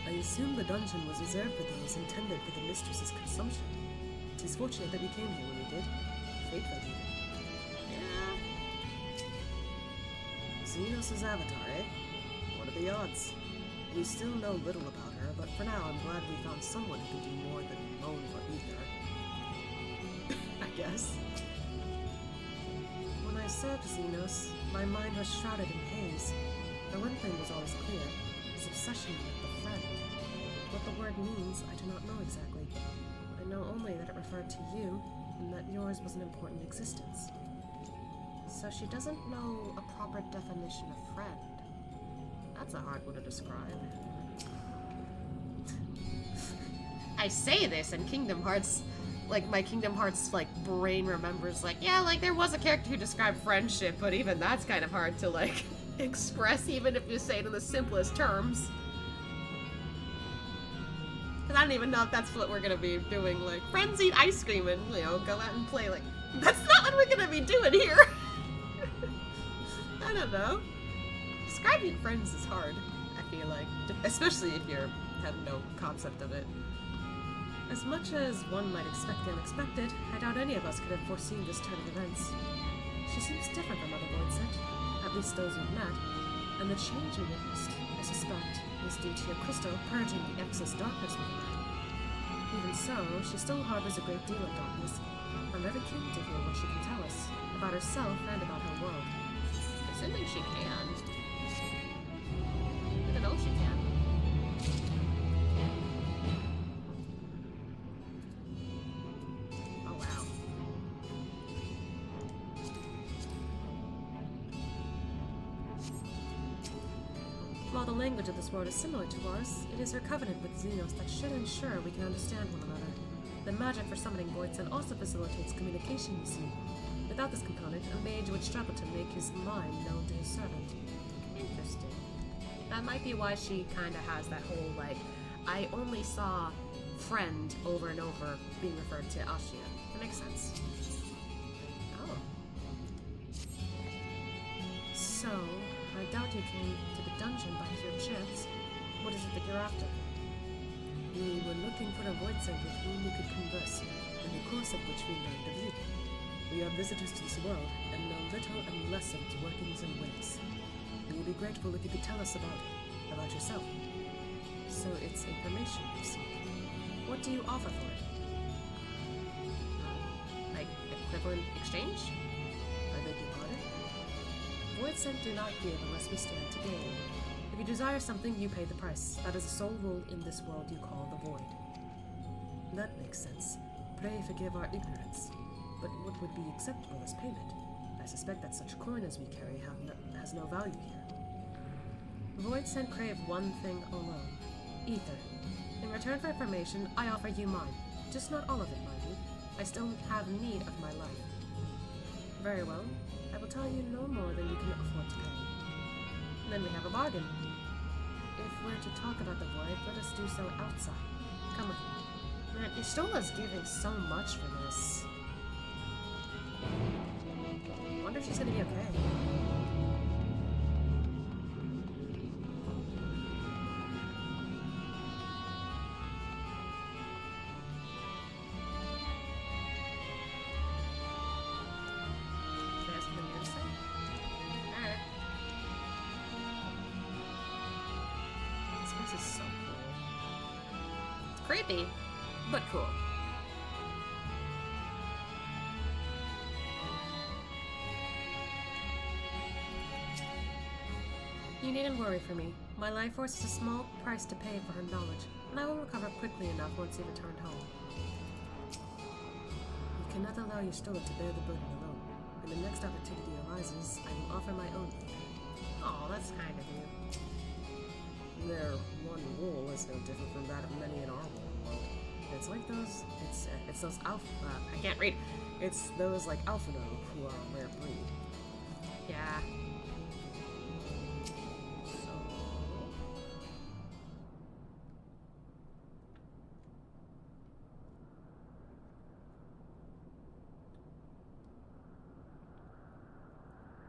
I assume the dungeon was reserved for those intended for the mistress's consumption. 'Tis fortunate that we came here when we did. Fateful even. Yeah. Xenos' avatar, eh? What are the odds? We still know little about her, but for now I'm glad we found someone who can do more than moan for ether. I guess. When I served Xenos, my mind was shrouded in haze. The one thing was always clear, his obsession with the friend. What the word means, I do not know exactly. I know only that it referred to you, and that yours was an important existence. So she doesn't know a proper definition of friend. That's a hard one to describe. I say this and Kingdom Hearts, like, my Kingdom Hearts, like, brain remembers, like, yeah, like, there was a character who described friendship, but even that's kind of hard to, like, express, even if you say it in the simplest terms. Because I don't even know if that's what we're gonna be doing, like, friends eat ice cream and, you know, go out and play, like, that's not what we're gonna be doing here! I don't know. Describing friends is hard, I feel like. Especially if you have no concept of it. As much as one might expect the unexpected, I doubt any of us could have foreseen this turn of events. She seems different from other Voidsent, at least those we've met, and the change we witnessed, I suspect, is due to your crystal purging the excess darkness within her. Even so, she still harbors a great deal of darkness. I'm very keen to hear what she can tell us, about herself and about her world. Assuming she can. I know she can. Oh, wow. While the language of this world is similar to ours, it is her covenant with Xenos that should ensure we can understand one another. The magic for summoning Voidsent also facilitates communication, you see. Without this component, a mage would struggle to make his mind known to his servant. Interesting. That might be why she kind of has that whole, like, I only saw friend over and over being referred to Ashia. That makes sense. Oh. So, I doubt you came to the dungeon by pure chance. What is it that you're after? We were looking for a Voidsent with whom we could converse, in the course of which we learned of you. We are visitors to this world, and know little and less of its workings and ways. We would be grateful if you could tell us about yourself. So it's information you seek. What do you offer for it? Like, equivalent exchange? I beg your pardon? Voidsent do not give unless we stand to gain. If you desire something, you pay the price. That is the sole rule in this world you call the Void. That makes sense. Pray forgive our ignorance. But what would be acceptable as payment? I suspect that such coin as we carry has no value here. Voidsent crave one thing alone. Ether. In return for information, I offer you mine. Just not all of it, mind you. I still have need of my life. Very well. I will tell you no more than you can afford to pay. Then we have a bargain. If we're to talk about the Void, let us do so outside. Come with me. Man, Istola's giving so much for this. I wonder if she's gonna be okay. There's the music. Alright. This place is so cool. It's creepy, but cool. You needn't worry for me. My life force is a small price to pay for her knowledge, and I will recover quickly enough once you returned home. You cannot allow your Stola to bear the burden alone. When the next opportunity arises, I will offer my own aid. Oh, that's kind of you. Their one rule is no different from that of many in our world. It's like those. It's those alpha. I can't read. It's those like Alphino who are a rare breed. Yeah.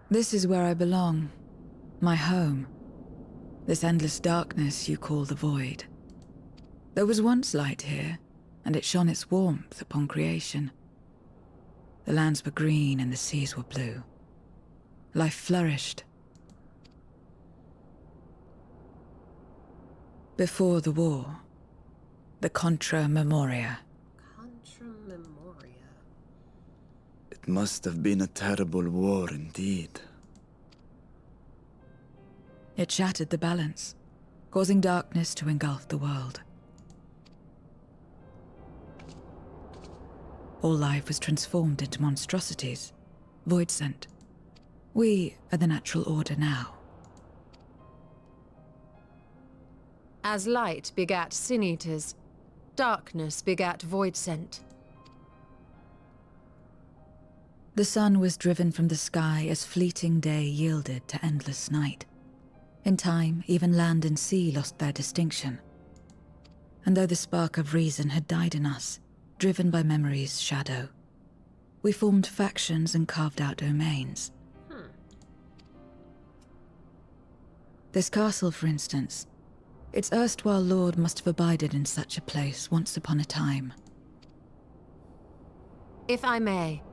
This is where I belong. My home. This endless darkness you call the Void. There was once light here, and it shone its warmth upon creation. The lands were green and the seas were blue. Life flourished. Before the war, the Contra Memoria. Contra Memoria. It must have been a terrible war indeed. It shattered the balance, causing darkness to engulf the world. All life was transformed into monstrosities, Voidsent. We are the natural order now. As light begat sin eaters, darkness begat Voidsent. The sun was driven from the sky as fleeting day yielded to endless night. In time, even land and sea lost their distinction. And though the spark of reason had died in us, driven by memory's shadow, we formed factions and carved out domains. This castle, for instance. Its erstwhile lord must have abided in such a place once upon a time. If I may,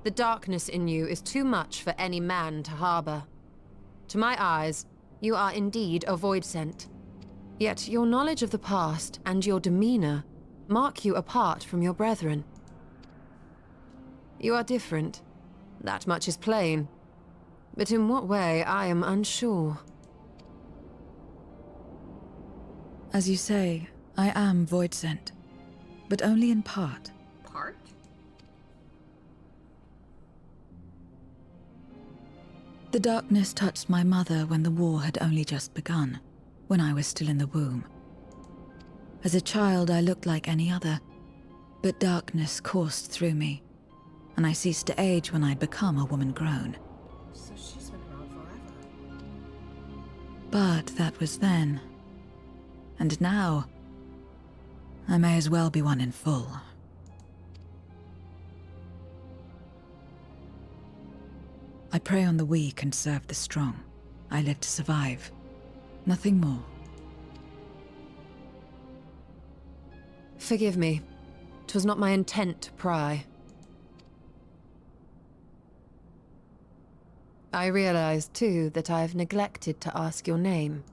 the darkness in you is too much for any man to harbor. To my eyes, you are indeed a Voidsent. Yet your knowledge of the past and your demeanor mark you apart from your brethren. You are different. That much is plain. But in what way, I am unsure. As you say, I am Voidsent, but only in part. Part? The darkness touched my mother when the war had only just begun, when I was still in the womb. As a child, I looked like any other, but darkness coursed through me, and I ceased to age when I'd become a woman grown. So she's been around forever. But that was then. And now, I may as well be one in full. I prey on the weak and serve the strong. I live to survive. Nothing more. Forgive me. 'Twas not my intent to pry. I realize, too, that I've neglected to ask your name.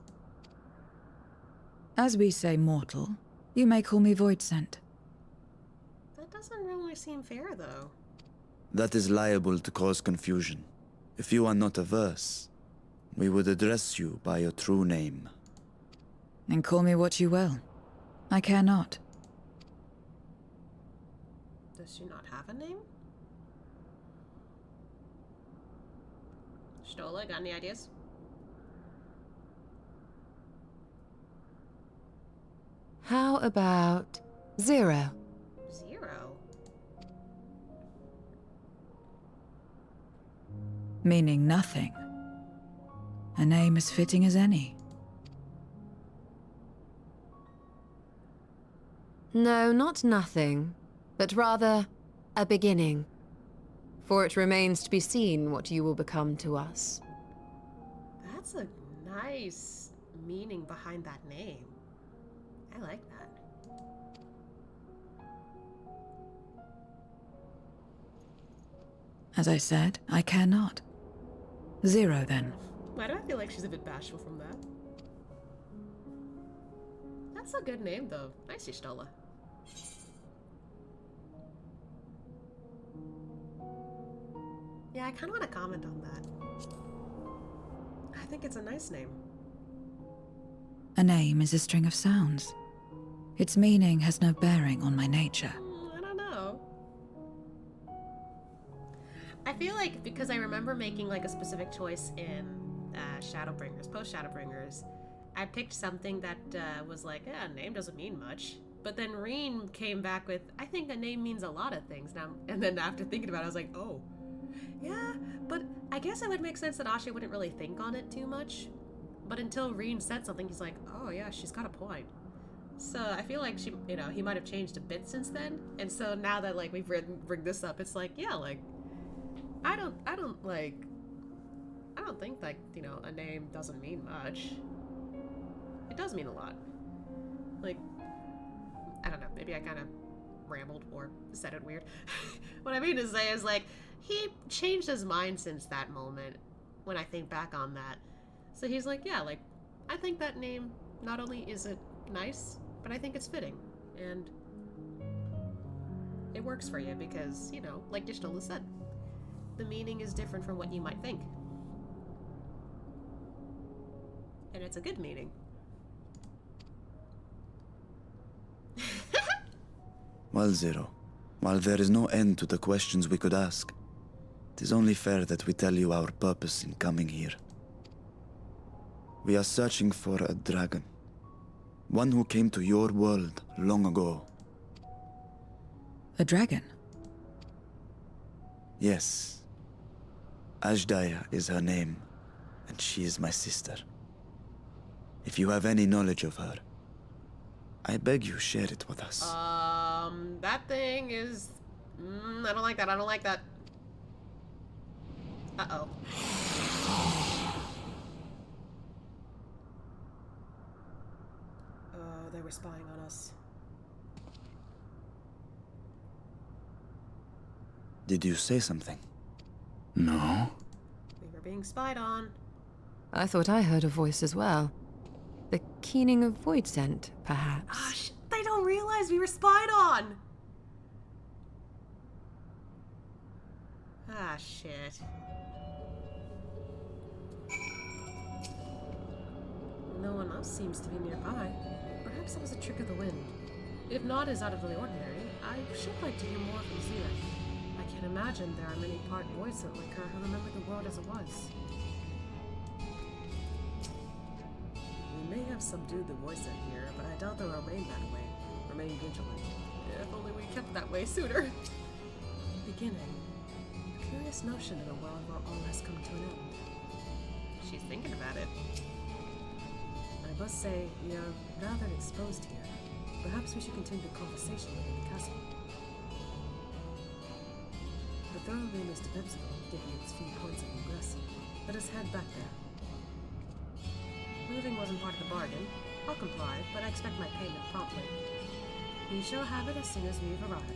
As we say mortal, you may call me Voidsent. That doesn't really seem fair, though. That is liable to cause confusion. If you are not averse, we would address you by your true name. And call me what you will. I care not. Does she not have a name? Stola, got any ideas? How about Zero? Zero? Meaning nothing. A name as fitting as any. No, not nothing, but rather a beginning. For it remains to be seen what you will become to us. That's a nice meaning behind that name. I like that. As I said, I care not. Zero, then. Why do I feel like she's a bit bashful from that? That's a good name, though. Nice, Stola. Yeah, I kind of want to comment on that. I think it's a nice name. A name is a string of sounds. Its meaning has no bearing on my nature. I don't know. I feel like because I remember making like a specific choice in Shadowbringers, post Shadowbringers, I picked something that was like, yeah, a name doesn't mean much. But then Reen came back with, I think a name means a lot of things now. And then after thinking about it, I was like, oh, yeah, but I guess it would make sense that Ashe wouldn't really think on it too much. But until Reen said something, he's like, oh yeah, she's got a point. So I feel like she, he might have changed a bit since then. And so now that like we've bring this up, it's like, yeah, like I don't think like, a name doesn't mean much. It does mean a lot. Like, I don't know, maybe I kind of rambled or said it weird. What I mean to say is like, he changed his mind since that moment when I think back on that. So he's like, yeah, like, I think that name, not only is it nice, but I think it's fitting. And it works for you because, like Y'shtola said, the meaning is different from what you might think. And it's a good meaning. Well, Zero, while there is no end to the questions we could ask, it is only fair that we tell you our purpose in coming here. We are searching for a dragon. One who came to your world long ago. A dragon? Yes. Ashdaya is her name, and she is my sister. If you have any knowledge of her, I beg you share it with us. That thing is... I don't like that, I don't like that. Uh-oh. they were spying on us. Did you say something? No. We were being spied on. I thought I heard a voice as well. The keening of Voidsent, perhaps. Gosh, they don't realize we were spied on! Ah, shit. No one else seems to be nearby. Perhaps that was a trick of the wind. If not is out of the ordinary, I should like to hear more from Zira. I can't imagine there are many part Voidsent like her who remember the world as it was. We may have subdued the Voidsent here, but I doubt they'll remain that way. Remain vigilant. If only we kept that way sooner. Beginning. A curious notion in a world where all has come to an end. She's thinking about it. I must say, we are rather exposed here. Perhaps we should continue the conversation within the castle. The throne room is defensible, giving its few points of ingress. Let us head back there. Moving wasn't part of the bargain. I'll comply, but I expect my payment promptly. You shall have it as soon as we've arrived.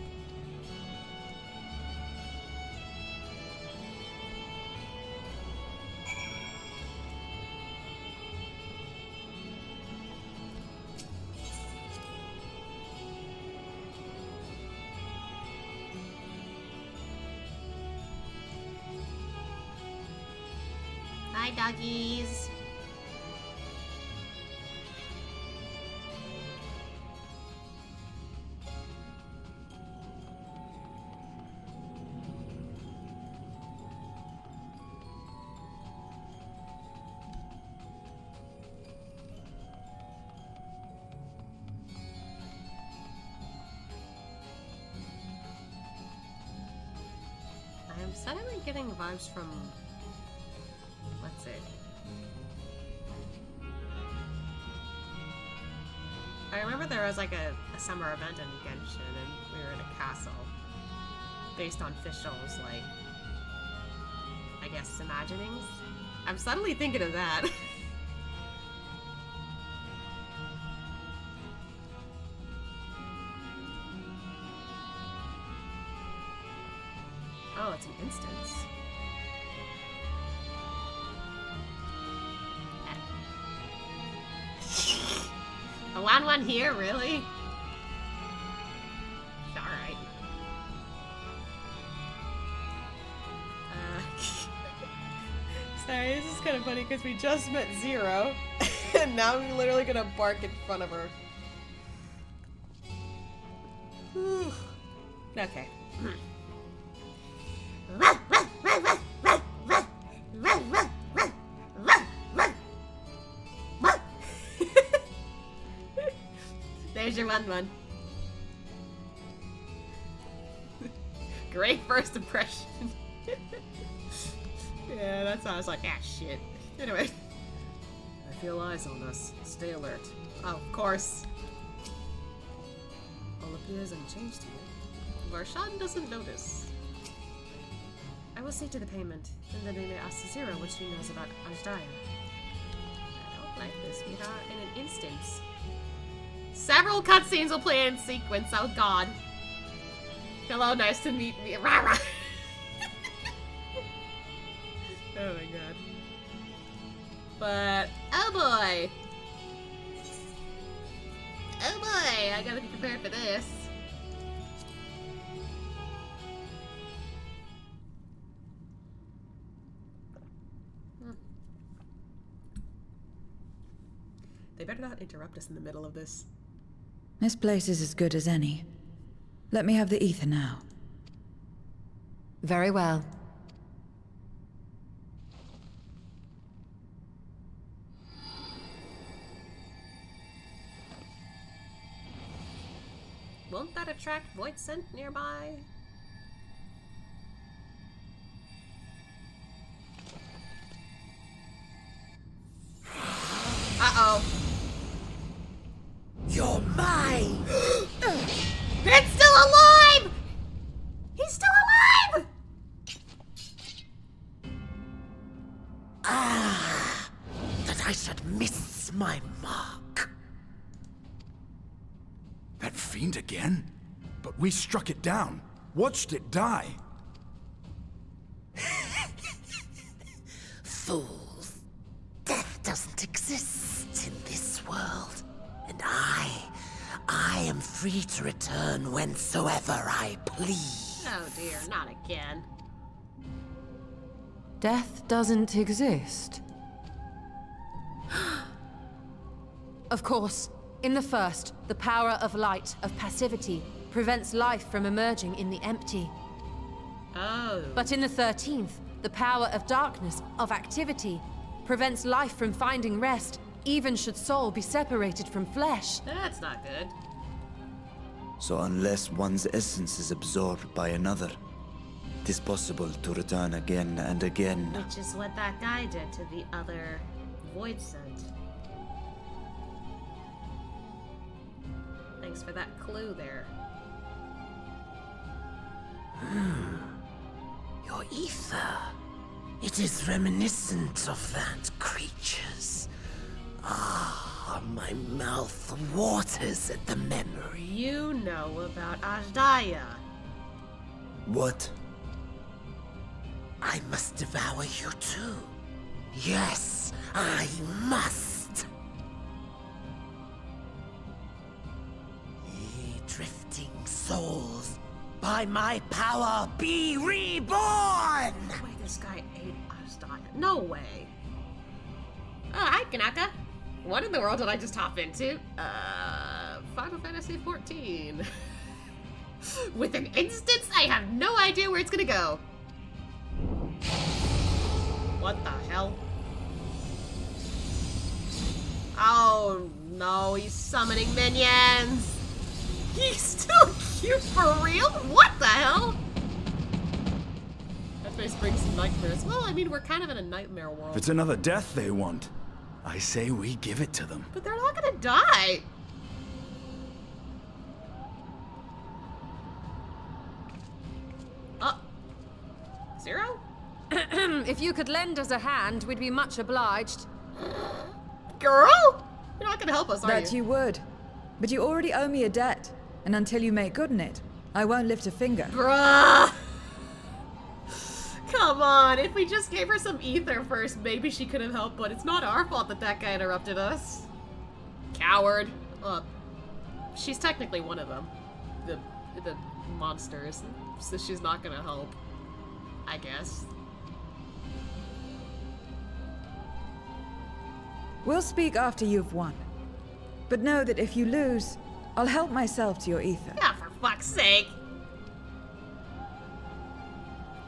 Hi, doggies. I am suddenly getting vibes from... What's it? I remember there was like a summer event in Genshin and we were in a castle based on Fischl's, like, I guess, imaginings. I'm suddenly thinking of that. Oh, it's an instance. A 1-1 here, really? Alright. Sorry, this is kind of funny because we just met Zero, and now we're literally gonna bark in front of her. Okay. There's your 1-1. Great first impression. Yeah, that's how I was like, ah, shit. Anyway. I feel eyes on us. Stay alert. Oh, of course. All appears unchanged here. Varshan doesn't notice. I will see to the payment, and then we may ask Zero what she knows about Ajdaya. I don't like this. We are in an instance. Several cutscenes will play in sequence. Oh god. Hello, nice to meet me. Rara. Oh my god. But oh boy. Oh boy, I gotta be prepared for this. They better not interrupt us in the middle of this. This place is as good as any. Let me have the ether now. Very well. Won't that attract Voidsent nearby? Uh-oh. You're mine! It's still alive! He's still alive! Ah, that I should miss my mark. Archfiend again? But we struck it down, watched it die. Fools. Death doesn't exist in this world. And I am free to return whensoever I please. Oh dear, not again. Death doesn't exist. Of course, in the first, the power of light, of passivity, prevents life from emerging in the empty. Oh. But in the 13th, the power of darkness, of activity, prevents life from finding rest, even should soul be separated from flesh. That's not good. So unless one's essence is absorbed by another, it is possible to return again and again. Which is what that guy did to the other Voidsent. Thanks for that clue there. Your ether. It is reminiscent of that creature's. Ah, my mouth waters at the memory. You know about Ajdaya. What? I must devour you too. Yes, I must. Ye drifting souls, by my power be reborn! Wait, this guy ate Ajdaya. No way. Oh, hi, Kanaka. What in the world did I just hop into? Final Fantasy 14. With an instance, I have no idea where it's gonna go. What the hell? Oh no, he's summoning minions! He's still cute for real? What the hell? That face brings some nightmares. Well, I mean, we're kind of in a nightmare world. If it's another death they want, I say we give it to them. But they're not gonna die! Zero? If you could lend us a hand, we'd be much obliged. Girl? You're not gonna help us, are That you would. But you already owe me a debt. And until you make good on it, I won't lift a finger. Bruh! Come on, if we just gave her some ether first, maybe she could have helped, but it's not our fault that that guy interrupted us. Coward. She's technically one of them. The monsters. So she's not gonna help. I guess. We'll speak after you've won. But know that if you lose, I'll help myself to your ether. Yeah, for fuck's sake.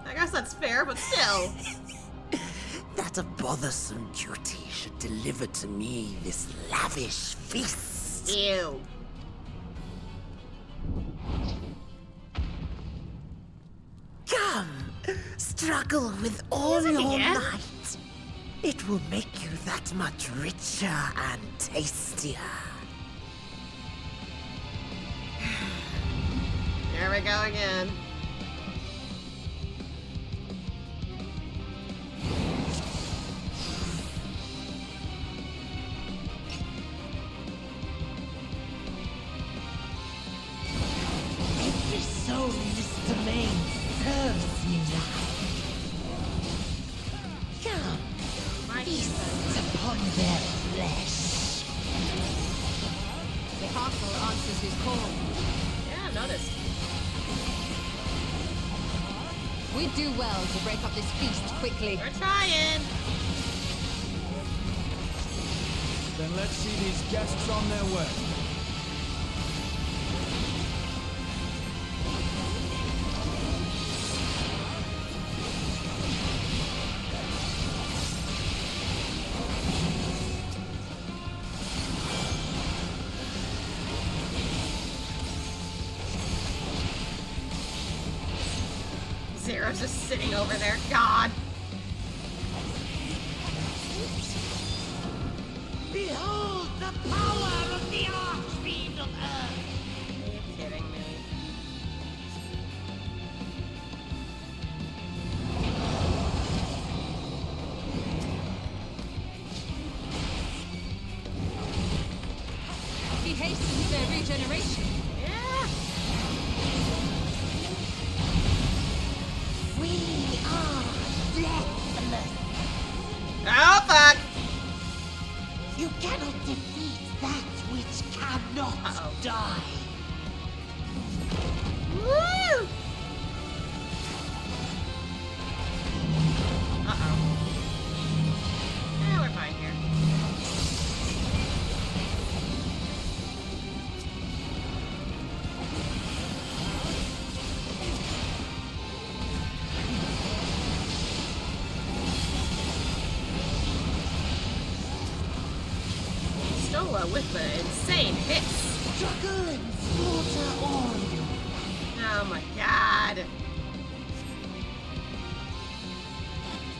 I guess that's fair, but still. That a bothersome duty should deliver to me this lavish feast. Ew. Come, struggle with all Music your again? might. It will make you that much richer and tastier. There we go again. Every soul in this domain serves you now. Come, feast upon their flesh. The castle answers his call. Yeah, noticed. We'd do well to break up this feast quickly. We're trying. Then let's see these guests on their way. Zero's just sitting over there. God. Behold the power of the Archfiend of Earth! Are you kidding me? He hastens their regeneration. Yeah, with the insane hits. Chuckle! Slaughter on! Oh my god.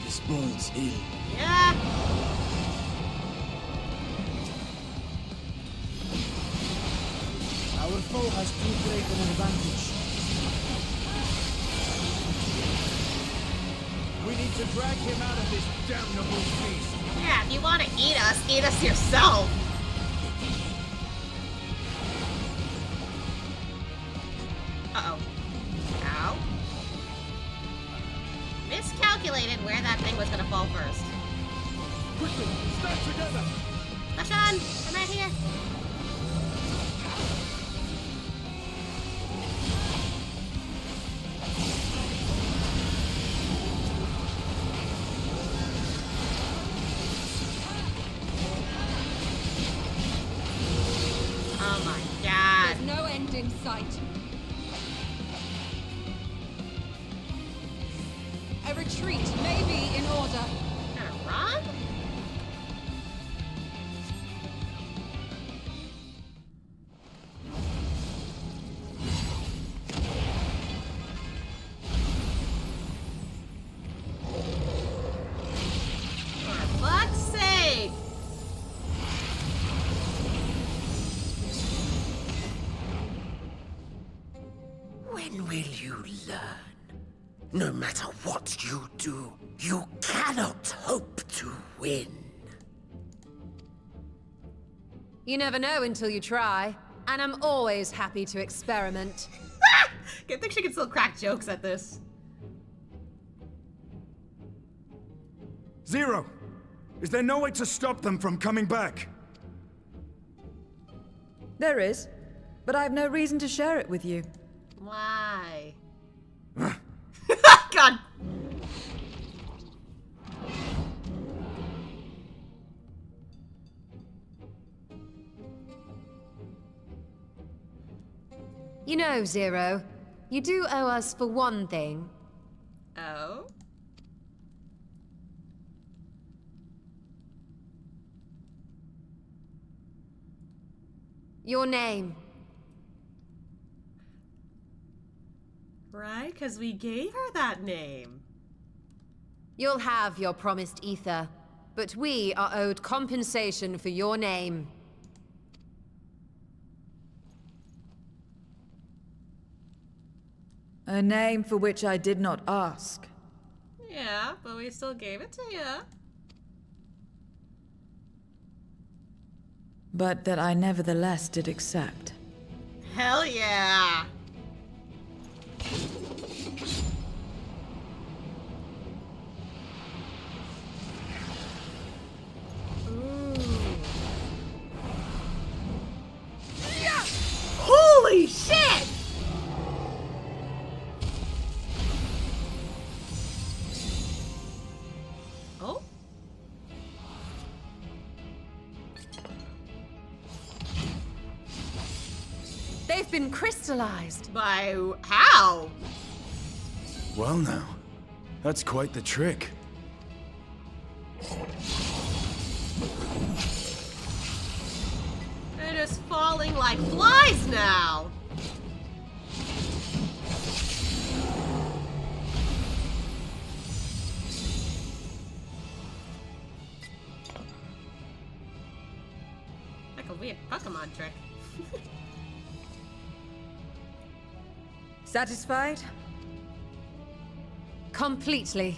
This bodes ill. Yeah. Our foe has too great an advantage. We need to drag him out of this damnable beast. Yeah, if you want to eat us yourself. Uh-oh. Ow. Miscalculated where that thing was gonna fall first. Quickly, stand together! Lashan, I'm right here. Oh my god. There's no end in sight. A retreat may be in order. Gonna run? For fuck's sake! When will you learn? No matter what you do, you cannot hope to win. You never know until you try, and I'm always happy to experiment. I think she can still crack jokes at this. Zero! Is there no way to stop them from coming back? There is, but I have no reason to share it with you. Why? God. You know, Zero, you do owe us for one thing. Oh? Your name. Right, because we gave her that name. You'll have your promised ether, but we are owed compensation for your name. A name for which I did not ask. Yeah, but we still gave it to you. But that I nevertheless did accept. Hell yeah! Holy shit! Oh? They've been crystallized. By how? Well now, that's quite the trick. They're just falling like flies now. Like a weird Pokemon trick. Satisfied? Completely.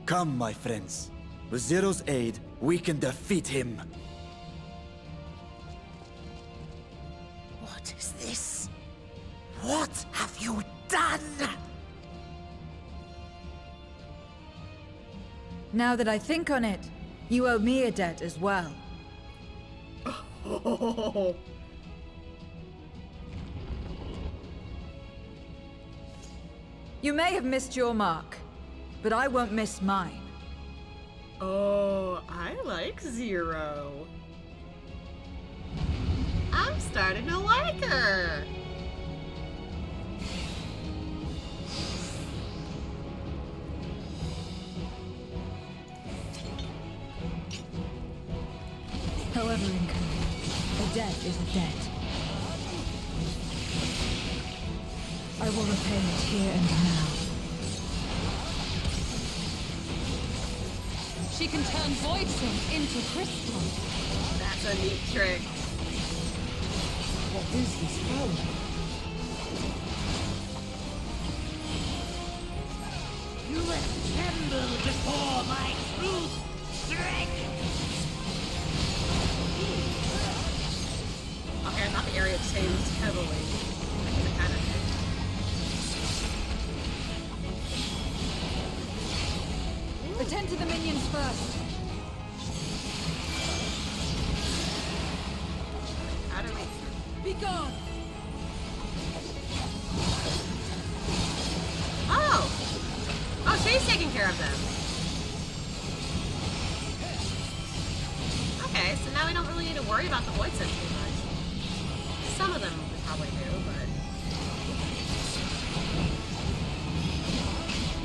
Come, my friends. With Zero's aid, we can defeat him. What is this? What have you done? Now that I think on it, you owe me a debt as well. You may have missed your mark, but I won't miss mine. Oh, I like Zero. I'm starting to like her. However inconvenient, a debt is a debt. I will repay it here and now. She can turn Voidsent into crystal. That's a neat trick. What is this power? You assemble before my truth strength. Okay, I thought the area changed heavily. I guess it kind of did. Attend to the minions first. How do we... Be gone. Oh! Oh, she's taking care of them. Okay, so now we don't really need to worry about the Voidsent too much. Some of them we probably do, but...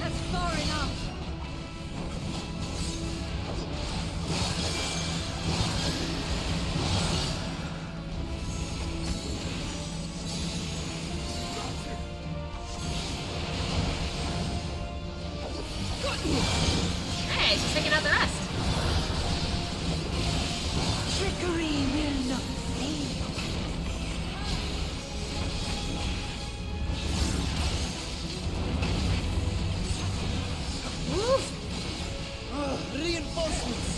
That's far enough. Hey, she's taking out the rest. Trickery will not fail. Woo! Reinforcements.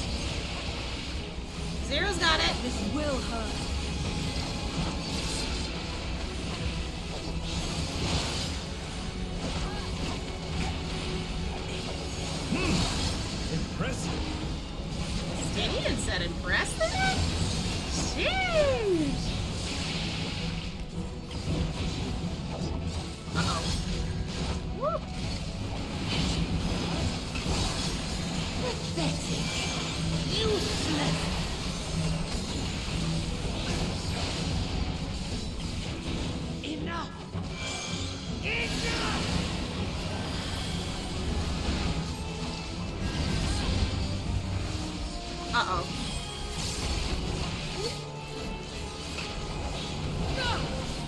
Zero's got it. This will hurt. Impressive. Stadium said impressive? Sheesh! Uh-oh. Woo! Pathetic. Useless. Enough. Enough. Uh-oh.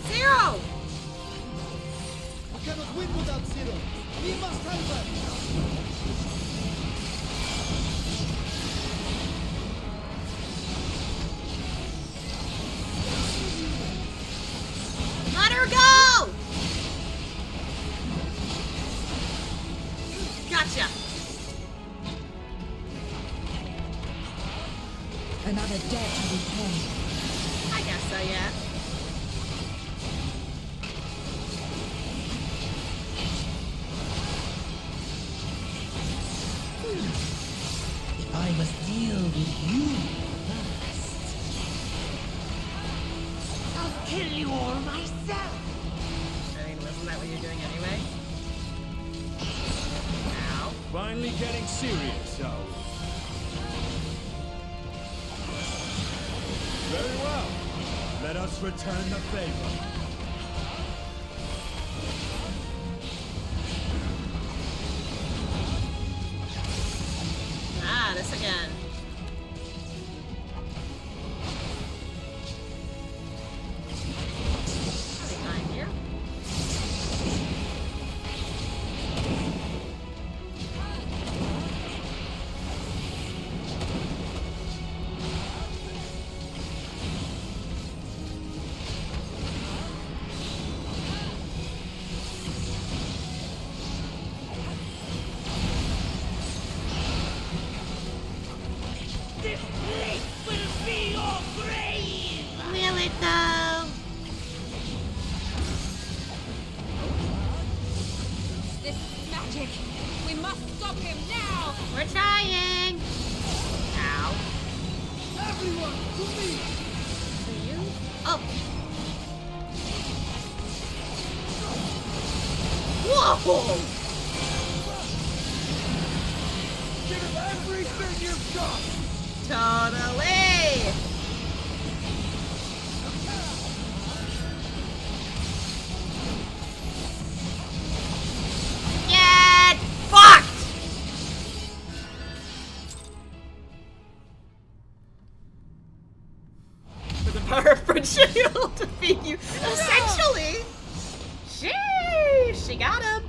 Zero! We cannot win without Zero. We must help her. Let her go! Gotcha. Another debt to be paid. I guess so, yeah. If I must deal with you first, I'll kill you all myself. I mean, wasn't that what you're doing anyway? Ow. Finally getting serious, are we? Very well. Let us return the favor. Ah, this again. Fine here. This place will be your grave! Will it though? This is magic. We must stop him now. We're trying. Ow. Everyone, to me! To you? Oh. Whoa! Give him everything you've got! Totally. Get fucked! would she'll defeat you. Essentially. Sheesh, she got him.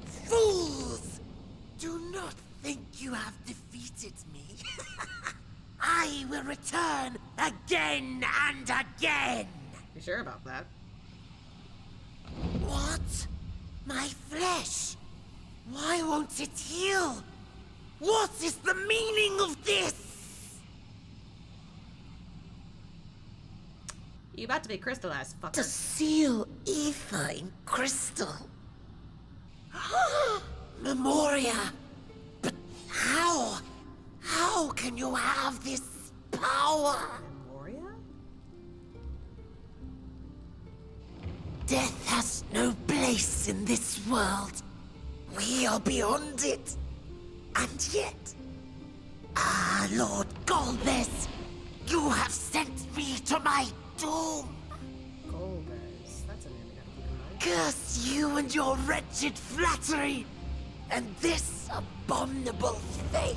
Fools! Do not think you have defeated me. I will return again and again. You sure about that? What? My flesh? Why won't it heal? What is the meaning of this? You about to be crystallized, fucker. To seal ether in crystal. Memoria. But how? How can you have this power? Memoria? Death has no place in this world. We are beyond it. And yet... Lord Golbez, you have sent me to my doom. Golbez, that's a name we gotta keep in mind. Curse you and your wretched flattery, and this abominable fate.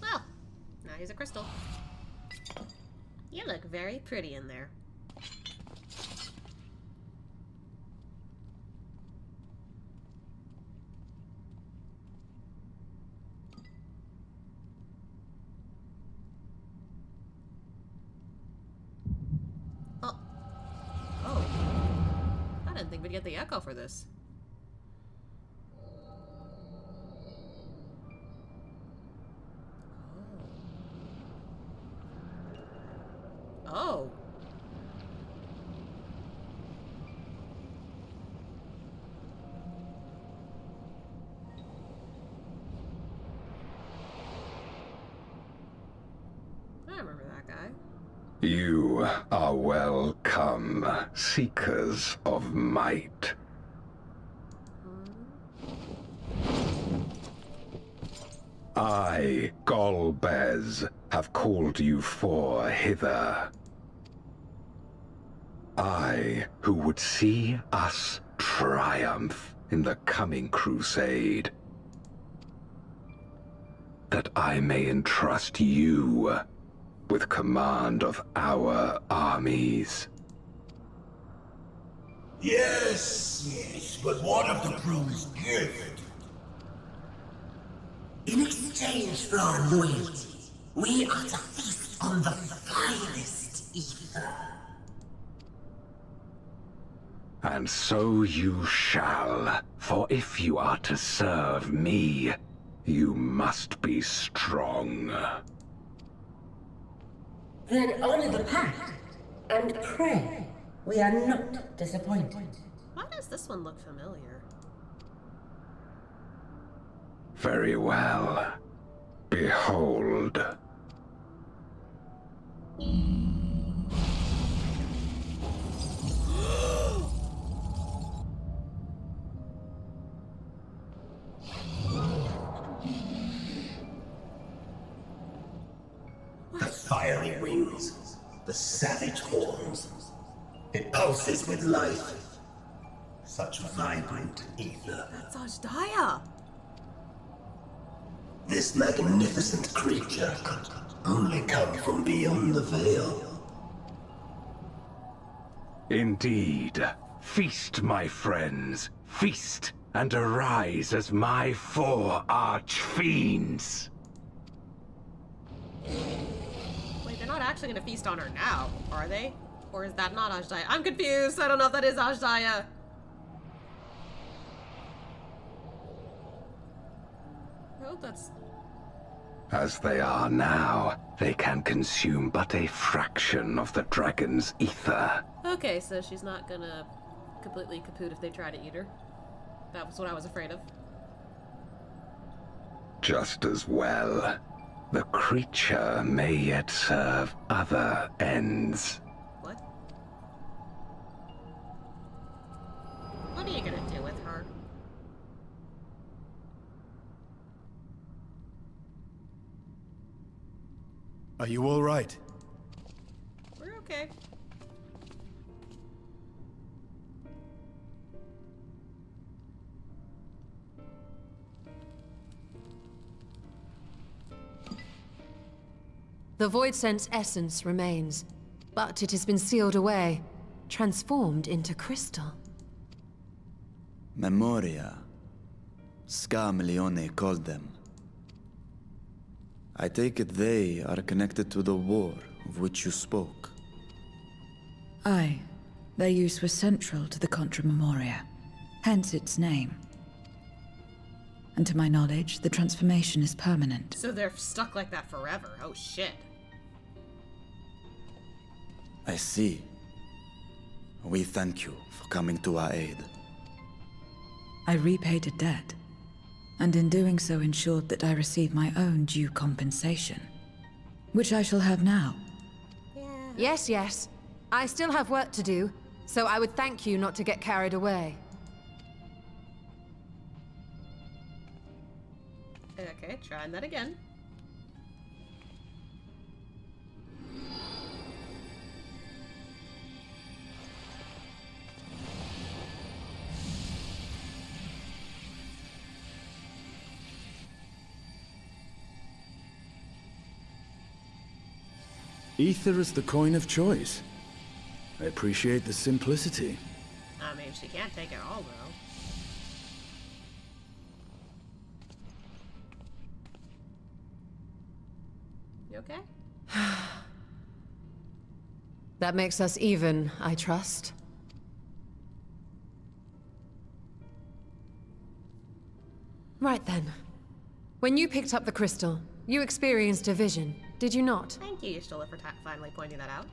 Well, now he's a crystal. You look very pretty in there. I didn't think we'd get the echo for this. Oh. I remember that guy. You are welcome, seekers of might. I, Golbez, have called you forth hither. I, who would see us triumph in the coming crusade. That I may entrust you with command of our armies. Yes, but what of the promised gift? In exchange for our loyalty, we are to feast on the finest ether. And so you shall, for if you are to serve me, you must be strong. Then honor the pact and pray we are not disappointed. Why does this one look familiar? Very well. Behold. The fiery wings, the savage horns. It pulses with life. Such vibrant ether. That's Ashdaya! This magnificent creature could only come from beyond the veil. Indeed. Feast, my friends. Feast and arise as my 4 arch-fiends. Wait, they're not actually gonna feast on her now, are they? Or is that not Ashdaya? I'm confused. I don't know if that is Ashdaya. I hope that's... As they are now, they can consume but a fraction of the dragon's ether. Okay, so she's not gonna completely kaput if they try to eat her. That was what I was afraid of. Just as well. The creature may yet serve other ends. What? What are you gonna do with her? Are you all right? We're okay. The Voidsent's essence remains, but it has been sealed away, transformed into crystal. Memoria. Scarmelione called them. I take it they are connected to the war of which you spoke. Aye. Their use was central to the Contra Memoria, hence its name. And to my knowledge, the transformation is permanent. So they're stuck like that forever. Oh shit. I see. We thank you for coming to our aid. I repaid a debt, and in doing so ensured that I receive my own due compensation, which I shall have now. Yes, yes. I still have work to do, so I would thank you not to get carried away. Okay, trying that again. Ether is the coin of choice. I appreciate the simplicity. I mean, she can't take it all, though. You okay? That makes us even, I trust. Right then. When you picked up the crystal, you experienced a vision, did you not? Thank you, Y'shtola, for finally pointing that out.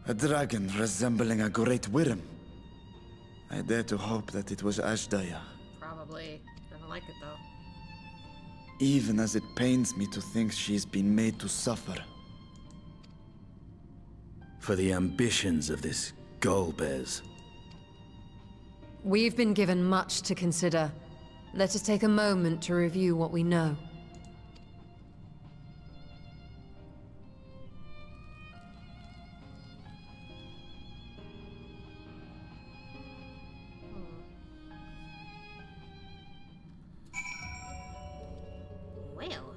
A dragon resembling a great worm. I dare to hope that it was Ashdaya. Probably. I don't like it, though. Even as it pains me to think she's been made to suffer. For the ambitions of this Golbez. We've been given much to consider. Let us take a moment to review what we know. Well.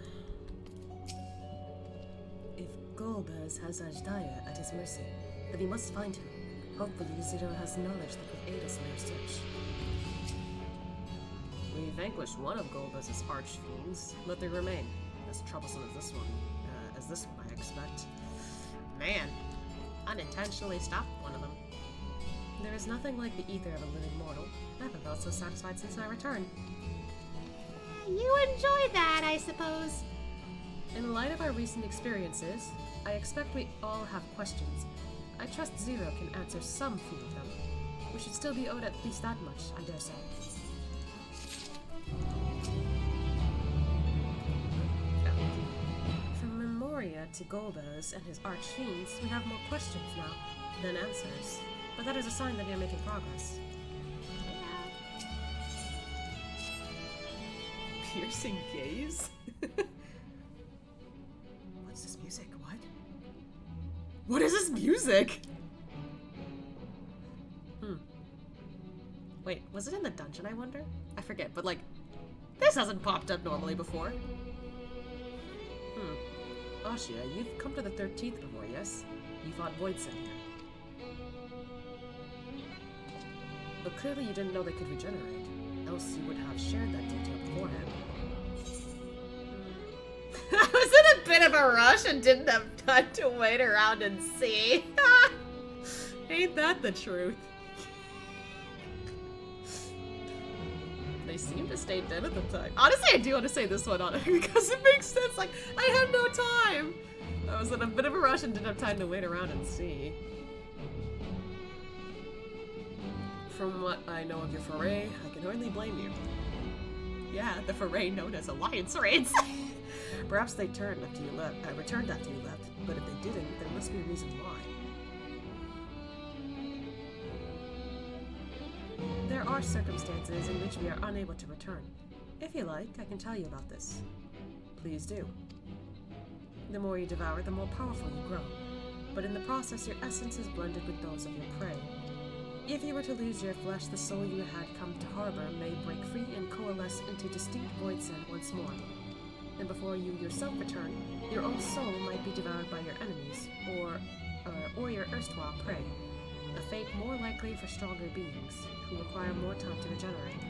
If Golbez has Ashdaya at his mercy, then we must find him. Hopefully Zero has knowledge that will aid us in our search. We vanquished one of Golbez's archfiends. Let there remain. As troublesome as this one. I expect. Man, unintentionally stopped one of them. There is nothing like the ether of a living mortal. I haven't felt so satisfied since my return. You enjoy that, I suppose. In light of our recent experiences, I expect we all have questions. I trust Zero can answer some few of them. We should still be owed at least that much, I dare say. From Memoria to Golbez and his archfiends, we have more questions now than answers. But that is a sign that we are making progress. Piercing gaze? What's this music? What? What is this music? Wait, was it in the dungeon, I wonder? I forget, but like, this hasn't popped up normally before. Ashia, you've come to the 13th before, yes? You fought Voidsent here. But clearly you didn't know they could regenerate, else you would have shared that detail beforehand. I was in a bit of a rush and didn't have time to wait around and see. Ain't that the truth? They seem to stay dead at the time. Honestly, I do want to say this one on it because it makes sense. Like, I had no time. I was in a bit of a rush and didn't have time to wait around and see. From what I know of your foray, I can hardly blame you. Yeah, the foray known as Alliance Raids. Perhaps they returned after you left, but if they didn't, there must be a reason why. There are circumstances in which we are unable to return. If you like, I can tell you about this. Please do. The more you devour, the more powerful you grow. But in the process, your essence is blended with those of your prey. If you were to lose your flesh, the soul you had come to harbor may break free and coalesce into distinct Voidsent once more. And before you yourself return, your own soul might be devoured by your enemies, or your erstwhile prey, a fate more likely for stronger beings, who require more time to regenerate.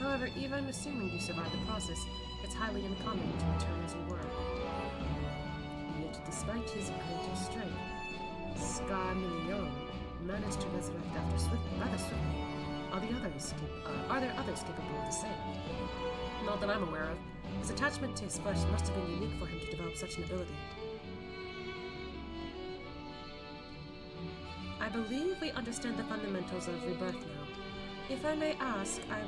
However, even assuming you survive the process, it's highly uncommon to return as you were. Yet, despite his greater strength, Scar managed to resurrect rather swiftly. Are there others capable of the same? Not that I'm aware of. His attachment to his flesh must have been unique for him to develop such an ability. I believe we understand the fundamentals of rebirth now. If I may ask, I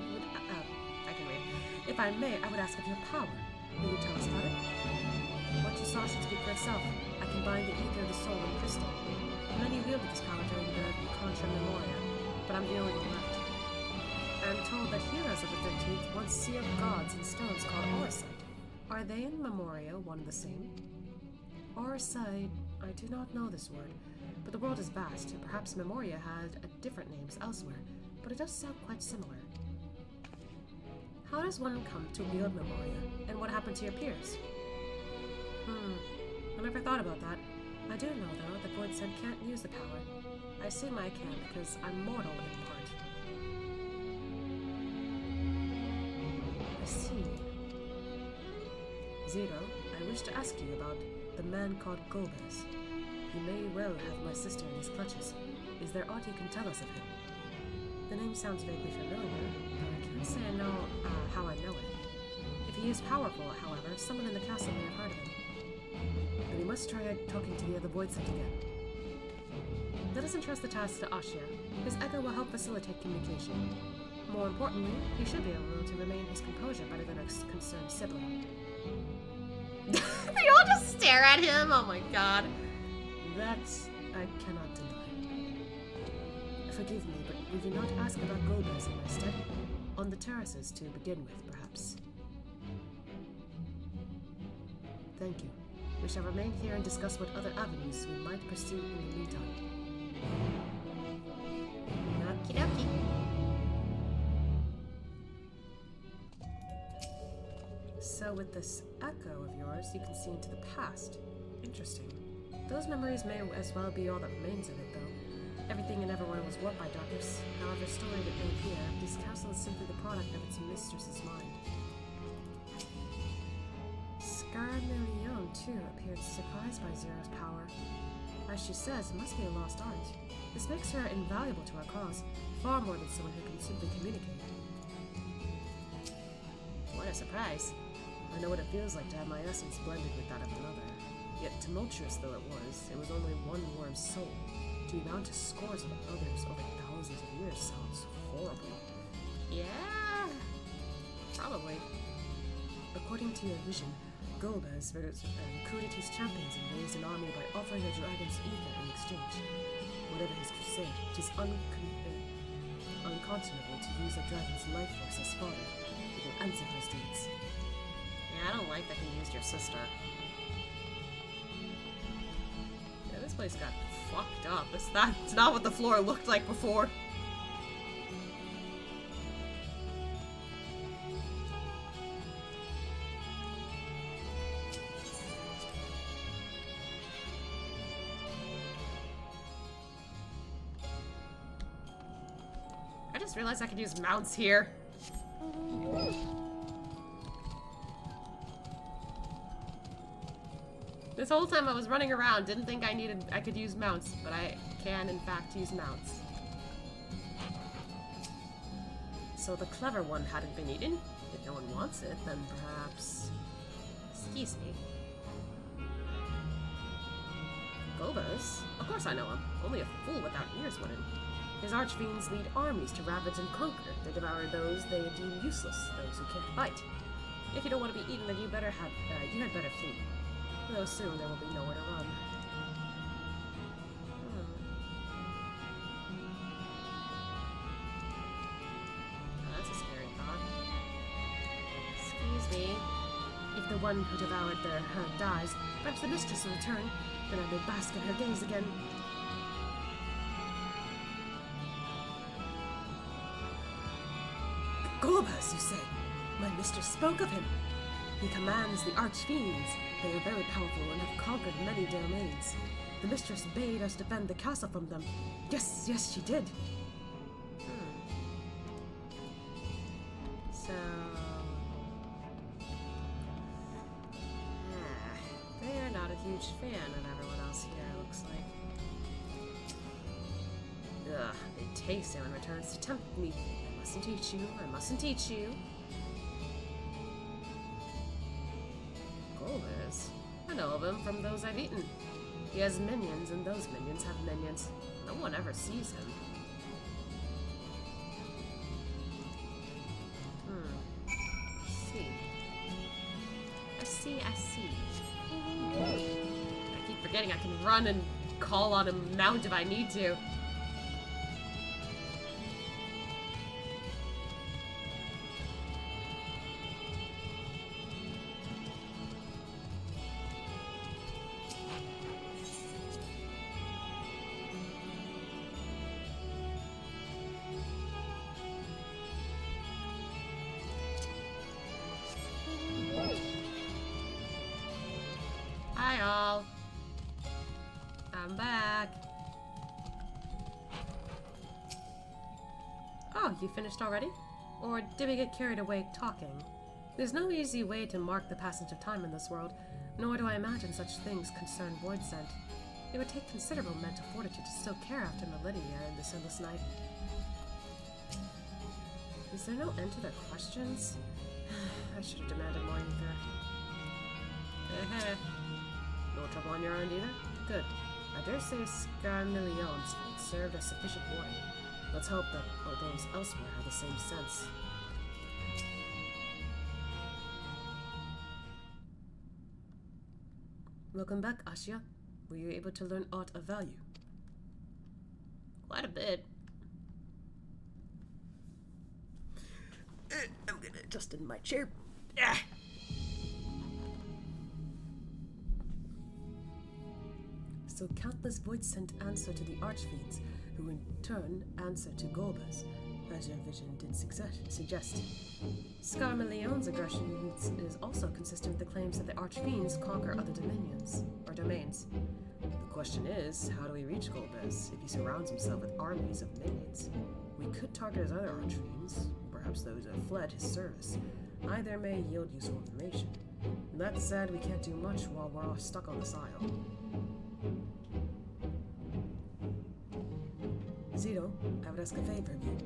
would ask of your power. Will you tell us about it? What you saw should speak for itself. I combine the ether of the soul and crystal. Many wielded this power during the Contra Memoria, but I'm the only one left. I am told that heroes of the 13th once sealed gods in stones called Orisite. Are they and Memoria one and the same? Orisite, I do not know this word, but the world is vast, and perhaps Memoria had different names elsewhere, but it does sound quite similar. How does one come to wield Memoria, and what happened to your peers? I never thought about that. I do know, though, that Voidsent can't use the power. I assume I can because I'm mortal in part. I see. Zero, I wish to ask you about the man called Golbez. He may well have my sister in his clutches. Is there aught you can tell us of him? The name sounds vaguely familiar, but I can't say I know how I know it. If he is powerful, however, someone in the castle may have heard of him. Then we must try talking to the other Voidsent again. Let us entrust the task to Ashia. His echo will help facilitate communication. More importantly, he should be able to remain his composure better than a concerned sibling. They all just stare at him. Oh my god. That I cannot deny. Forgive me, but will you not ask about Golbez in my stead? On the terraces to begin with, perhaps. Thank you. We shall remain here and discuss what other avenues we might pursue in the meantime. Okie dokie. So with this echo of yours, you can see into the past. Interesting. Those memories may as well be all that remains of it, though. Everything and everyone was warped by darkness. However storied it may appear, this castle is simply the product of its mistress's mind. Scarmillion, too, appeared surprised by Zero's power. As she says, it must be a lost art. This makes her invaluable to our cause, far more than someone who can simply communicate. What a surprise. I know what it feels like to have my essence blended with that of another. Yet tumultuous though it was only one worm's soul. To be bound to scores of others over thousands of years sounds horrible. Yeah, probably. According to your vision, Golbez recruited his champions and raised an army by offering a dragon's ether in exchange. Whatever his crusade, it is unconscionable to use a dragon's life force as fodder. It will answer for his deeds. Yeah, I don't like that he used your sister. Yeah, this place got fucked up. It's not what the floor looked like before. I just realized I could use mounts here. This whole time I was running around, didn't think I could use mounts, but I can in fact use mounts. So the clever one hadn't been eaten? If no one wants it, then perhaps... Excuse me. Golbez? Of course I know him. Only a fool without ears wouldn't. His archfiends lead armies to ravage and conquer. They devour those they deem useless, those who can't fight. If you don't want to be eaten, then you had better flee. Though soon there will be nowhere to run. Oh, that's a scary thought. Excuse me. If the one who devoured her dies, perhaps the mistress will return. Then I may bask in her gaze again. Golbez, you say? My mistress spoke of him. He commands the archfiends. They are very powerful and have conquered many domains. The mistress bade us defend the castle from them. Yes, yes, she did. So... they are not a huge fan of everyone else here, it looks like. Ugh, they taste him and returns to tempt me. I mustn't teach you, I mustn't teach you. Golbez? I know of him from those I've eaten. He has minions, and those minions have minions. No one ever sees him. I see. I keep forgetting I can run and call on a mount if I need to. Hi all. I'm back. Oh, you finished already? Or did we get carried away talking? There's no easy way to mark the passage of time in this world, nor do I imagine such things concern Voidsent. It would take considerable mental fortitude to still care after millennia in this endless night. Is there no end to their questions? I should have demanded more ether. No trouble on your end either? Good. I dare say Scarmillion's fate served as sufficient warning. Let's hope that those elsewhere have the same sense. Welcome back, Asya. Were you able to learn aught of value? Quite a bit. I'm gonna adjust in my chair. So countless Voidsent answer to the archfiends, who in turn answer to Golbez, as your vision did suggest. Scarmillion's aggression is also consistent with the claims that the archfiends conquer other dominions, or domains. The question is, how do we reach Golbez if he surrounds himself with armies of minions? We could target his other archfiends, perhaps those who have fled his service. Either may yield useful information. That said, we can't do much while we're all stuck on this isle. Zito, I would ask a favor of you.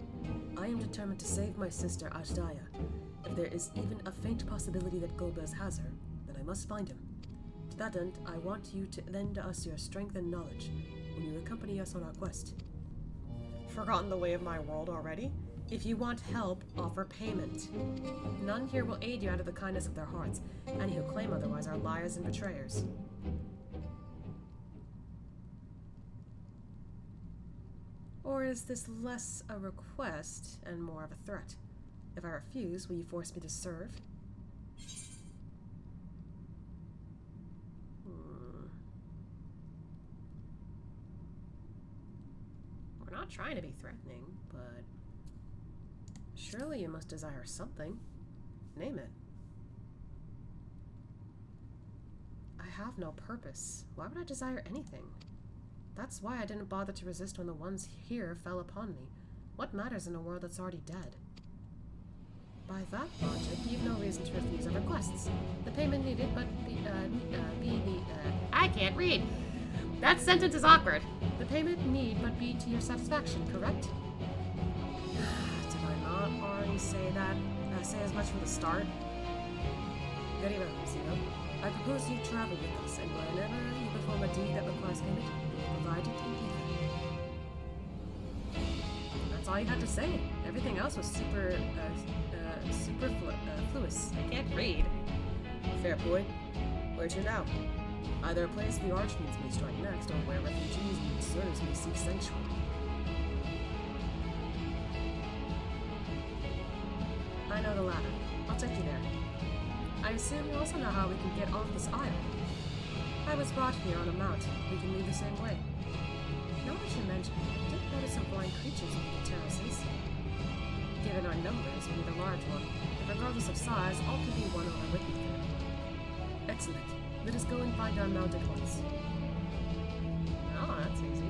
I am determined to save my sister Ajdaya. If there is even a faint possibility that Golbez has her, then I must find him. To that end, I want you to lend us your strength and knowledge when you accompany us on our quest. Forgotten the way of my world already? If you want help, offer payment. None here will aid you out of the kindness of their hearts. Any who claim otherwise are liars and betrayers. Or is this less a request and more of a threat? If I refuse, will you force me to serve? We're not trying to be threatening, but surely you must desire something. Name it. I have no purpose. Why would I desire anything? That's why I didn't bother to resist when the ones here fell upon me. What matters in a world that's already dead? By that logic, you've no reason to refuse our requests. The payment needed, but I can't read! That sentence is awkward. The payment need but be to your satisfaction, correct? Did I not already say that? Say as much from the start? Very well, Zero. I propose you travel with us, and whenever you perform a deed that requires payment, provide it in ether. That's all you had to say. Everything else was superfluous. I can't read. Fair point. Where to now? Either a place the archfiends may strike next, or where refugees and deserters may seek sanctuary. I know the latter. I'll take you there. I assume you also know how we can get off this island. I was brought here on a mount. We can leave the same way. Now that you mention it, I did notice some blind creatures on the terraces. given our numbers, we need a large one. And regardless of size, all can be won over with ether. Excellent. Let us go and find our mounted ones. Oh, that's easy.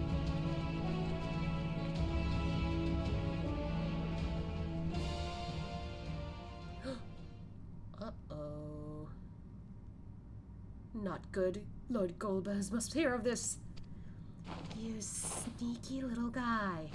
Uh-oh. Not good. Lord Golbez must hear of this. You sneaky little guy.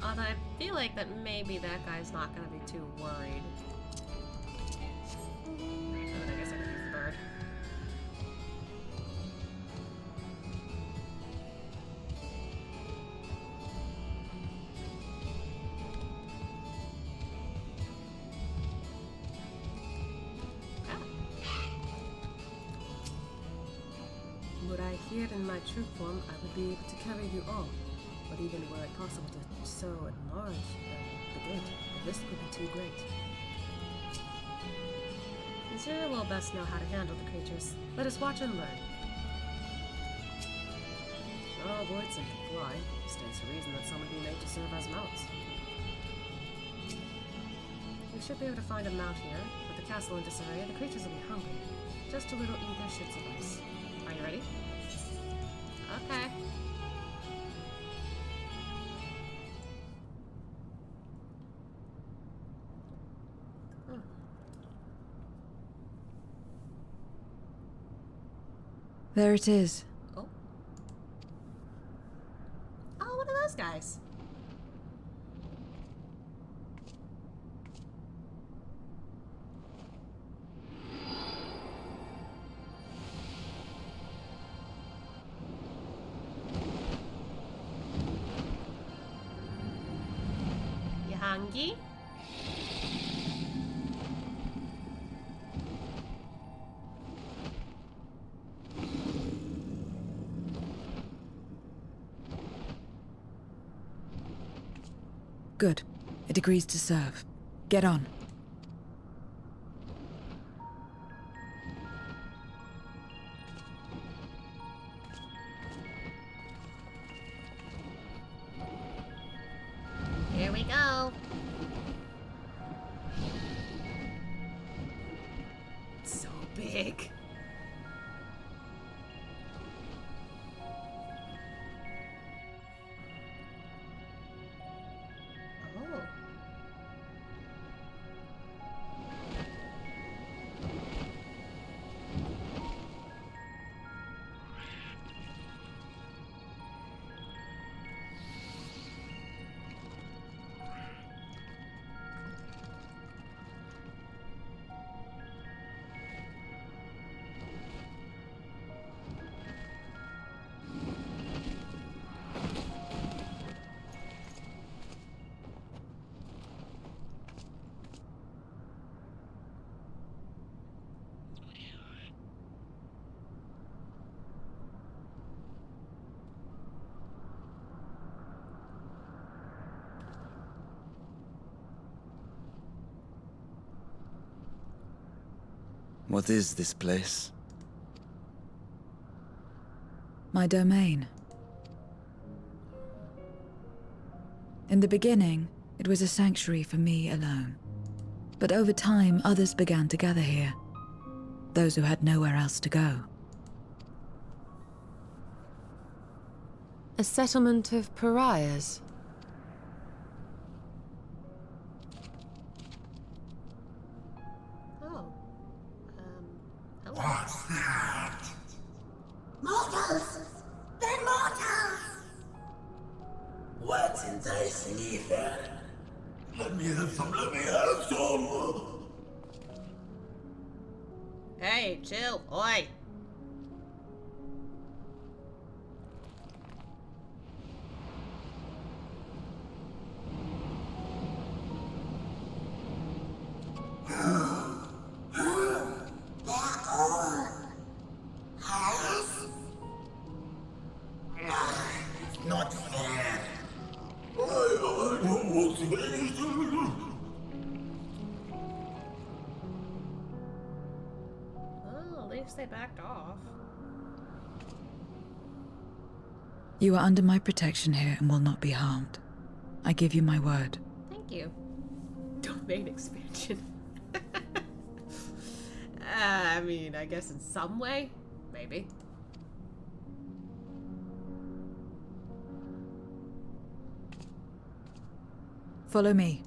Although I feel like that maybe that guy's not gonna be too worried. Oh, then I guess I could use the bird. Were I here in my true form, I would be able to carry you all. But even were it possible to so enlarge the gate, the risk would be too great. Zero will best know how to handle the creatures. Let us watch and learn. Not all Voidsent can fly. Stands to reason that some would be made to serve as mounts. We should be able to find a mount here. With the castle in disarray, the creatures will be hungry. Just a little ether should suffice. Are you ready? Okay. There it is. Oh. Oh, one of those guys. You hungry? Good. It agrees to serve. Get on. Here we go. It's so big. Oh. What is this place? My domain. In the beginning, it was a sanctuary for me alone. But over time, others began to gather here. Those who had nowhere else to go. A settlement of pariahs? Oh. Hello. What's that? Mortals! They're mortals! What's enticing ether? Let me have some, let me have some! Hey, chill. Oi. Not fair. Well, at least they backed off. You are under my protection here and will not be harmed. I give you my word. Thank you. Domain expansion. I mean, I guess in some way, maybe. Follow me.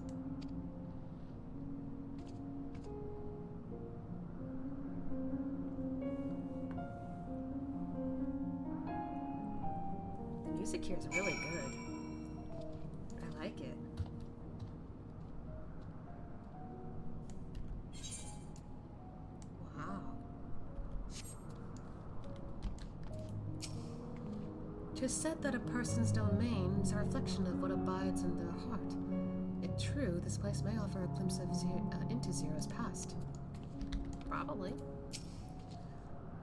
The music here is really good. I like it. Wow. Tis said that a person's domain is a reflection of what abides in their heart. If true, this place may offer a glimpse of into Zero's past. Probably.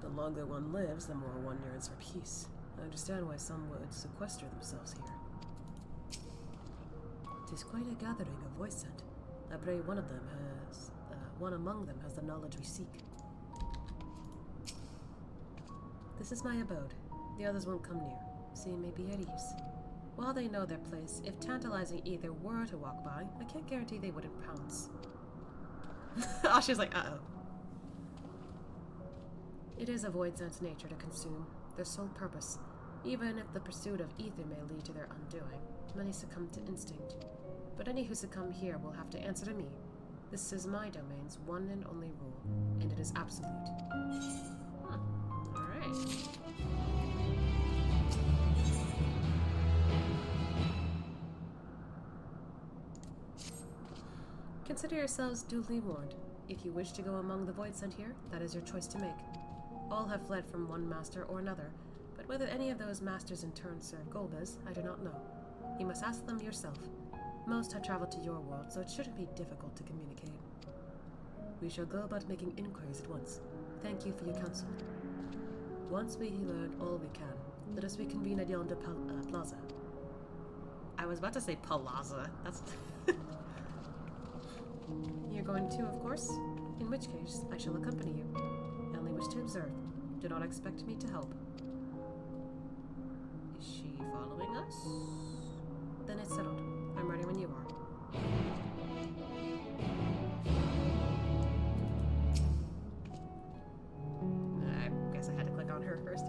The longer one lives, the more one yearns for peace. I understand why some would sequester themselves here. 'Tis quite a gathering of Voidsent. I pray one among them has the knowledge we seek. This is my abode. The others won't come near. Seeing may be at ease. While they know their place, if tantalizing either were to walk by, I can't guarantee they wouldn't pounce. Oh, she's like, uh-oh. It is a Voidsent's nature to consume, their sole purpose. Even if the pursuit of ether may lead to their undoing, many succumb to instinct. But any who succumb here will have to answer to me. This is my domain's one and only rule, and it is absolute. Alright. Consider yourselves duly warned. If you wish to go among the Voidsent here, that is your choice to make. All have fled from one master or another, but whether any of those masters in turn serve Golbez, I do not know. You must ask them yourself. Most have traveled to your world, so it shouldn't be difficult to communicate. We shall go about making inquiries at once. Thank you for your counsel. Once we learn all we can, let us reconvene at yonder plaza. I was about to say Palazza. That's... You're going too, of course? In which case, I shall accompany you. I only wish to observe. Do not expect me to help. Is she following us? Then it's settled. I'm ready when you are. I guess I had to click on her first.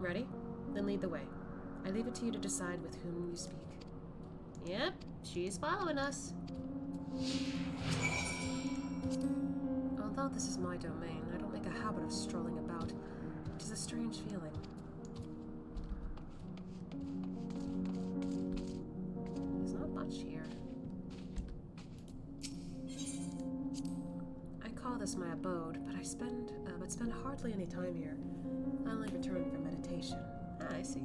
Ready? Then lead the way. I leave it to you to decide with whom you speak. Yep, she's following us. Although this is my domain, I don't make a habit of strolling about. It is a strange feeling. There's not much here. I call this my abode, but I spend hardly any time here. I only return for meditation. Ah, I see.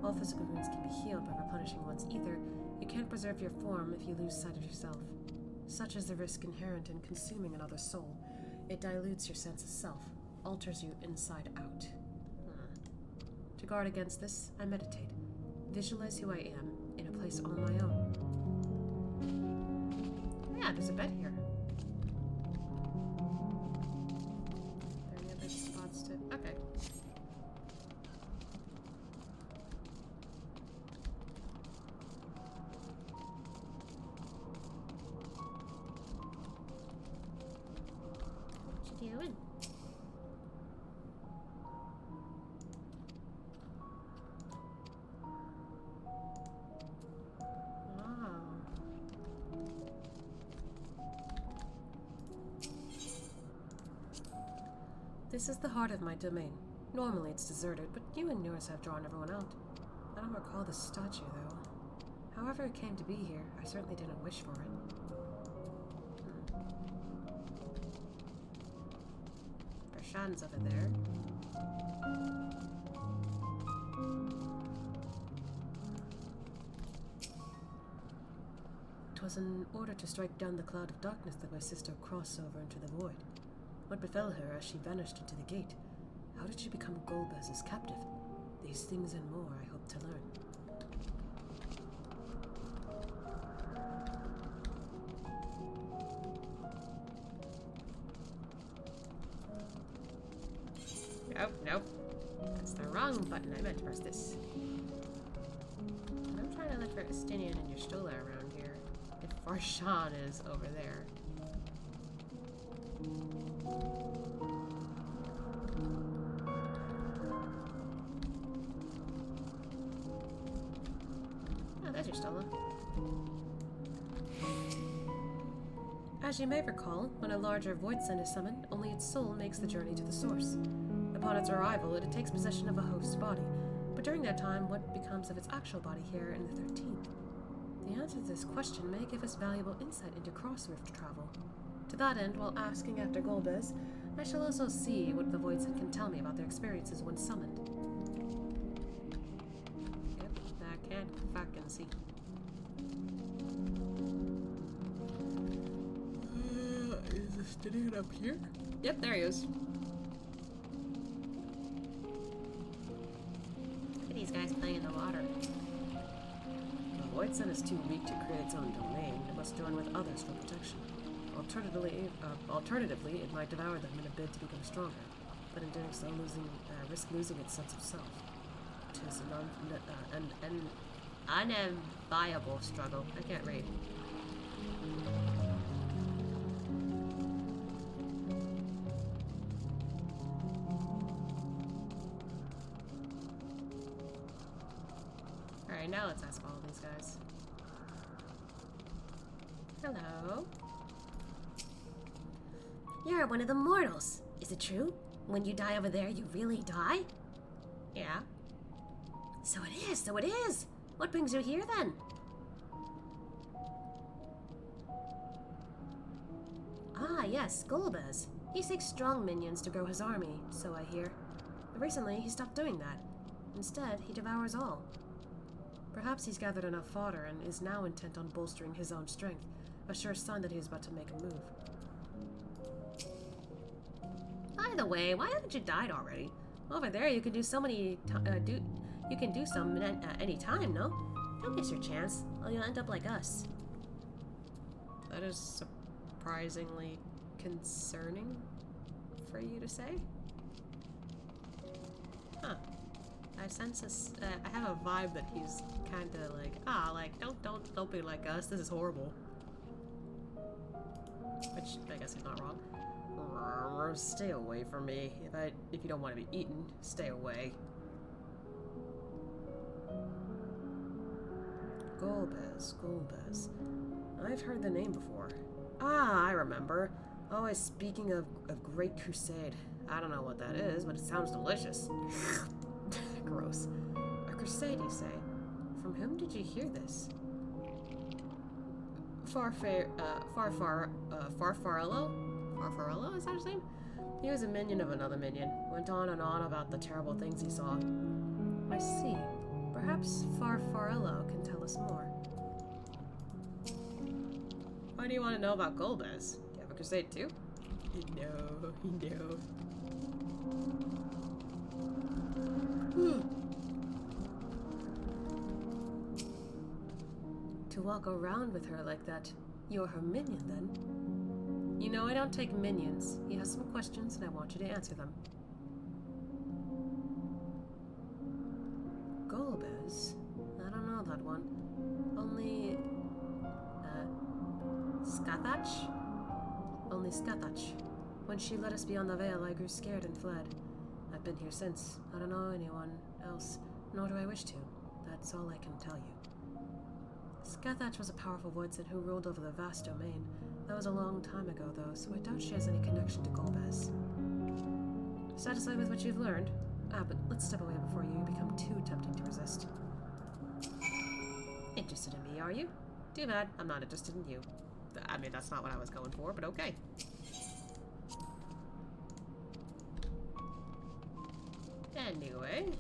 All physical wounds can be healed by replenishing one's ether. You can't preserve your form if you lose sight of yourself. Such is the risk inherent in consuming another's soul. It dilutes your sense of self, alters you inside out. To guard against this, I meditate. Visualize who I am in a place all my own. Yeah, there's a bed here. Are there any other spots to... Okay. What you doing? This is the heart of my domain. Normally it's deserted, but you and yours have drawn everyone out. I don't recall the statue, though. However it came to be here, I certainly didn't wish for it. Bershan's over there. 'Twas in order to strike down the cloud of darkness that my sister crossed over into the void. What befell her as she vanished into the gate? How did she become Golbez's captive? These things and more I hope to learn. Wrong button. I meant to press this. I'm trying to look for Estinian and Ystola around here. If Varshan is over there. Oh, there's Ystola. As you may recall, when a larger Voidsent is summoned, only its soul makes the journey to the source. Upon its arrival, it takes possession of a host's body, but during that time, what becomes of its actual body here in the 13th? The answer to this question may give us valuable insight into cross-rift travel. To that end, while asking after Golbez, I shall also see what the Voidsent can tell me about their experiences when summoned. Yep, I can't fucking see. Is this dude up here? Yep, there he is. Look at these guys playing in the water. The Voidsent is too weak to create its own domain. It must join with others for protection. Alternatively, it might devour them in a bid to become stronger, but in doing so, risk losing its sense of self. It is An unviable struggle. I can't read. Alright, now let's ask all of these guys. Hello. You're one of the mortals. Is it true? When you die over there, you really die? Yeah. So it is! What brings you here then? Ah, yes, Golbez. He seeks strong minions to grow his army, so I hear. But recently, he stopped doing that. Instead, he devours all. Perhaps he's gathered enough fodder and is now intent on bolstering his own strength, a sure sign that he is about to make a move. By the way, why haven't you died already? Over there, you can do so many. You can do some any time, no? Don't miss your chance, or you'll end up like us. That is surprisingly concerning for you to say. Huh. I sense this. I have a vibe that he's kind of like, don't be like us. This is horrible. Which I guess he's not wrong. Stay away from me. If you don't want to be eaten, stay away. Golbez. I've heard the name before. Ah, I remember. Always speaking of Great Crusade. I don't know what that is, but it sounds delicious. Gross. A crusade, you say? From whom did you hear this? Farfarello? Farfarello, is that his name? He was a minion of another minion. Went on and on about the terrible things he saw. I see. Perhaps Farfarello can tell us more. Why do you want to know about Golbez? Do you have a crusade too? No. To walk around with her like that, you're her minion then? You know I don't take minions. He has some questions and I want you to answer them. Golbez? I don't know that one. Only... Skathach? Only Skathach. When she let us beyond the veil, I grew scared and fled. I've been here since. I don't know anyone else, nor do I wish to. That's all I can tell you. Skathach was a powerful Voidsent who ruled over the vast domain. That was a long time ago, though, so I doubt she has any connection to Golbez. Satisfied with what you've learned? But let's step away before you become too tempting to resist. Interested in me, are you? Too bad, I'm not interested in you. I mean, that's not what I was going for, but okay. Anyway.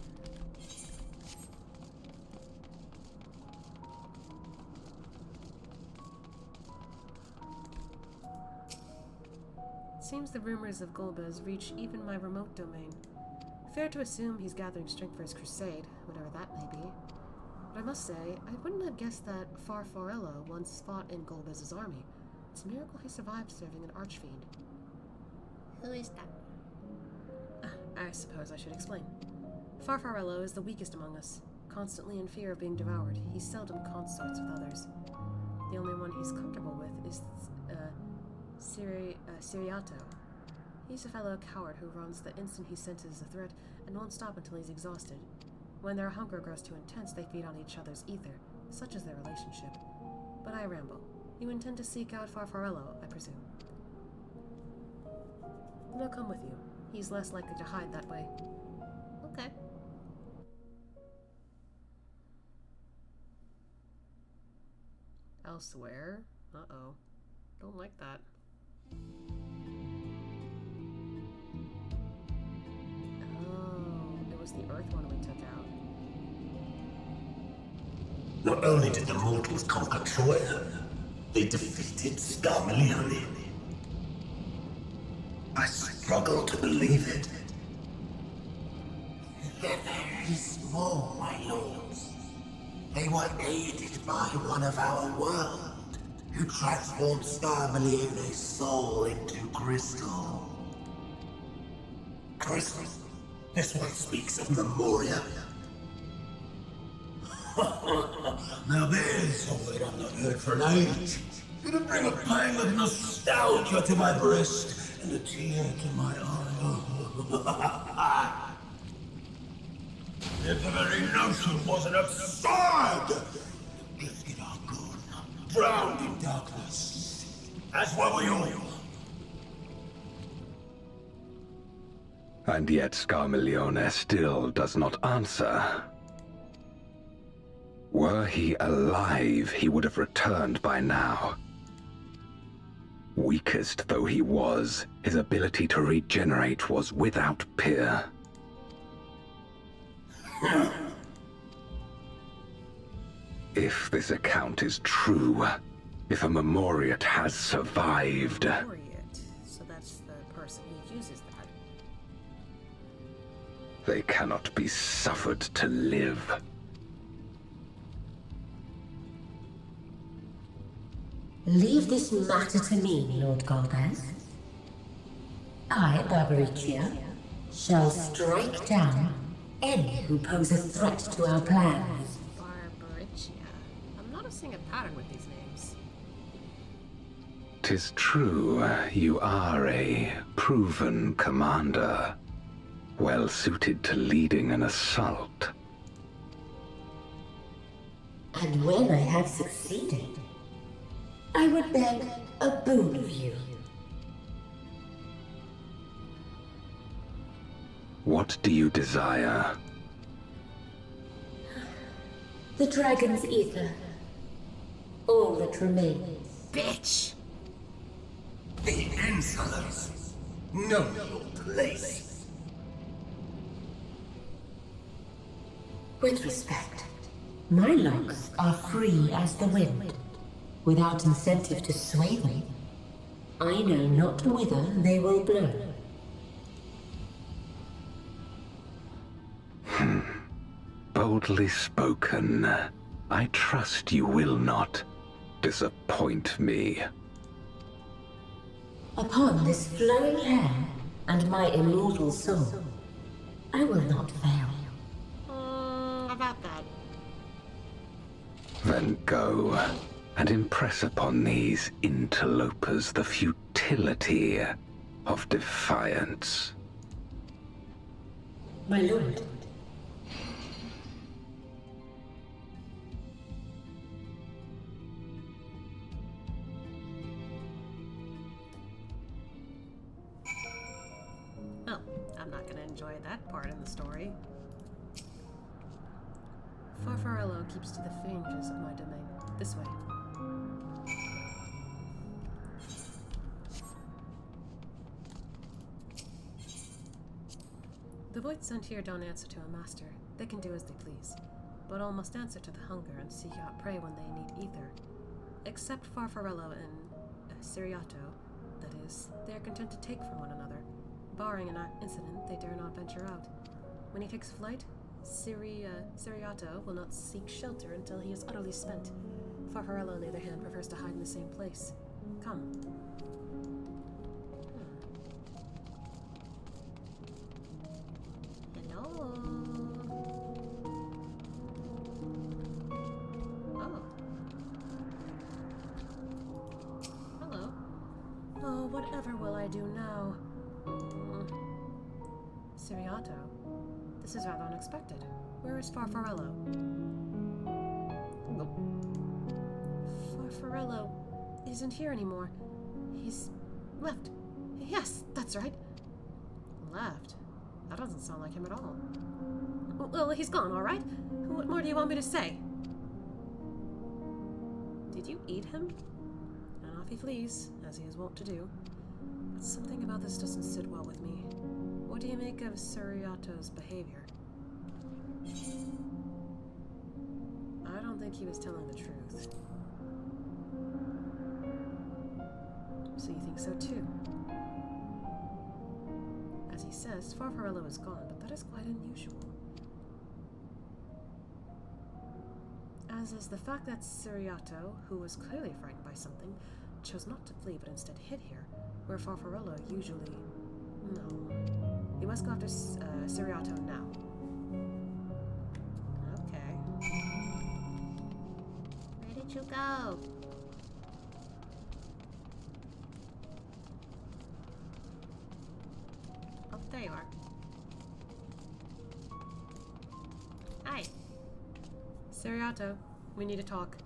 It seems the rumors of Golbez reach even my remote domain. Fair to assume he's gathering strength for his crusade, whatever that may be. But I must say, I wouldn't have guessed that Farfarello once fought in Golbez's army. It's a miracle he survived serving an archfiend. Who is that? I suppose I should explain. Farfarello is the weakest among us, constantly in fear of being devoured. He seldom consorts with others. The only one he's comfortable with is Siriato. He's a fellow coward who runs the instant he senses a threat and won't stop until he's exhausted. When their hunger grows too intense, they feed on each other's ether. Such is their relationship. But I ramble. You intend to seek out Farfarello, I presume. Then I'll come with you. He's less likely to hide that way. Okay. Elsewhere? Uh-oh. Don't like that. Oh, it was the Earth one we took out. Not only did the mortals conquer Troy, they defeated Scarmalione. I struggle to believe it. They're very small, my lords. They were aided by one of our world, who transformed Scarmalione's soul into crystal. Crystal? This one speaks of Memoria. Now there's something I've not heard for an age. It'll bring a pang of nostalgia to my breast and a tear to my eye. If the very notion wasn't absurd! The gifted are gone, drowned in darkness, as were we all. And yet Scarmalione still does not answer. Were he alive, he would have returned by now. Weakest though he was, his ability to regenerate was without peer. If this account is true, if a Memoriat has survived... Memoriat, so that's the person who uses that. They cannot be suffered to live. Leave this matter to me, Lord Golbez. I, Barbaricia, shall strike down any who pose a threat to our plans. Barbaricia. I'm noticing a pattern with these names. 'Tis true, you are a proven commander, well suited to leading an assault. And when I have succeeded, I would beg a boon of you. What do you desire? The dragon's ether. All that remains. Bitch! The insolence. Know your place. With respect, my locks are free as the wind. Without incentive to sway them, I know not whither they will blow. Boldly spoken. I trust you will not disappoint me. Upon this flowing hair and my immortal soul, I will not fail. About that. Then go and impress upon these interlopers the futility of defiance. My lord. Oh, I'm not gonna enjoy that part in the story. Farfarello keeps to the fringes of my domain. This way. The Voidsent here don't answer to a master. They can do as they please. But all must answer to the hunger and seek out prey when they need either. Except Farfarello and Siriato, that is, they are content to take from one another. Barring an incident, they dare not venture out. When he takes flight, Siriato will not seek shelter until he is utterly spent. Farfarello, on the other hand, prefers to hide in the same place. Come. Hello? whatever will I do now? Siriato, this is rather unexpected. Where is Farfarello? Farfarello isn't here anymore. He's left. Yes, that's right. Left? That doesn't sound like him at all. Well, he's gone, all right? What more do you want me to say? Did you eat him? And off he flees, as he is wont to do. But something about this doesn't sit well with me. What do you make of Siriato's behavior? I don't think he was telling the truth. So you think so too? As he says, Farfarello is gone, but that is quite unusual. As is the fact that Siriato, who was clearly frightened by something, chose not to flee but instead hid here, where Farfarello usually... No. We must go after Siriato now. Okay. Where did you go? Oh, there you are. Hi. Siriato, we need to talk.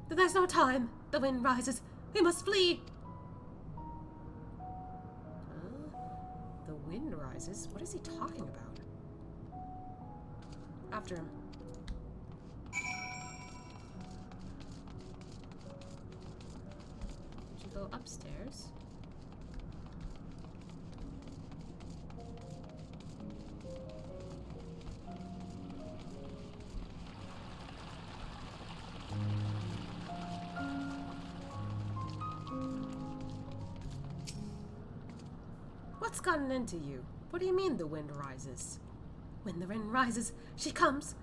There's no time! The wind rises! We must flee! The wind rises? What is he talking about? After him. Did you go upstairs? What's gotten into you? What do you mean the wind rises? When the wind rises, she comes.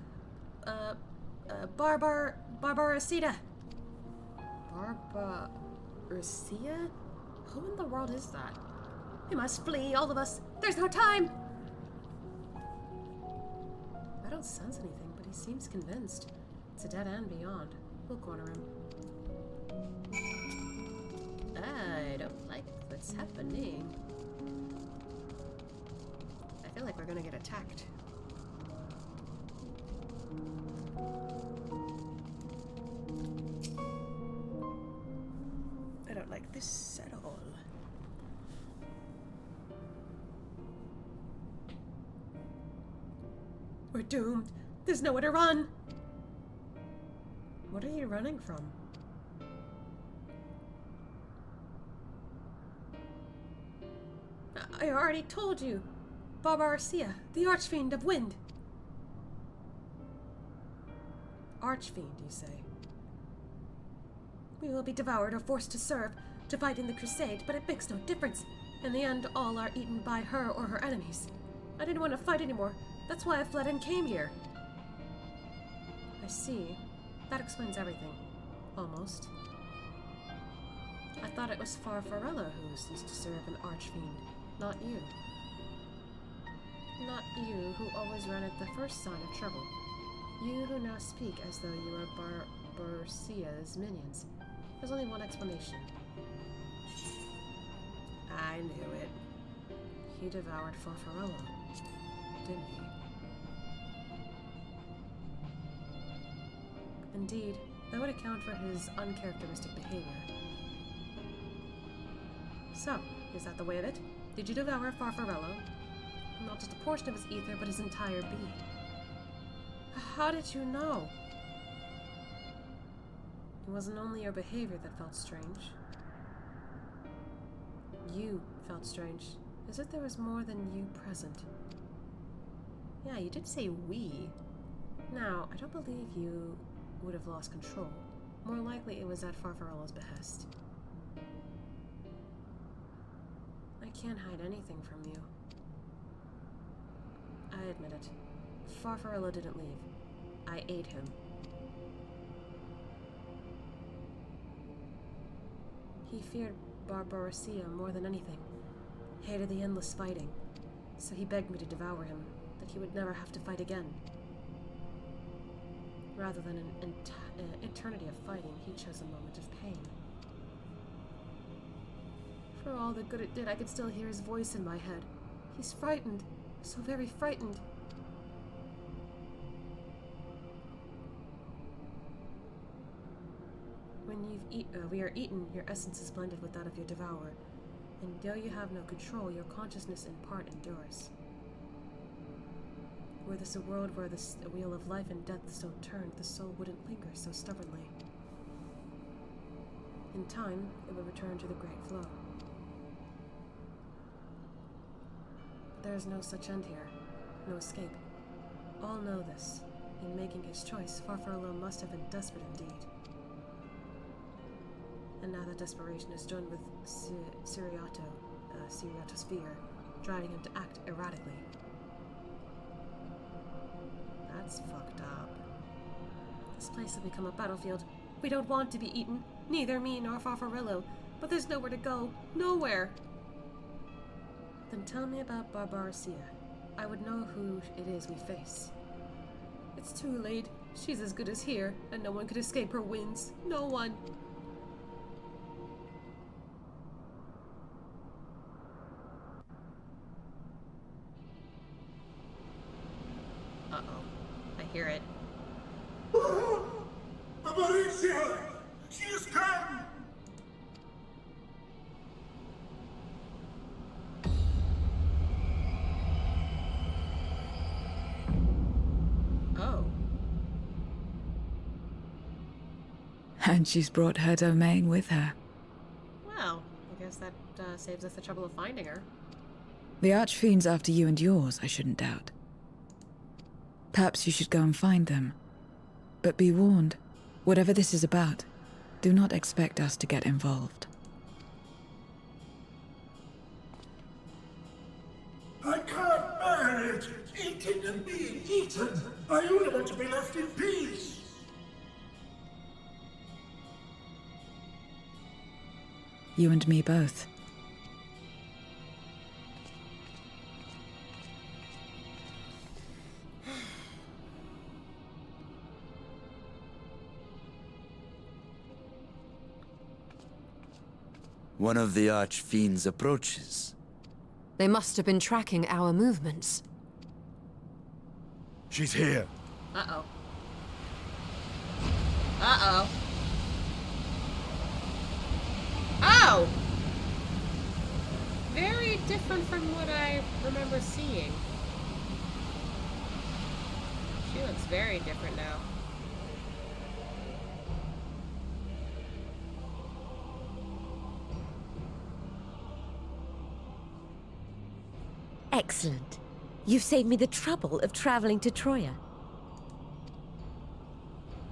Barbaracida. Barbaracida? Who in the world is that? We must flee, all of us. There's no time! I don't sense anything, but he seems convinced. It's a dead end beyond. We'll corner him. I don't like what's happening. I feel like we're gonna get attacked. I don't like this at all. We're doomed. There's nowhere to run. What are you running from? I already told you. Barbaracida, the Archfiend of Wind. Archfiend, you say? We will be devoured or forced to serve, to fight in the crusade, but it makes no difference. In the end, all are eaten by her or her enemies. I didn't want to fight anymore. That's why I fled and came here. I see. That explains everything. Almost. I thought it was Farfarello who was used to serve an Archfiend, not you. Not you, who always ran at the first sign of trouble. You who now speak as though you are Barbaracida's minions. There's only one explanation. I knew it. He devoured Farfarello, didn't he? Indeed, that would account for his uncharacteristic behavior. So, is that the way of it? Did you devour Farfarello? Not just a portion of his ether, but his entire being. How did you know? It wasn't only your behavior that felt strange. You felt strange, as if there was more than you present. Yeah, you did say we. Now, I don't believe you would have lost control. More likely it was at Farfarello's behest. I can't hide anything from you. I admit it. Farfarello didn't leave. I ate him. He feared Barbaracida more than anything. Hated the endless fighting. So he begged me to devour him, that he would never have to fight again. Rather than an eternity of fighting, he chose a moment of pain. For all the good it did, I could still hear his voice in my head. He's frightened. So very frightened. When we are eaten, your essence is blended with that of your devourer. And though you have no control, your consciousness in part endures. Were this a world where the wheel of life and death so turned, the soul wouldn't linger so stubbornly. In time, it would return to the great flow. But there is no such end here, no escape. All know this. In making his choice, Farfarello must have been desperate indeed. And now that desperation is joined with Siriato's fear, driving him to act erratically. That's fucked up. This place has become a battlefield. We don't want to be eaten, neither me nor Farfarello, but there's nowhere to go. Nowhere! Then tell me about Barbaricia. I would know who it is we face. It's too late. She's as good as here, and no one could escape her winds. No one! Uh-oh. I hear it. Barbaricia! She has come! Oh. And she's brought her domain with her. Well, I guess that saves us the trouble of finding her. The Archfiend's after you and yours, I shouldn't doubt. Perhaps you should go and find them. But be warned, whatever this is about, do not expect us to get involved. I can't bear it! Eating and being eaten! I only want to be left in peace! You and me both. One of the Archfiends approaches. They must have been tracking our movements. She's here. Uh-oh. Uh-oh. Oh! Very different from what I remember seeing. She looks very different now. Excellent. You've saved me the trouble of traveling to Troya.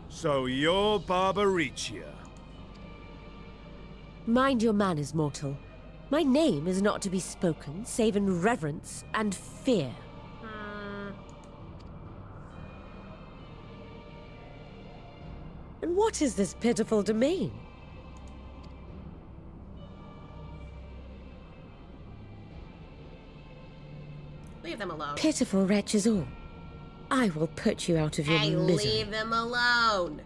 So you're Barbaricia. Mind your manners, mortal. My name is not to be spoken, save in reverence and fear. And what is this pitiful domain? Leave them alone. Pitiful wretches all. I will put you out of your Hey, misery. leave them alone.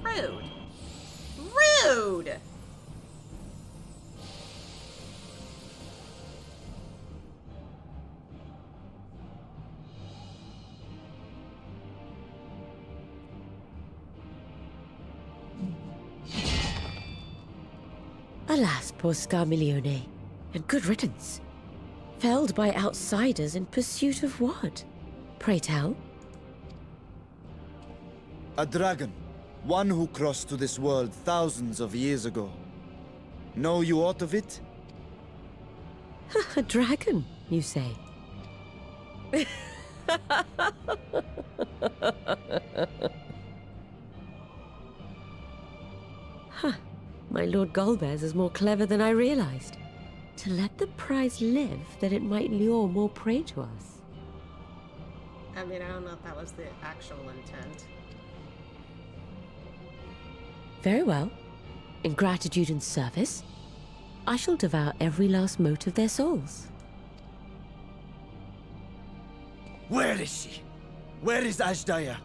Rude. Rude! Alas, poor Scarmiglione, and good riddance. Felled by outsiders in pursuit of what? Pray tell. A dragon. One who crossed to this world thousands of years ago. Know you aught of it? A dragon, you say? Huh. My Lord Golbez is more clever than I realized. To let the prize live, that it might lure more prey to us. I mean, I don't know if that was the actual intent. Very well. In gratitude and service, I shall devour every last mote of their souls. Where is she? Where is Ashdaya?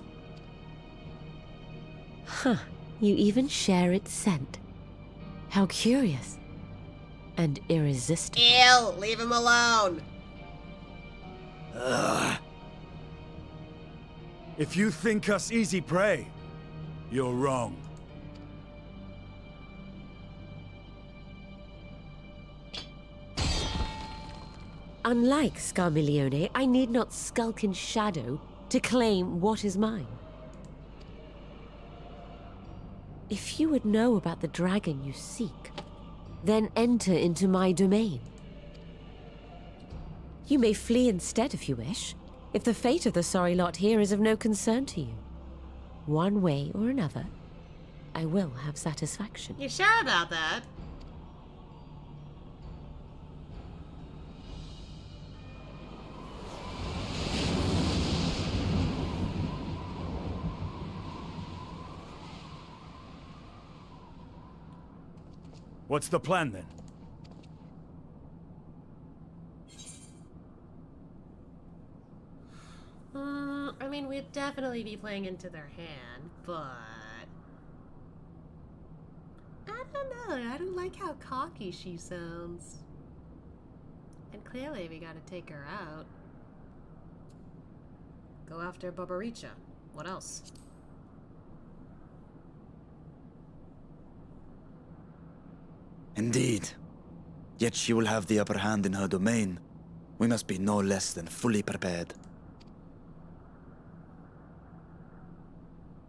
Huh. You even share its scent. How curious. And irresistible. Ew! Leave him alone! Ugh. If you think us easy prey, you're wrong. Unlike Scarmiglione, I need not skulk in shadow to claim what is mine. If you would know about the dragon you seek, then enter into my domain. You may flee instead if you wish, if the fate of the sorry lot here is of no concern to you. One way or another, I will have satisfaction. You sure about that? What's the plan then? I mean, we'd definitely be playing into their hand, but... I don't know, I don't like how cocky she sounds. And clearly we gotta take her out. Go after Barbaricha. What else? Indeed. Yet she will have the upper hand in her domain. We must be no less than fully prepared.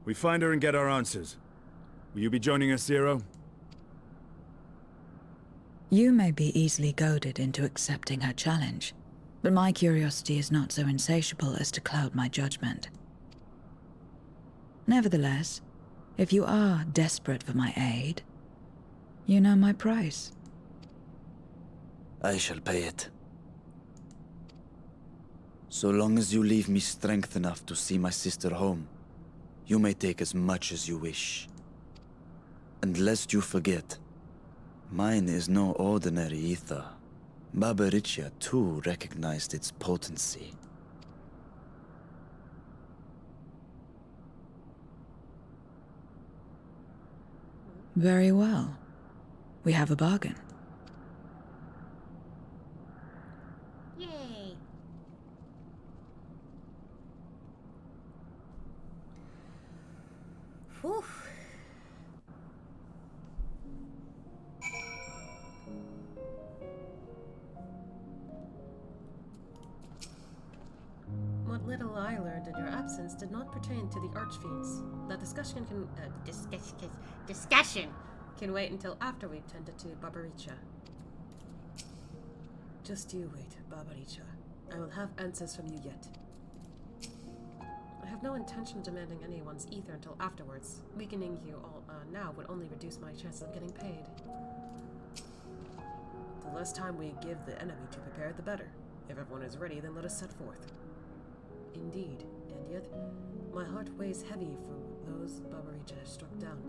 We find her and get our answers. Will you be joining us, Zero? You may be easily goaded into accepting her challenge, but my curiosity is not so insatiable as to cloud my judgment. Nevertheless, if you are desperate for my aid, you know my price. I shall pay it. So long as you leave me strength enough to see my sister home, you may take as much as you wish. And lest you forget, mine is no ordinary ether. Barbaricha too recognized its potency. Very well. We have a bargain. Yay! Whew. What little I learned in your absence did not pertain to the Archfiends. That discussion can wait until after we've tended to Barbaricha. Just you wait, Barbaricha. I will have answers from you yet. I have no intention of demanding anyone's ether until afterwards. Weakening you all now would only reduce my chances of getting paid. The less time we give the enemy to prepare, the better. If everyone is ready, then let us set forth. Indeed, and yet, my heart weighs heavy for those Barbaricha has struck down.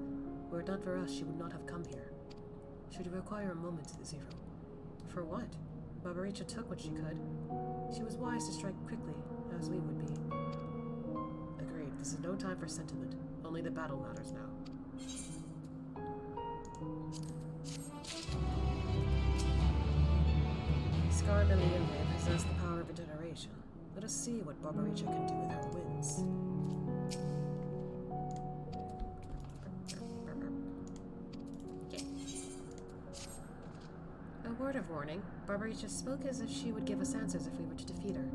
Were it not for us, she would not have come here. Should you require a moment, Zero? For what? Barbaricha took what she could. She was wise to strike quickly, as we would be. Agreed, this is no time for sentiment. Only the battle matters now. Scarmiglione possess the power of regeneration. Let us see what Barbaricha can do with her winds. A word of warning. Barbaricha spoke as if she would give us answers if we were to defeat her.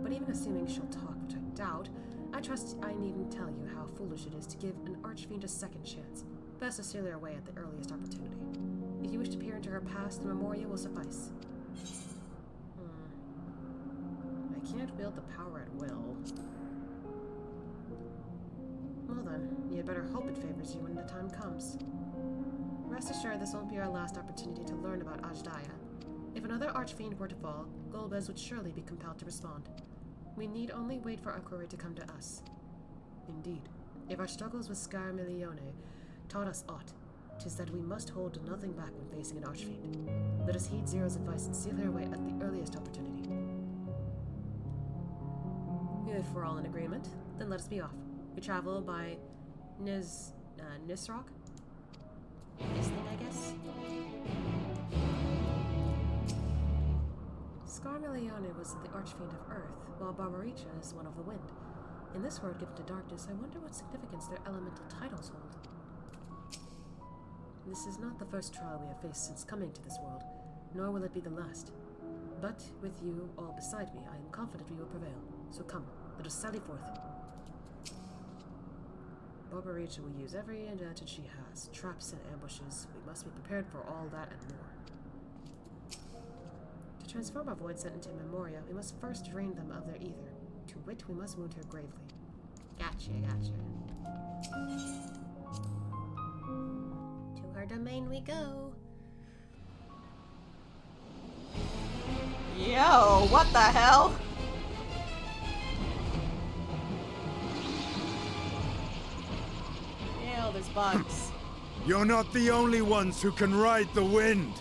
But even assuming she'll talk, which I doubt, I trust I needn't tell you how foolish it is to give an archfiend a second chance. Best to steal her away at the earliest opportunity. If you wish to peer into her past, the memorial will suffice. I can't wield the power at will. Well then, you had better hope it favors you when the time comes. Rest assured this won't be our last opportunity to learn about Ashdaya. If another archfiend were to fall, Golbez would surely be compelled to respond. We need only wait for our quarry to come to us. Indeed, if our struggles with Scarmiglione taught us aught, 'tis that we must hold nothing back when facing an archfiend. Let us heed Zero's advice and seal her away at the earliest opportunity. If we're all in agreement, then let us be off. We travel by Nisrock? Isling, I guess? Scarmilione was the archfiend of Earth, while Barbaricha is one of the Wind. In this world given to darkness, I wonder what significance their elemental titles hold. This is not the first trial we have faced since coming to this world, nor will it be the last. But, with you all beside me, I am confident we will prevail. So come, let us sally forth. Barbaricha will use every advantage she has, traps and ambushes. We must be prepared for all that and more. To transform our Voidsent into Memoria, we must first drain them of their ether. To wit, we must wound her gravely. Gotcha. To her domain we go. Yo, what the hell? Ew, there's bugs. You're not the only ones who can ride the wind.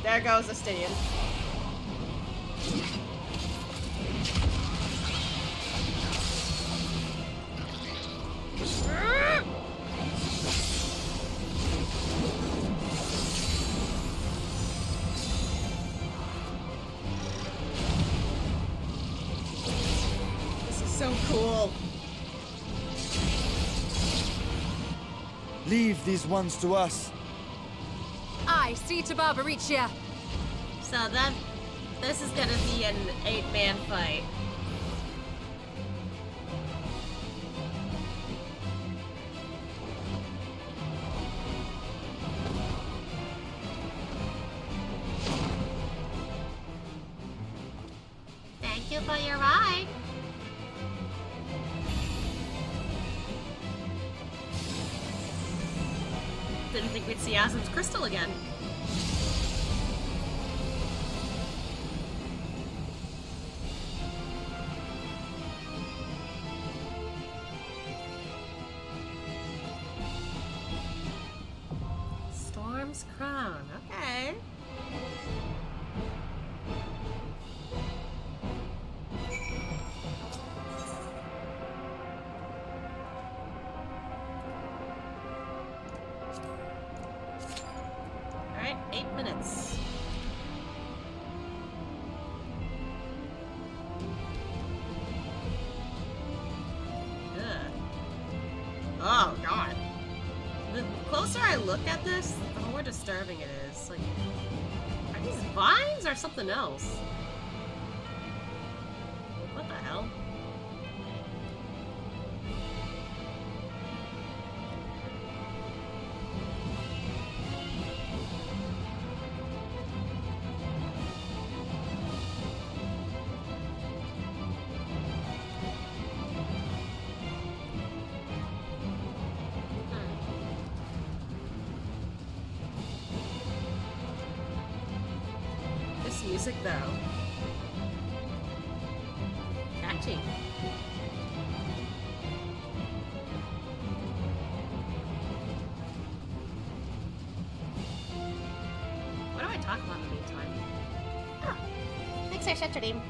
There goes Estidian. This is so cool. Leave these ones to us. I see to Barbaricha. So then, this is gonna be an 8-man fight. Thank you for your ride. Didn't think we'd see Azim's crystal again. Storm's Crown, okay. Alright, 8 minutes. Ugh. Oh, God. The closer I look at this, the more disturbing it is. Like, are these vines or something else? What the hell? This music, though. Catchy. What do I talk about in the meantime? Oh, thanks for such a name.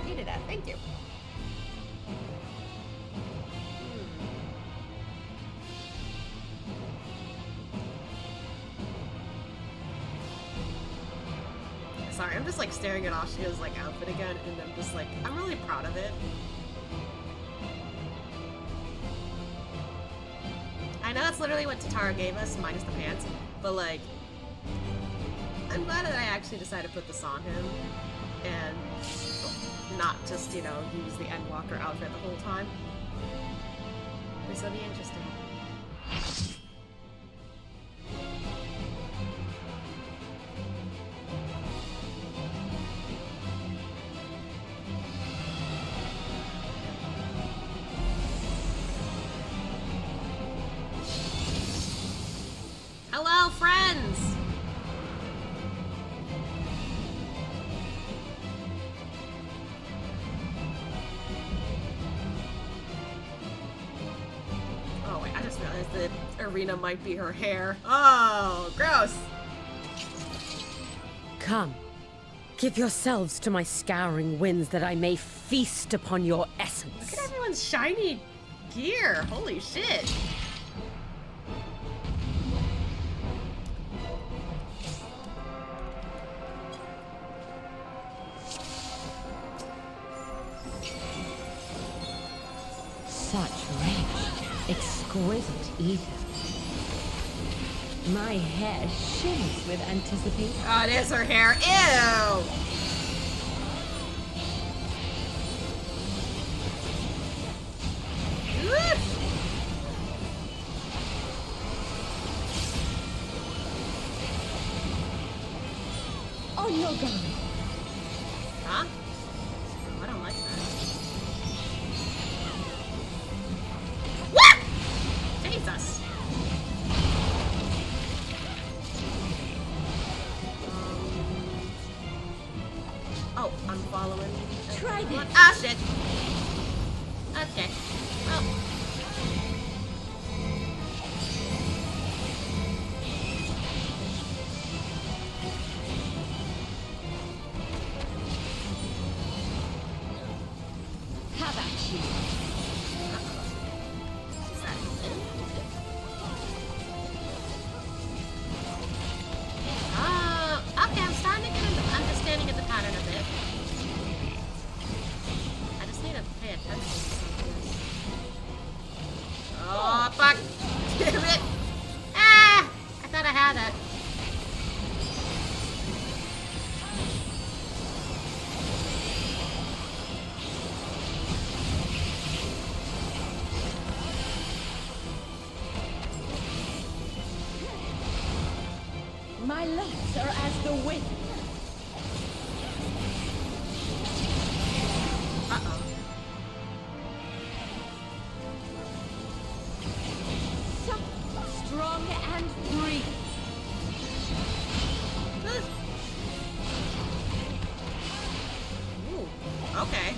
Needed that, thank you. Sorry, I'm just like staring at Ashika's like outfit again, and I'm just like, I'm really proud of it. I know that's literally what Tatara gave us, minus the pants, but like, I'm glad that I actually decided to put this on him, and not just, you know, use the Endwalker outfit the whole time. This will be interesting. Hello, friends! Oh wait, I the arena might be her hair. Oh, gross. Come, give yourselves to my scouring winds that I may feast upon your essence. Look at everyone's shiny gear. Holy shit. Such rich, exquisite ether. My hair shimmers with anticipation. Oh, it is her hair. Ew! On your guard. Huh? I don't like that. What? Jesus. Oh, I'm following. Try this. Ah, shit. Okay. Well. Have at you. Is that it? Okay, I'm starting to get an understanding of the pattern a bit. I just need to pay attention to something. Oh, fuck! Damn it! Ah! I thought I had it. My locks are as the wind. Uh-oh. Strong and free. Ooh, okay.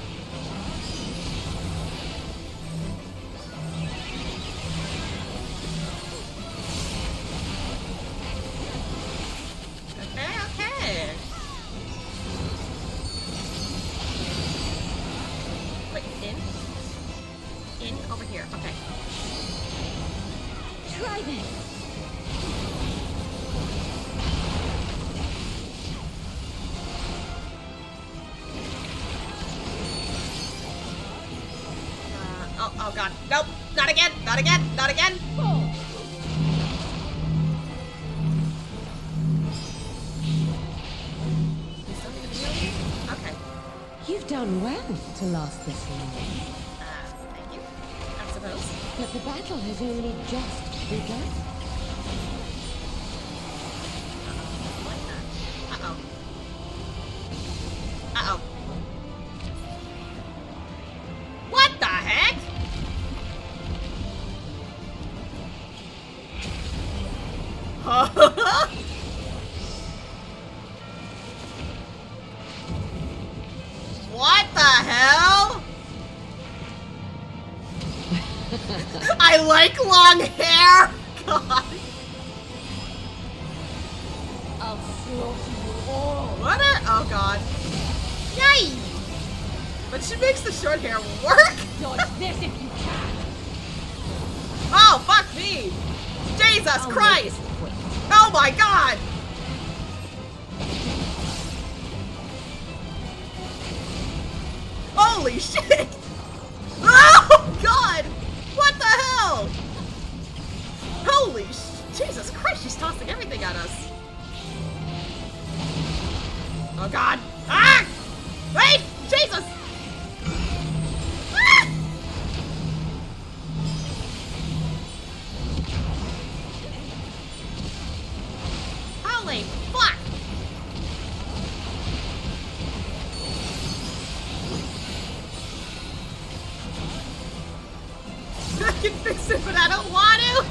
Okay. Wait, in over here. Okay. Try this. Oh god. Nope. Not again. Not again. Not again. Okay. You've done well to last this long. Thank you. I suppose. But the battle has only just begun. Uh-oh. Uh-oh. What the heck? What the hell? I like long hair. God. I'll slaughter you all. What a... Oh god. Yay! But she makes the short hair work. Dodge this if you can. Oh, fuck me. Jesus Christ. Oh my god. Holy shit! Oh god! What the hell? Holy Jesus Christ, she's tossing everything at us. Oh god! Ah! Wait! Jesus! Ah! Holy fuck! I can fix it, but I don't want to!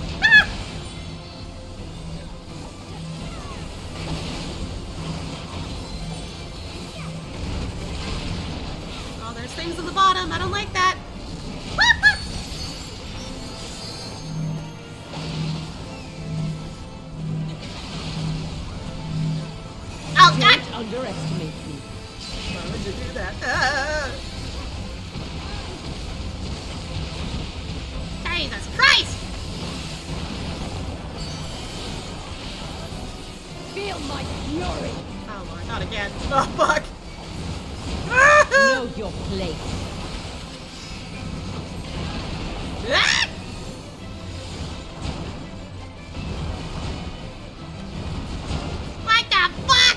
Oh, there's things on the bottom. I don't like that. Oh, fuck. Know your place. Ah! What the fuck?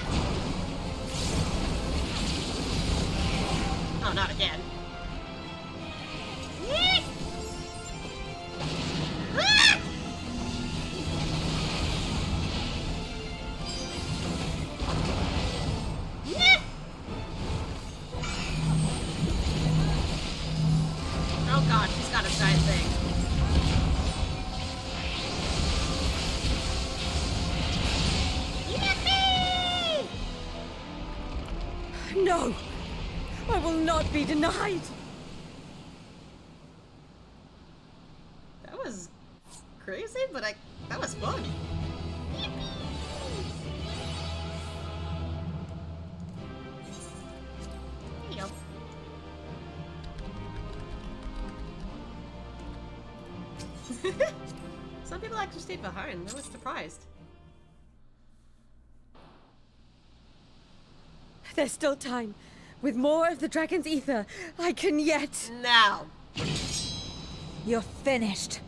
Oh, not again. Yeet! Ah! Yeet! Oh god, she's got a giant thing. Yippee! No! I will not be denied! That was crazy, but that was fun. There you go. Some people actually stayed behind. I was surprised. There's still time. With more of the dragon's ether, I can yet... Now. You're finished.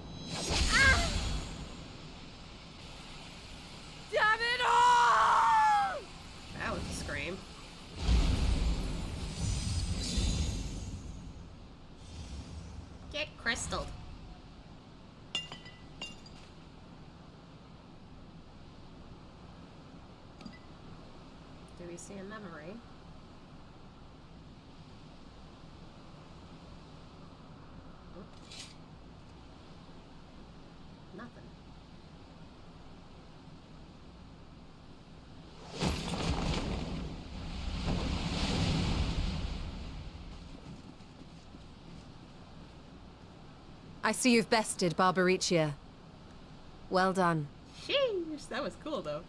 Damn it all! That was a scream. Get crystalled. Do we see a memory? Nothing. I see you've bested Barbaricia. Well done. Sheesh, that was cool though.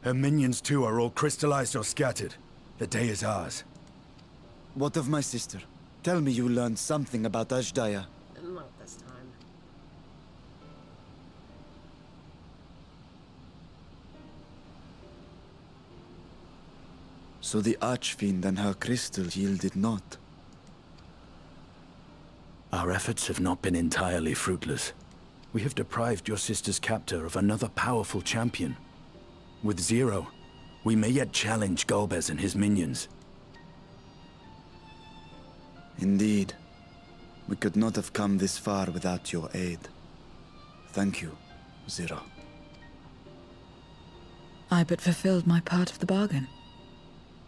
Her minions too are all crystallized or scattered. The day is ours. What of my sister? Tell me you learned something about Ajdaya. Not this time. So the Archfiend and her crystal yielded not. Our efforts have not been entirely fruitless. We have deprived your sister's captor of another powerful champion. With Zero, we may yet challenge Golbez and his minions. Indeed. We could not have come this far without your aid. Thank you, Zero. I but fulfilled my part of the bargain.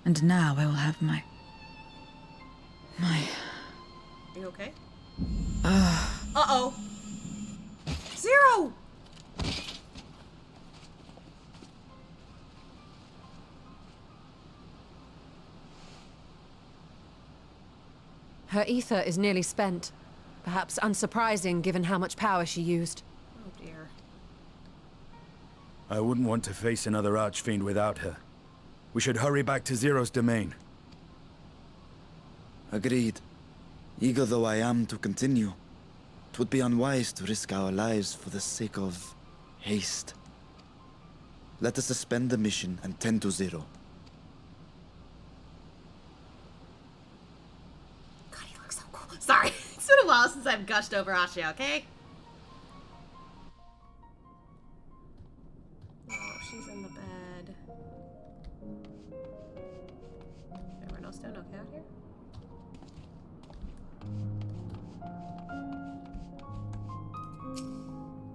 And now I will have my... Are you okay? Uh-oh. Zero! Her ether is nearly spent. Perhaps unsurprising given how much power she used. Oh dear. I wouldn't want to face another Archfiend without her. We should hurry back to Zero's domain. Agreed. Eager though I am to continue, it would be unwise to risk our lives for the sake of haste. Let us suspend the mission and tend to Zero. God, he looks so cool. Sorry, it's been a while since I've gushed over Asha, okay? Oh, she's in the bed. There were no stone okay out here?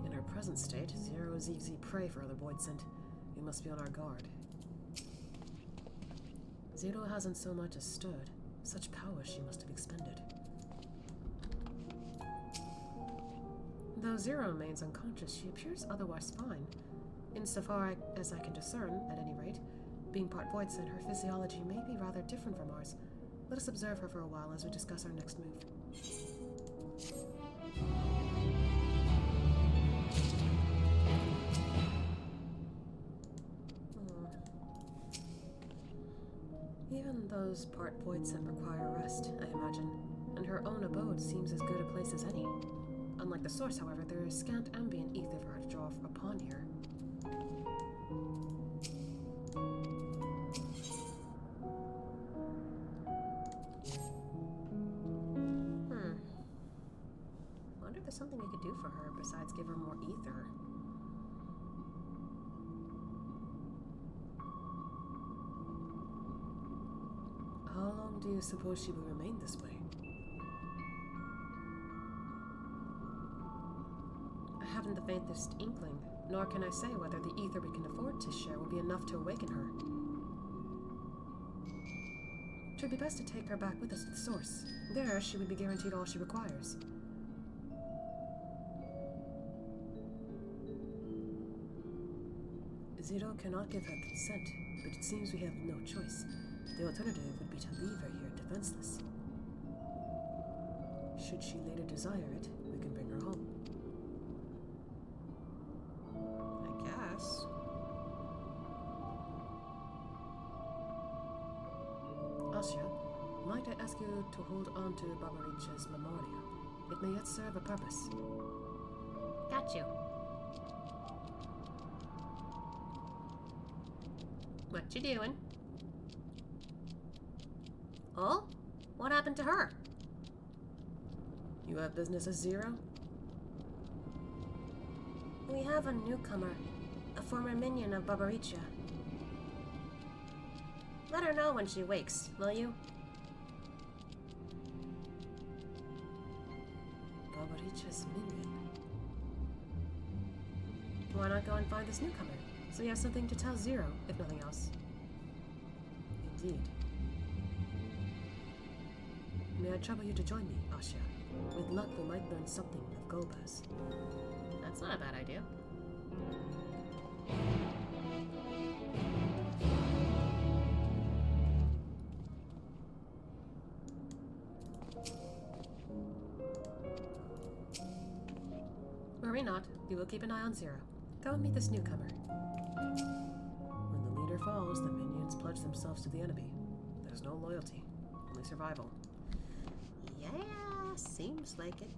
In her present state, Zero is easy prey for other Voidsent. We must be on our guard. Zero hasn't so much as stood. Such power she must have expended. Though Zero remains unconscious, she appears otherwise fine. Insofar as I can discern, at any rate, being part Voidsent, her physiology may be rather different from ours. Let us observe her for a while as we discuss our next move. Even those part Voidsent require rest, I imagine, and her own abode seems as good a place as any. Unlike the source, however, there is scant ambient ether for her to draw upon here. there's something we could do for her besides give her more ether. How long do you suppose she will remain this way? I haven't the faintest inkling, nor can I say whether the ether we can afford to share will be enough to awaken her. It would be best to take her back with us to the source. There, she would be guaranteed all she requires. Zero cannot give her consent, but it seems we have no choice. The alternative would be to leave her here defenseless. Should she later desire it, we can bring her home. I guess. Asya, might I ask you to hold on to Barbaricha's memoria? It may yet serve a purpose. Got you. What you doing? Oh? What happened to her? You have business as Zero? We have a newcomer, a former minion of Barbaricha. Let her know when she wakes, will you? Barbaricha's minion. Why not go and find this newcomer, so you have something to tell Zero, if nothing else? Indeed. May I trouble you to join me, Asya? With luck, we might learn something of Golbez. That's not a bad idea. Worry not, we will keep an eye on Zero. Go and meet this newcomer. When the leader falls, the minions pledge themselves to the enemy. There's no loyalty, only survival. Yeah, seems like it.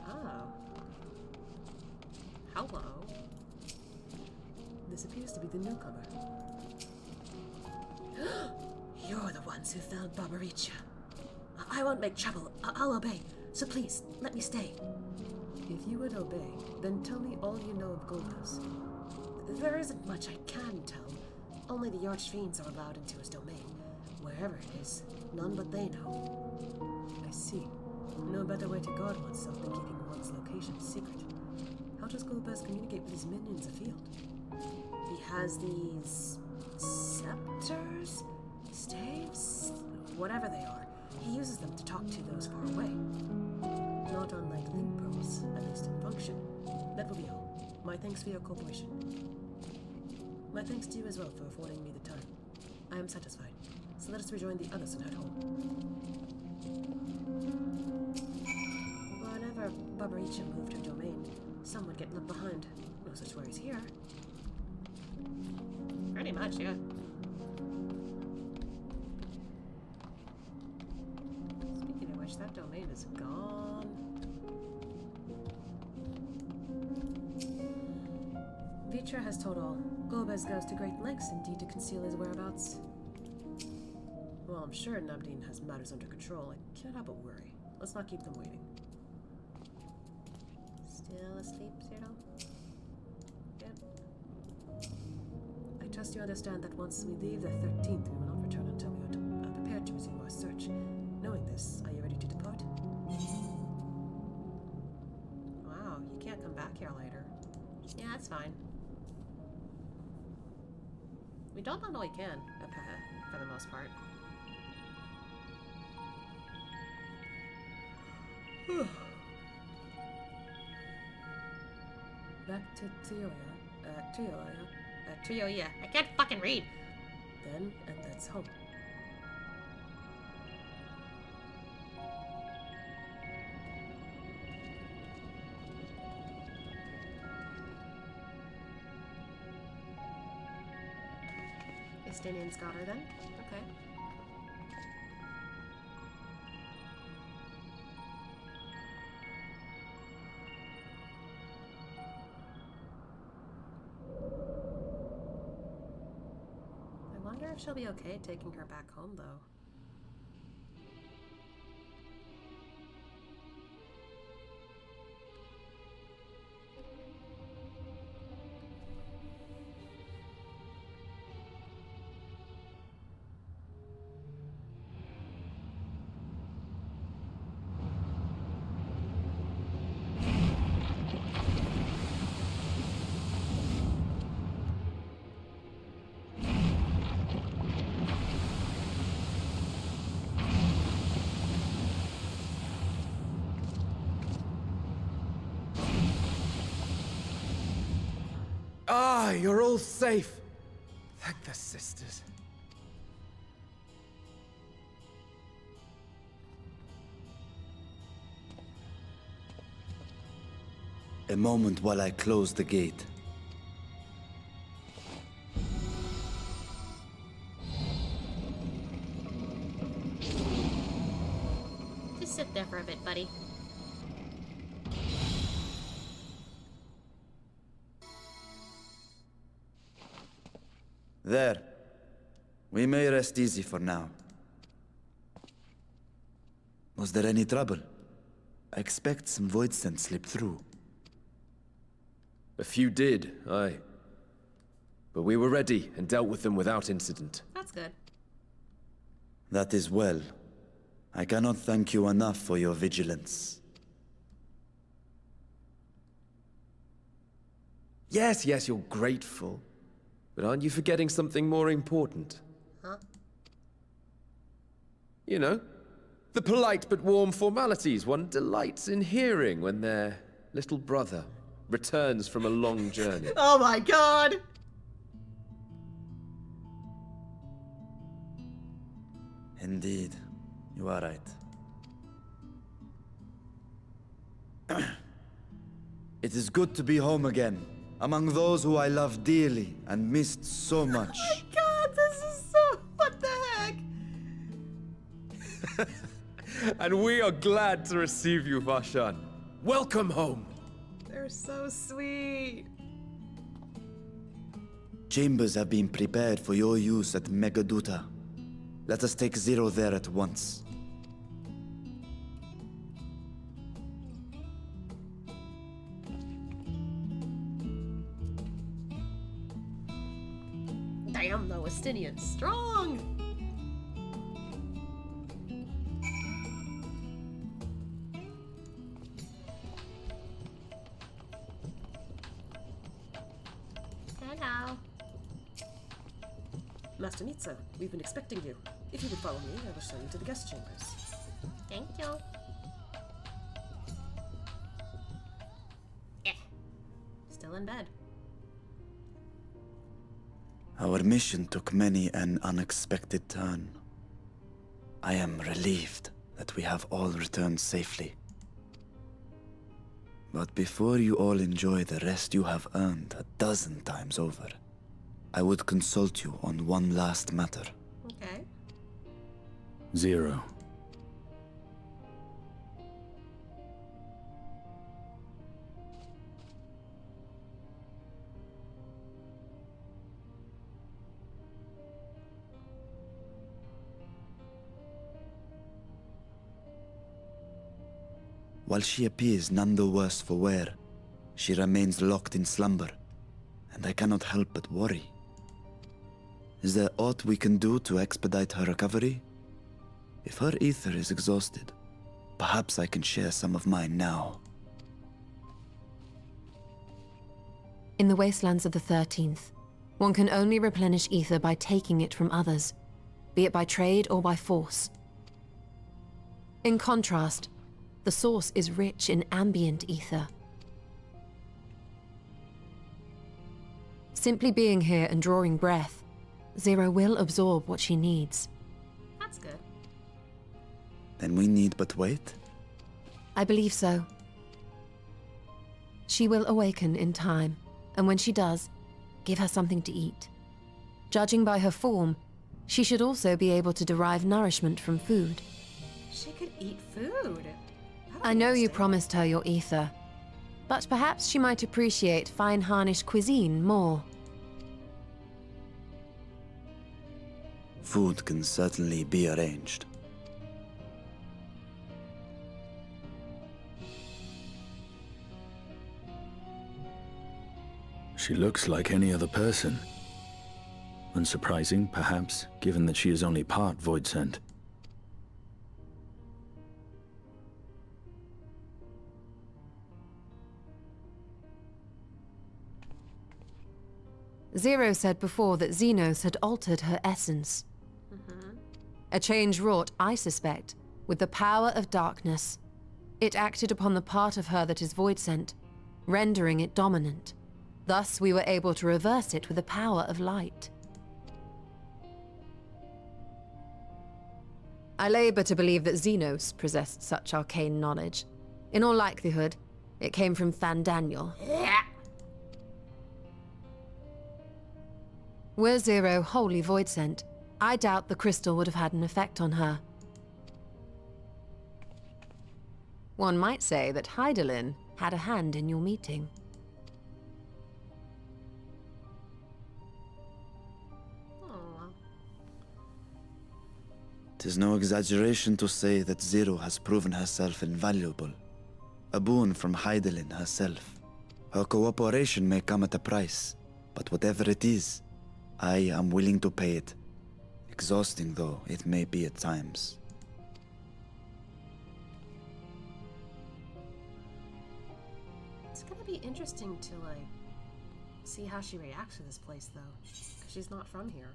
Oh. Hello. This appears to be the newcomer. You're the ones who found Barbaricha. I won't make trouble. I'll obey. So please, let me stay. If you would obey, then tell me all you know of Golbez. There isn't much I can tell. Only the Archfiends are allowed into his domain. Wherever it is, none but they know. I see. No better way to guard oneself than keeping one's location secret. How does Golbez communicate with his minions afield? He has these scepters? Staves? Whatever they are. He uses them to talk to those far away. Not unlike link pearls, at least in function. That will be all. My thanks for your cooperation. My thanks to you as well for affording me the time. I am satisfied. So let us rejoin the others and head home. Whenever Barbaricha moved her domain, some would get left behind. No such worries here. Pretty much, yeah. Speaking of which, that domain is gone. Vitra has told all. Golbez goes to great lengths indeed to conceal his whereabouts. Well, I'm sure Nabdeen has matters under control. I can't help but worry. Let's not keep them waiting. Still asleep, Zero? Yep. I trust you understand that once we leave the 13th, we will not return until we are prepared to resume our search. Knowing this, are you ready to depart? Wow, you can't come back here later. Yeah, that's fine. We don't know he can, for the most part. Back to Trioya. I can't fucking read. Then, and that's home. Estinian's got her then? Okay. I wonder if she'll be okay taking her back home, though. you're all safe. Thank the sisters. A moment while I close the gate. Just sit there for a bit, buddy. There. We may rest easy for now. Was there any trouble? I expect some Voidsent slipped through. A few did, aye. But we were ready and dealt with them without incident. That's good. That is well. I cannot thank you enough for your vigilance. Yes, you're grateful. But aren't you forgetting something more important? Huh? You know, the polite but warm formalities one delights in hearing when their little brother returns from a long journey. Oh my god! Indeed, you are right. It is good to be home again, among those who I love dearly and missed so much. Oh my god, this is so... What the heck? And we are glad to receive you, Vashan. Welcome home. They're so sweet. Chambers have been prepared for your use at Megaduta. Let us take Zero there at once. Damn, though, Estinian's strong! Hello. Master Nitsa, we've been expecting you. If you would follow me, I will show you to the guest chambers. Thank you. Still in bed. Our mission took many an unexpected turn. I am relieved that we have all returned safely. But before you all enjoy the rest you have earned 12 times over, I would consult you on one last matter. Okay. Zero. While she appears none the worse for wear, she remains locked in slumber, and I cannot help but worry. Is there aught we can do to expedite her recovery? If her ether is exhausted, perhaps I can share some of mine now. In the wastelands of the 13th, one can only replenish ether by taking it from others, be it by trade or by force. In contrast, the source is rich in ambient ether. Simply being here and drawing breath, Zero will absorb what she needs. That's good. Then we need but wait? I believe so. She will awaken in time, and when she does, give her something to eat. Judging by her form, she should also be able to derive nourishment from food. She could eat food. I know you promised her your ether, but perhaps she might appreciate fine Harnish cuisine more. Food can certainly be arranged. She looks like any other person. Unsurprising, perhaps, given that she is only part Voidsent. Zero said before that Xenos had altered her essence. A change wrought, I suspect, with the power of darkness. It acted upon the part of her that is Voidsent, rendering it dominant. Thus, we were able to reverse it with the power of light. I labor to believe that Xenos possessed such arcane knowledge. In all likelihood, it came from Thandaniel. Were Zero wholly Voidsent, I doubt the crystal would have had an effect on her. One might say that Hydaelyn had a hand in your meeting. Tis no exaggeration to say that Zero has proven herself invaluable. A boon from Hydaelyn herself. Her cooperation may come at a price, but whatever it is, I am willing to pay it. Exhausting though it may be at times. It's gonna be interesting to, like, see how she reacts to this place, though. Because she's not from here.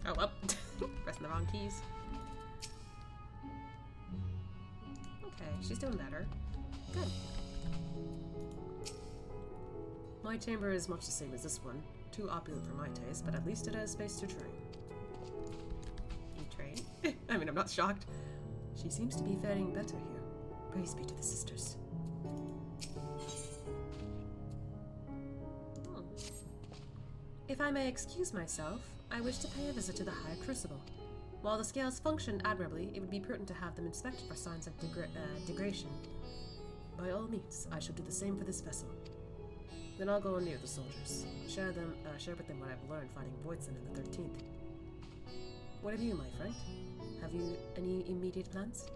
Oh, well. Pressing the wrong keys. Okay, she's doing better. Good. My chamber is much the same as this one. Too opulent for my taste, but at least it has space to train. You train? I mean, I'm not shocked. She seems to be faring better here. Praise be to the sisters. If I may excuse myself, I wish to pay a visit to the High Crucible. While the scales function admirably, it would be prudent to have them inspected for signs of degradation. By all means, I shall do the same for this vessel. Then I'll go near the soldiers. Share with them what I've learned fighting Voidsent in the 13th. What of you, my friend? Have you any immediate plans?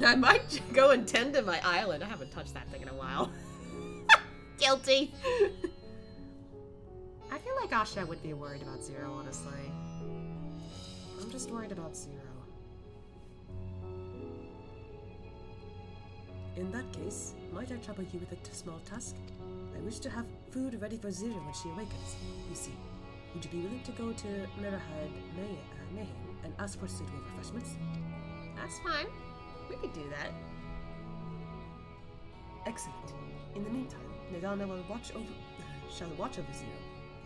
I might go and tend to my island. I haven't touched that thing in a while. Guilty. I feel like Asha would be worried about Zero, honestly. I'm just worried about Zero. In that case, might I trouble you with a small task? I wish to have food ready for Zero when she awakens. You see, would you be willing to go to Mirahad Mayhem and ask for suitable refreshments? That's fine. We could do that. Excellent. In the meantime, Nadana will shall watch over Zero.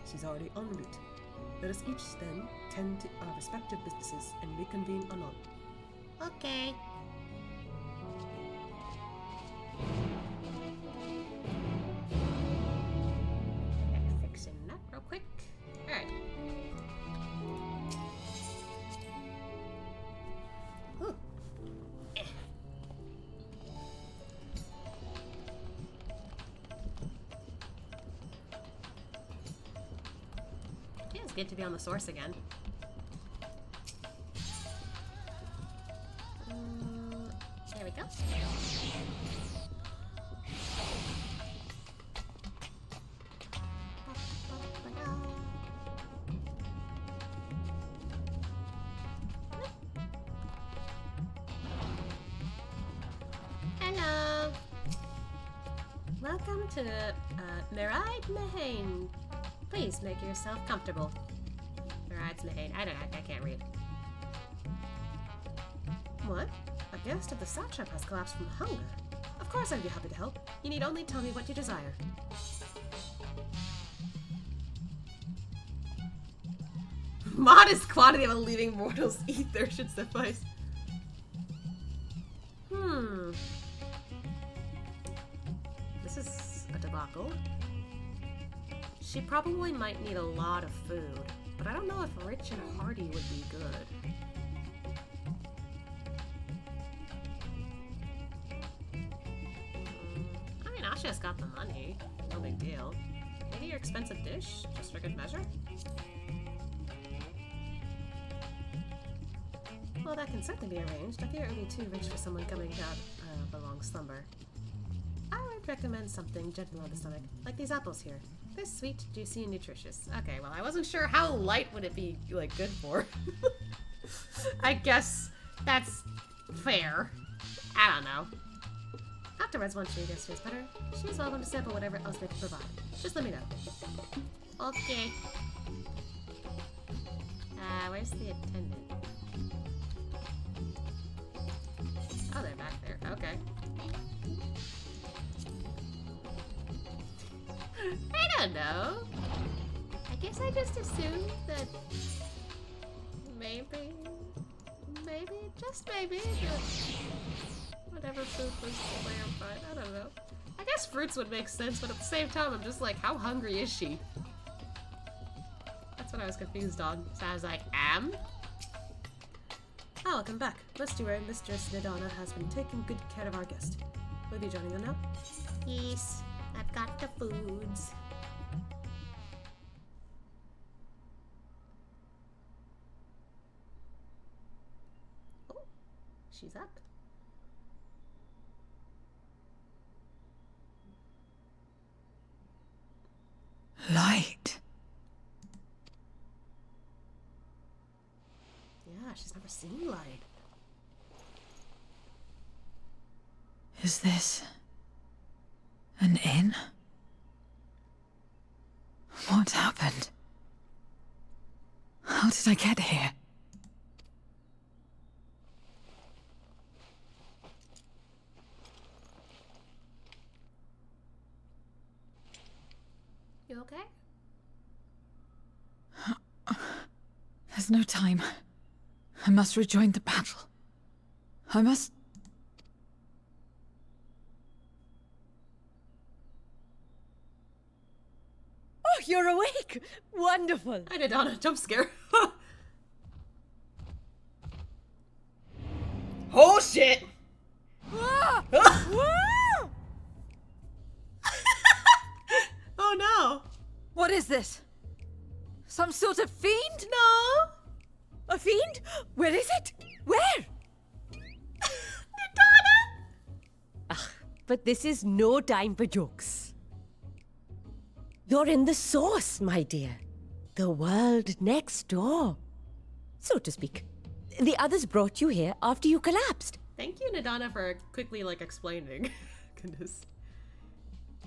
She's already en route. Let us each then tend to our respective businesses and reconvene anon. Okay. Fixing that real quick. Alright. It's good to be on the source again. There we go. Hello. Welcome to Mirahad Mayhem. Please make yourself comfortable. Mirahad Mayhem. I can't read. What? A guest of the Satrap has collapsed from hunger. Of course I'd be happy to help. You need only tell me what you desire. Modest quantity of a living mortal's ether should suffice. This is a debacle. She probably might need a lot of food, but I don't know if rich and hearty would be good. I mean, Asha's got the money. No big deal. Maybe your expensive dish, just for good measure? Well, that can certainly be arranged. I fear it would be too rich for someone coming out of a long slumber. I would recommend something gentle on the stomach, like these apples here. They're sweet, juicy, and nutritious. Okay, well, I wasn't sure how light would it be, like, good for. I guess that's fair. I don't know. Afterwards, once she gets feels better, she's welcome to sample whatever else they can provide. Just let me know. Okay. Where's the attendant? Oh, they're back there. Okay. I don't know. I guess I just assumed that maybe, just maybe, that whatever food was clarified. I don't know. I guess fruits would make sense, but at the same time, I'm just like, how hungry is she? That's what I was confused on. So I was like, Oh, welcome back. Rest you where Mistress Nidana has been taking good care of our guest. Will you be joining them now? Yes, I've got the foods. Oh, she's up. Light. Yeah, she's never seen light. Is this an inn? What happened? How did I get here? You okay? There's no time. I must rejoin the battle. I must... Oh, you're awake! Wonderful! I did on a jump scare. Oh shit! Ah! Oh no! What is this? Some sort of fiend? No! A fiend? Where is it? Where? Nidana! But this is no time for jokes. You're in the source, my dear. The world next door. So to speak. The others brought you here after you collapsed. Thank you, Nidana, for quickly, explaining. Goodness.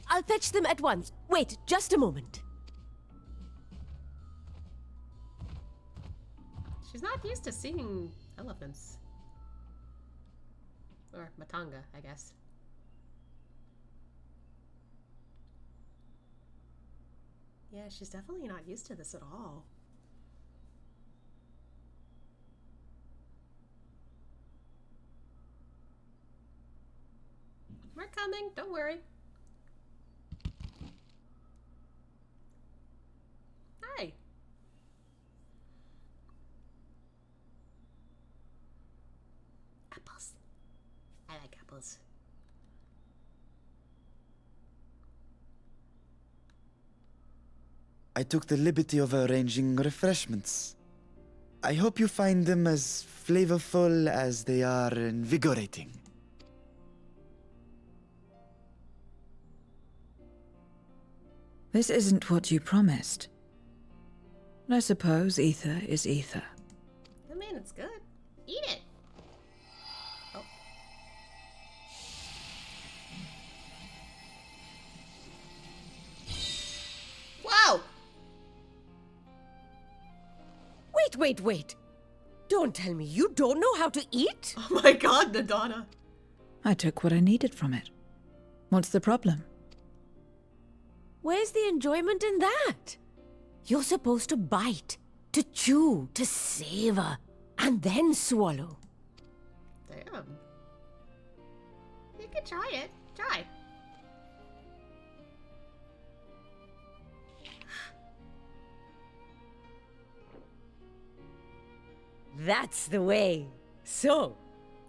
I'll fetch them at once. Wait, just a moment. She's not used to seeing elephants. Or Matanga, I guess. Yeah, she's definitely not used to this at all. We're coming, don't worry. Hi. Apples. I like apples. I took the liberty of arranging refreshments. I hope you find them as flavorful as they are invigorating. This isn't what you promised. I suppose ether is ether. I mean, it's good. Eat it. Oh. Wow! Wait. Don't tell me you don't know how to eat? Oh my god, Nidana. I took what I needed from it. What's the problem? Where's the enjoyment in that? You're supposed to bite, to chew, to savor, and then swallow. Damn. You can try it. Try. That's the way. So,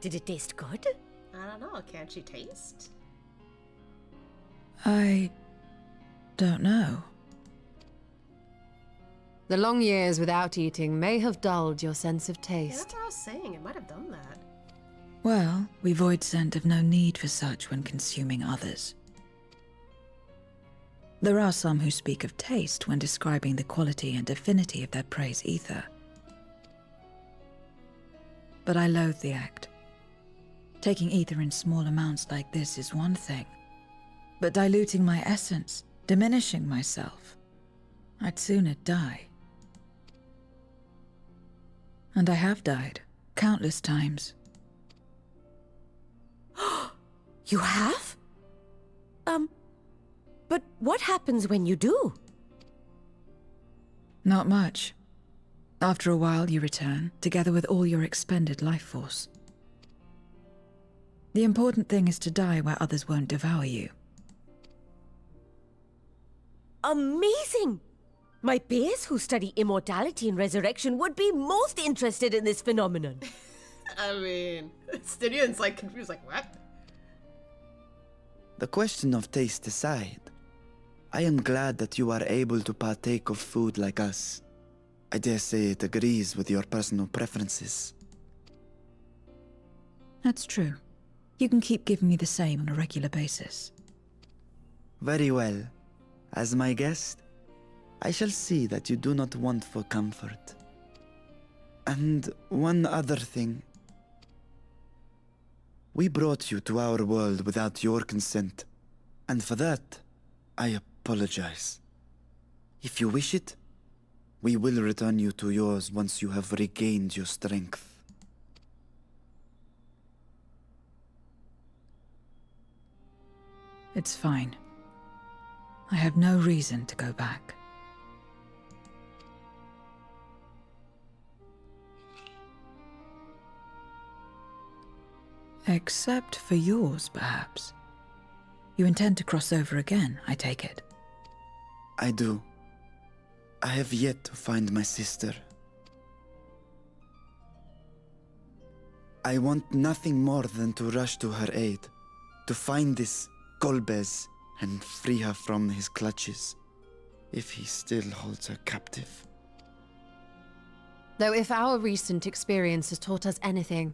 did it taste good? I don't know. Can't she taste? I don't know. The long years without eating may have dulled your sense of Yeah, taste. that's what I was saying. It might have done that. Well, we Voidsent have no need for such when consuming others. There are some who speak of taste when describing the quality and affinity of their prey's ether. But I loathe the act. Taking ether in small amounts like this is one thing, but diluting my essence, diminishing myself, I'd sooner die. And I have died, countless times. You have? But what happens when you do? Not much. After a while, you return, together with all your expended life force. The important thing is to die where others won't devour you. Amazing! My peers who study immortality and resurrection would be most interested in this phenomenon. I mean, Stidion's like confused, like, what? The question of taste aside, I am glad that you are able to partake of food like us. I dare say it agrees with your personal preferences. That's true. You can keep giving me the same on a regular basis. Very well. As my guest, I shall see that you do not want for comfort. And one other thing. We brought you to our world without your consent, and for that, I apologize. If you wish it, we will return you to yours once you have regained your strength. It's fine. I have no reason to go back. Except for yours, perhaps. You intend to cross over again, I take it? I do. I have yet to find my sister. I want nothing more than to rush to her aid, to find this Golbez and free her from his clutches, if he still holds her captive. Though if our recent experience has taught us anything,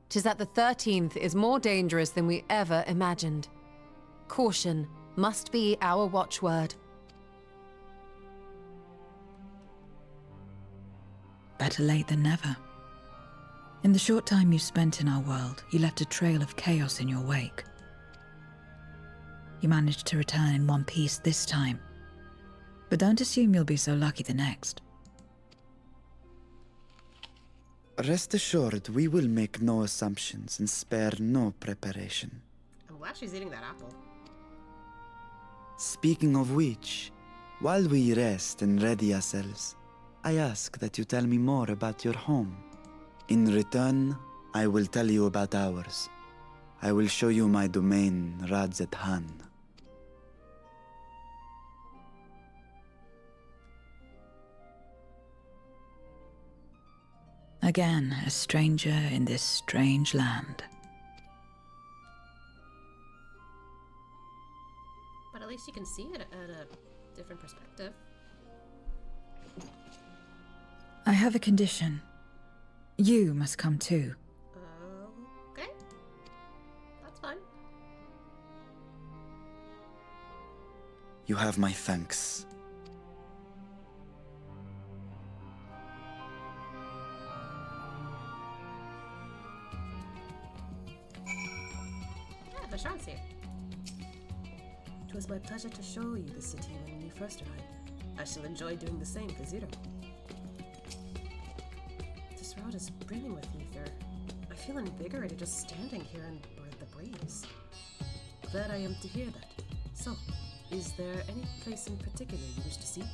'tis that the 13th is more dangerous than we ever imagined. Caution must be our watchword. Better late than never. In the short time you spent in our world, you left a trail of chaos in your wake. You managed to return in one piece this time, but don't assume you'll be so lucky the next. Rest assured, we will make no assumptions and spare no preparation. I'm glad she's eating that apple. Speaking of which, while we rest and ready ourselves, I ask that you tell me more about your home. In return, I will tell you about ours. I will show you my domain, Radzet Han. Again, a stranger in this strange land. But at least you can see it at a different perspective. I have a condition. You must come too. Okay. That's fine. You have my thanks. Sean's here. It was my pleasure to show you the city when you first arrived. I shall enjoy doing the same for Zero. This road is brimming with ether. I feel invigorated just standing here in the breeze. Glad I am to hear that. So, is there any place in particular you wish to see?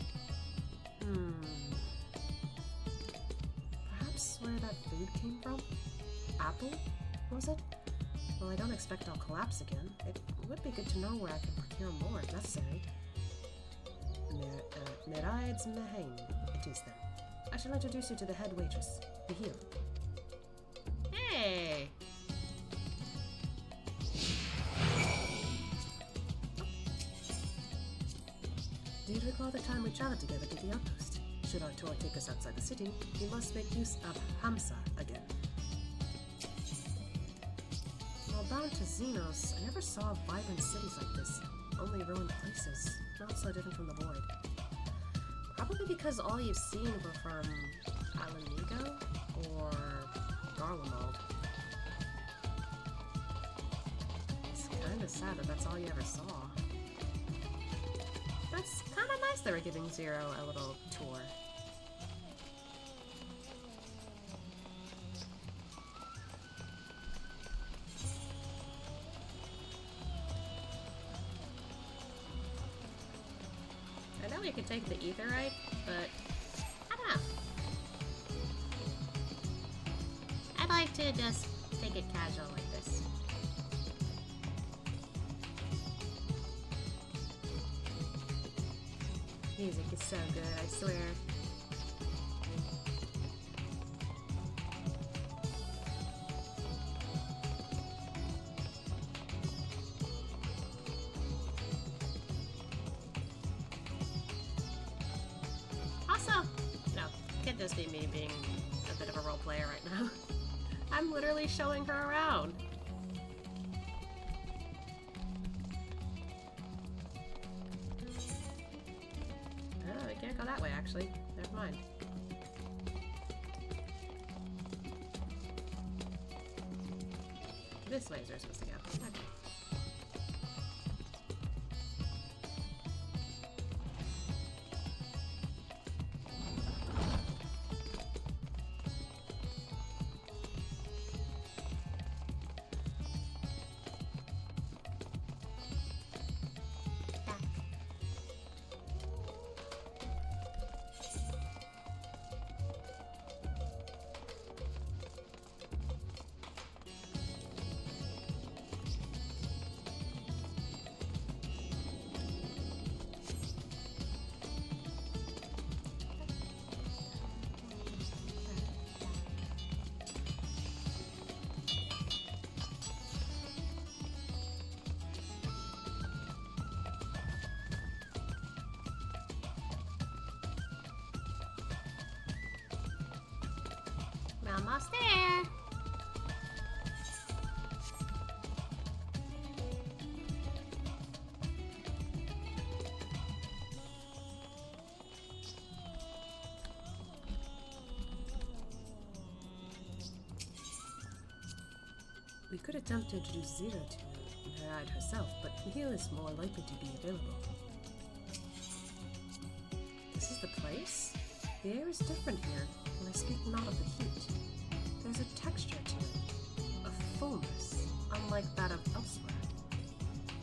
Perhaps where that food came from? Apple, was it? Well, I don't expect I'll collapse again. It would be good to know where I can procure more if necessary. Meraid's Mehain, it is then. I shall introduce you to the head waitress, Behil. Hey! Do you recall the time we traveled together to the outpost? Should our tour take us outside the city, we must make use of Hamsa again. While bound to Xenos, I never saw vibrant cities like this. Only ruined places, not so different from the Void. Probably because all you've seen were from Alanigo or Garlemald. It's kinda sad that that's all you ever saw. That's kinda nice they were giving Zero a little tour. I know we could take the Aetheryte, but I don't know. I'd like to just take it casual like this. Music is so good, I swear. Also, no, can't just be me being a bit of a role player right now. I'm literally showing her around. Oh, we can't go that way, actually. Never mind. This way is where we're supposed to go. Okay. Almost there. We could attempt to introduce Zero to Neride herself, but Heal is more likely to be available. This is the place? The air is different here, and I speak not of the heat. There's a texture to it, a fullness, unlike that of elsewhere.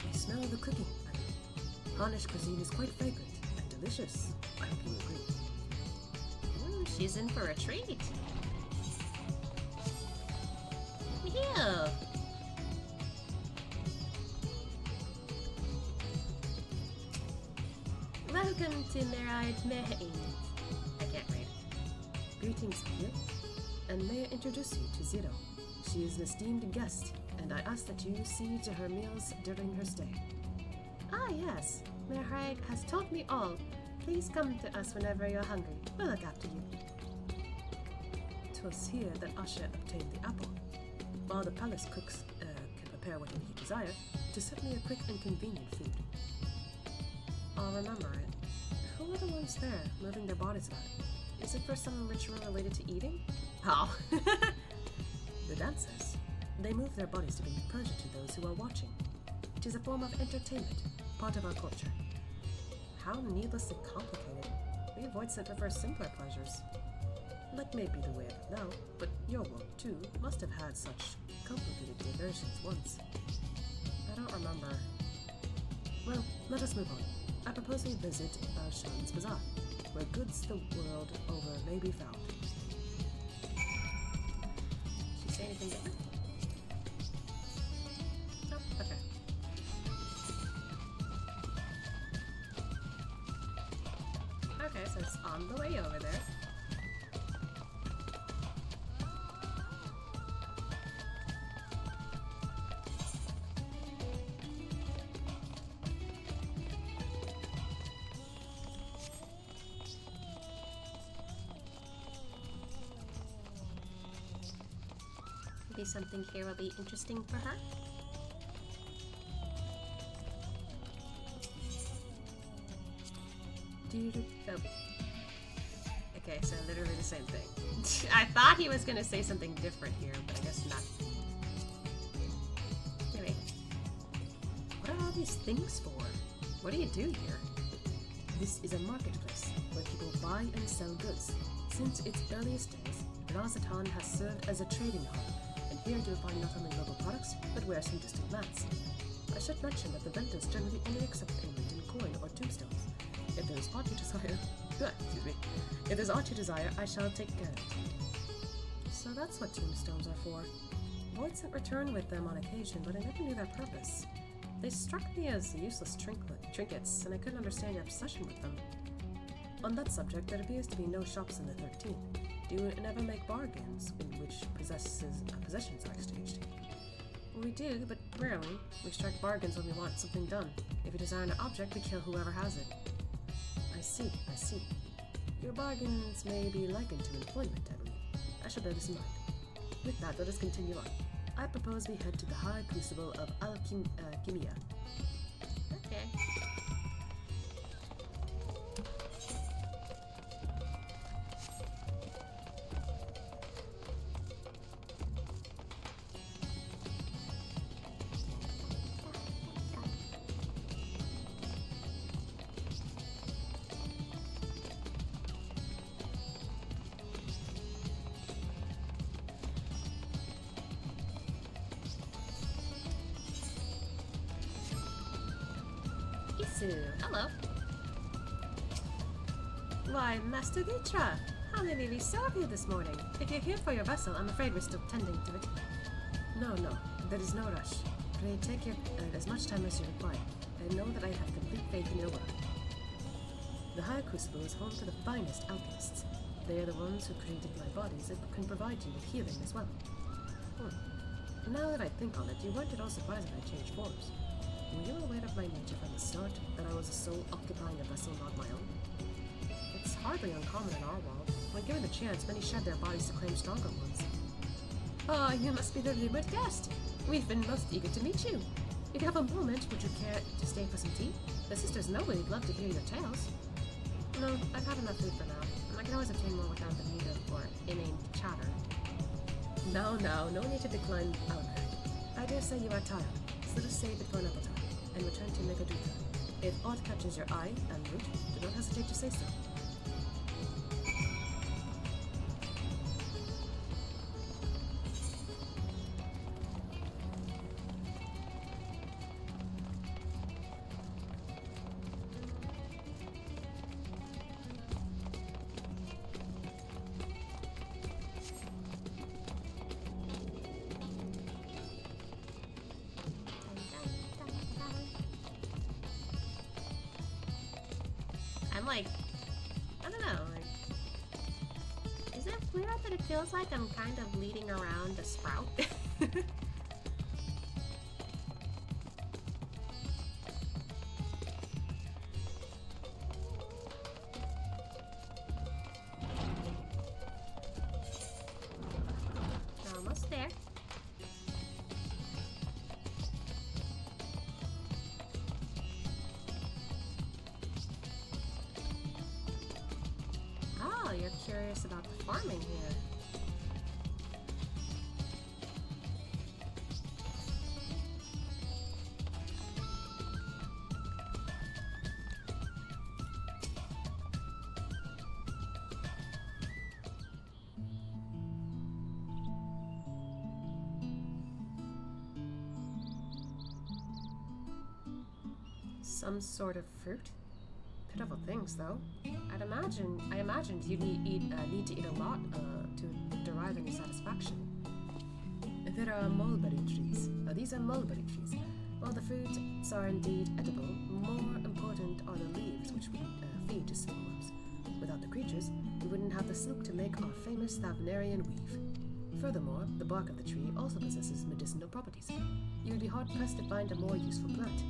I smell the cooking, I mean. Harnish cuisine is quite fragrant and delicious. I hope you agree. Ooh, she's in for a treat. Heal. Welcome to Neride Mehain. I can't read. Greetings, Heal. And may I introduce you to Zero. She is an esteemed guest, and I ask that you see to her meals during her stay. Ah, yes. Neride has taught me all. Please come to us whenever you're hungry. We'll look after you. 'Twas here that Asha obtained the apple. While the palace cooks can prepare whatever you desire, to set me a quick and convenient food. I'll remember it. Who are the ones there, moving their bodies about? Is it for some ritual related to eating? Oh. The dancers. They move their bodies to bring pleasure to those who are watching. It is a form of entertainment, part of our culture. How needlessly complicated. We Voidsent prefer simpler pleasures. Like maybe the way of it now, but your world, too, must have had such complicated diversions once. I don't remember. Well, let us move on. I propose we visit Balshan's Bazaar, where goods the world over may be found. Did she say anything different? No? Okay. Okay, so it's on the way over there. Maybe something here will be interesting for her. Oh. Okay, so literally the same thing. I thought he was gonna say something different here, but I guess not. Anyway. What are all these things for? What do you do here? This is a marketplace where people buy and sell goods. Since its earliest days, Razatan has served as a trading hub, and here you'll find not only local products, but wares from distant lands. I should mention that the vendors generally only accept payment in coin or tombstones. If there is aught you desire, if there's aught you desire, I shall take care of it. So that's what tombstones are for. Voidsent returned with them on occasion, but I never knew their purpose. They struck me as useless trinkets, and I couldn't understand your obsession with them. On that subject, there appears to be no shops in the 13th. Do you never make bargains in which possessions are exchanged? We do, but rarely. We strike bargains when we want something done. If we desire an object, we kill whoever has it. I see. Your bargains may be likened to employment, I believe. I shall bear this in mind. With that, let us continue on. I propose we head to the High Crucible of Alchemia. Okay. Hello. Why, Master Vitra, how may we serve you this morning? If you're here for your vessel, I'm afraid we're still tending to it. No, there is no rush. Pray take as much time as you require, and know that I have complete faith in your work. The High Crucible is home to the finest alchemists. They are the ones who created my bodies and can provide you with healing as well. Now that I think on it, you weren't at all surprised that I changed forms. Were you aware of my nature from the start, that I was a soul occupying a vessel not my own? It's hardly uncommon in our world. When given the chance, many shed their bodies to claim stronger ones. Oh, you must be the rumored guest. We've been most eager to meet you. If you have a moment, would you care to stay for some tea? The sisters know we'd love to hear your tales. No, I've had enough food for now, and I can always obtain more without the need of inane chatter. No need to decline Albert. I dare say you are tired, so let us save it for another time, and return to Megaduta. If aught catches your eye and root, do not hesitate to say so. I'm like, I don't know, is it weird that it feels like I'm kind of leading around a sprout? Almost there. You're curious about the farming here. Some sort of fruit? Pitiful things, though. I imagined you'd need to eat a lot to derive any satisfaction. There are mulberry trees. These are mulberry trees. While the fruits are indeed edible, more important are the leaves, which we feed to silkworms. Without the creatures, we wouldn't have the silk to make our famous Thavnarian weave. Furthermore, the bark of the tree also possesses medicinal properties. You would be hard-pressed to find a more useful plant.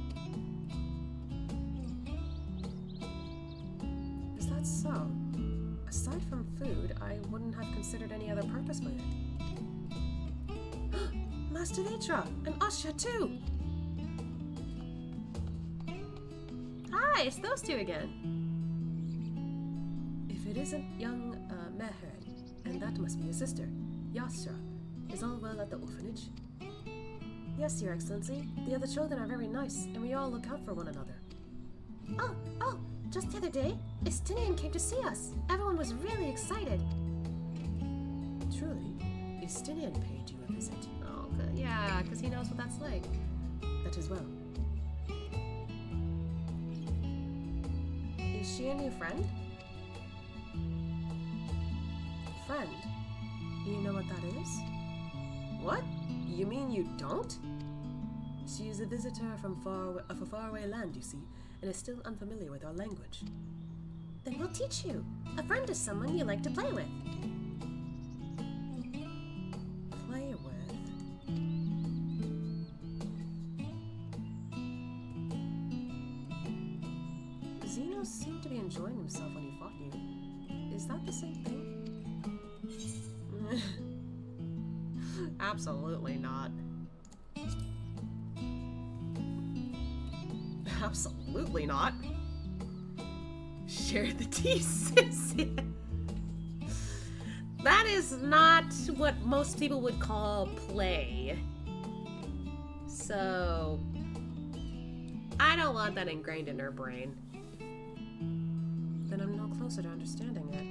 So, aside from food, I wouldn't have considered any other purpose for it. Master Vitra! And Asha too! Hi, it's those two again! If it isn't young Meher, and that must be your sister, Yasra, is all well at the orphanage? Yes, Your Excellency. The other children are very nice, and we all look out for one another. Oh! Just the other day, Estinian came to see us. Everyone was really excited. Truly, Estinian paid you a visit. Oh, yeah, because he knows what that's like. That is well. Is she a new friend? Friend? You know what that is? What? You mean you don't? She is a visitor from a faraway land, you see, and is still unfamiliar with our language. Then we'll teach you. A friend is someone you like to play with. Play with? Xeno seemed to be enjoying himself when he fought you. Is that the same thing? Absolutely not. Absolutely not. Share the tea, sis. That is not what most people would call play. So, I don't want that ingrained in her brain. Then I'm no closer to understanding it.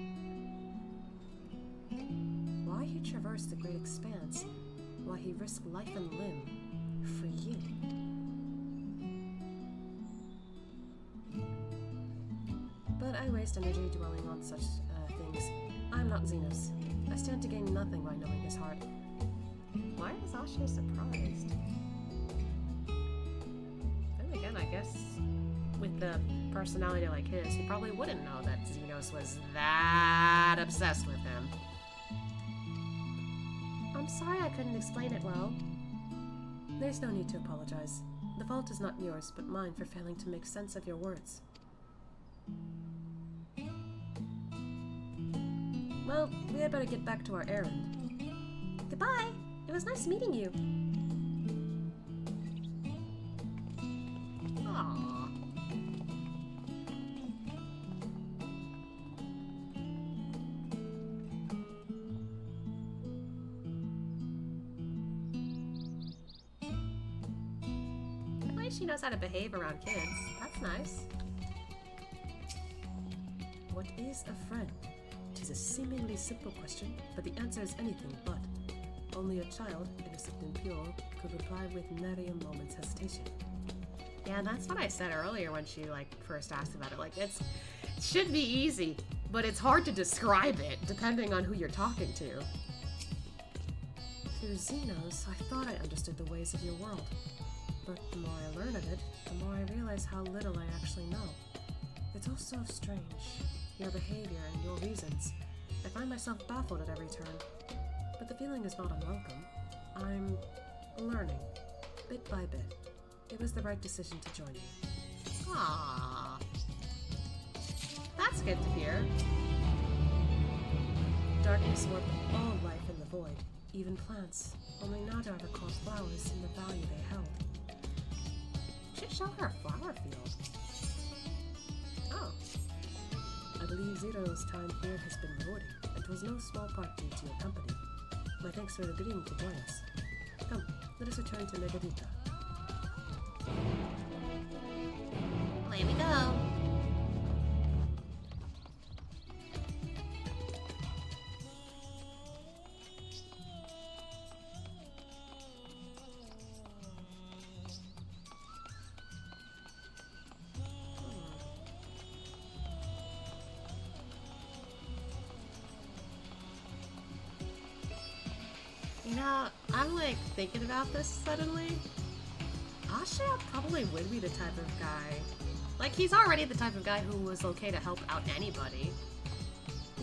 Why he traversed the great expanse? Why he risked life and limb for you? But I waste energy dwelling on such things. I'm not Xenos. I stand to gain nothing by knowing his heart. Why is Ashe surprised? Then again, I guess with the personality like his, he probably wouldn't know that Xenos was that obsessed with him. I'm sorry I couldn't explain it well. There's no need to apologize. The fault is not yours, but mine for failing to make sense of your words. Well, we had better get back to our errand. Goodbye! It was nice meeting you. Aww. At least she knows how to behave around kids. That's nice. What is a friend? It is a seemingly simple question, but the answer is anything but. Only a child, innocent and pure, could reply with nary a moment's hesitation. Yeah, that's what I said earlier when she first asked about it. It should be easy, but it's hard to describe it depending on who you're talking to. Through Xenos, I thought I understood the ways of your world. But the more I learn of it, the more I realize how little I actually know. It's all so strange. Your behavior and your reasons. I find myself baffled at every turn. But the feeling is not unwelcome. I'm learning, bit by bit. It was the right decision to join you. Aww. That's good to hear. Darkness warped all life in the void, even plants. Only now do I recall flowers and the value they held. Should show her a flower field. Oh. I believe Zero's time here has been rewarding, and was no small part due to your company. My thanks for agreeing to join us. Come, let us return to Megadita. Away we go. You know, I'm thinking about this suddenly. Ashe probably would be the type of guy. He's already the type of guy who was okay to help out anybody.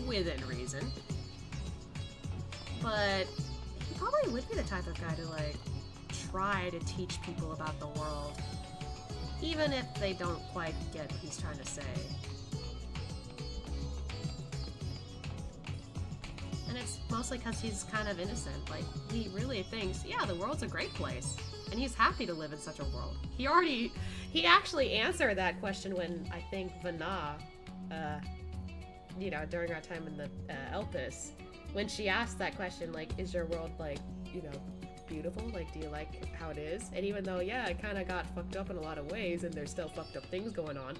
Within reason. But he probably would be the type of guy to try to teach people about the world. Even if they don't quite get what he's trying to say. And it's mostly because he's kind of innocent. He really thinks, yeah, the world's a great place. And he's happy to live in such a world. He actually answered that question when, I think, Vana, during our time in the Elpis, when she asked that question, is your world, beautiful? Do you like how it is? And even though, yeah, it kind of got fucked up in a lot of ways, and there's still fucked up things going on,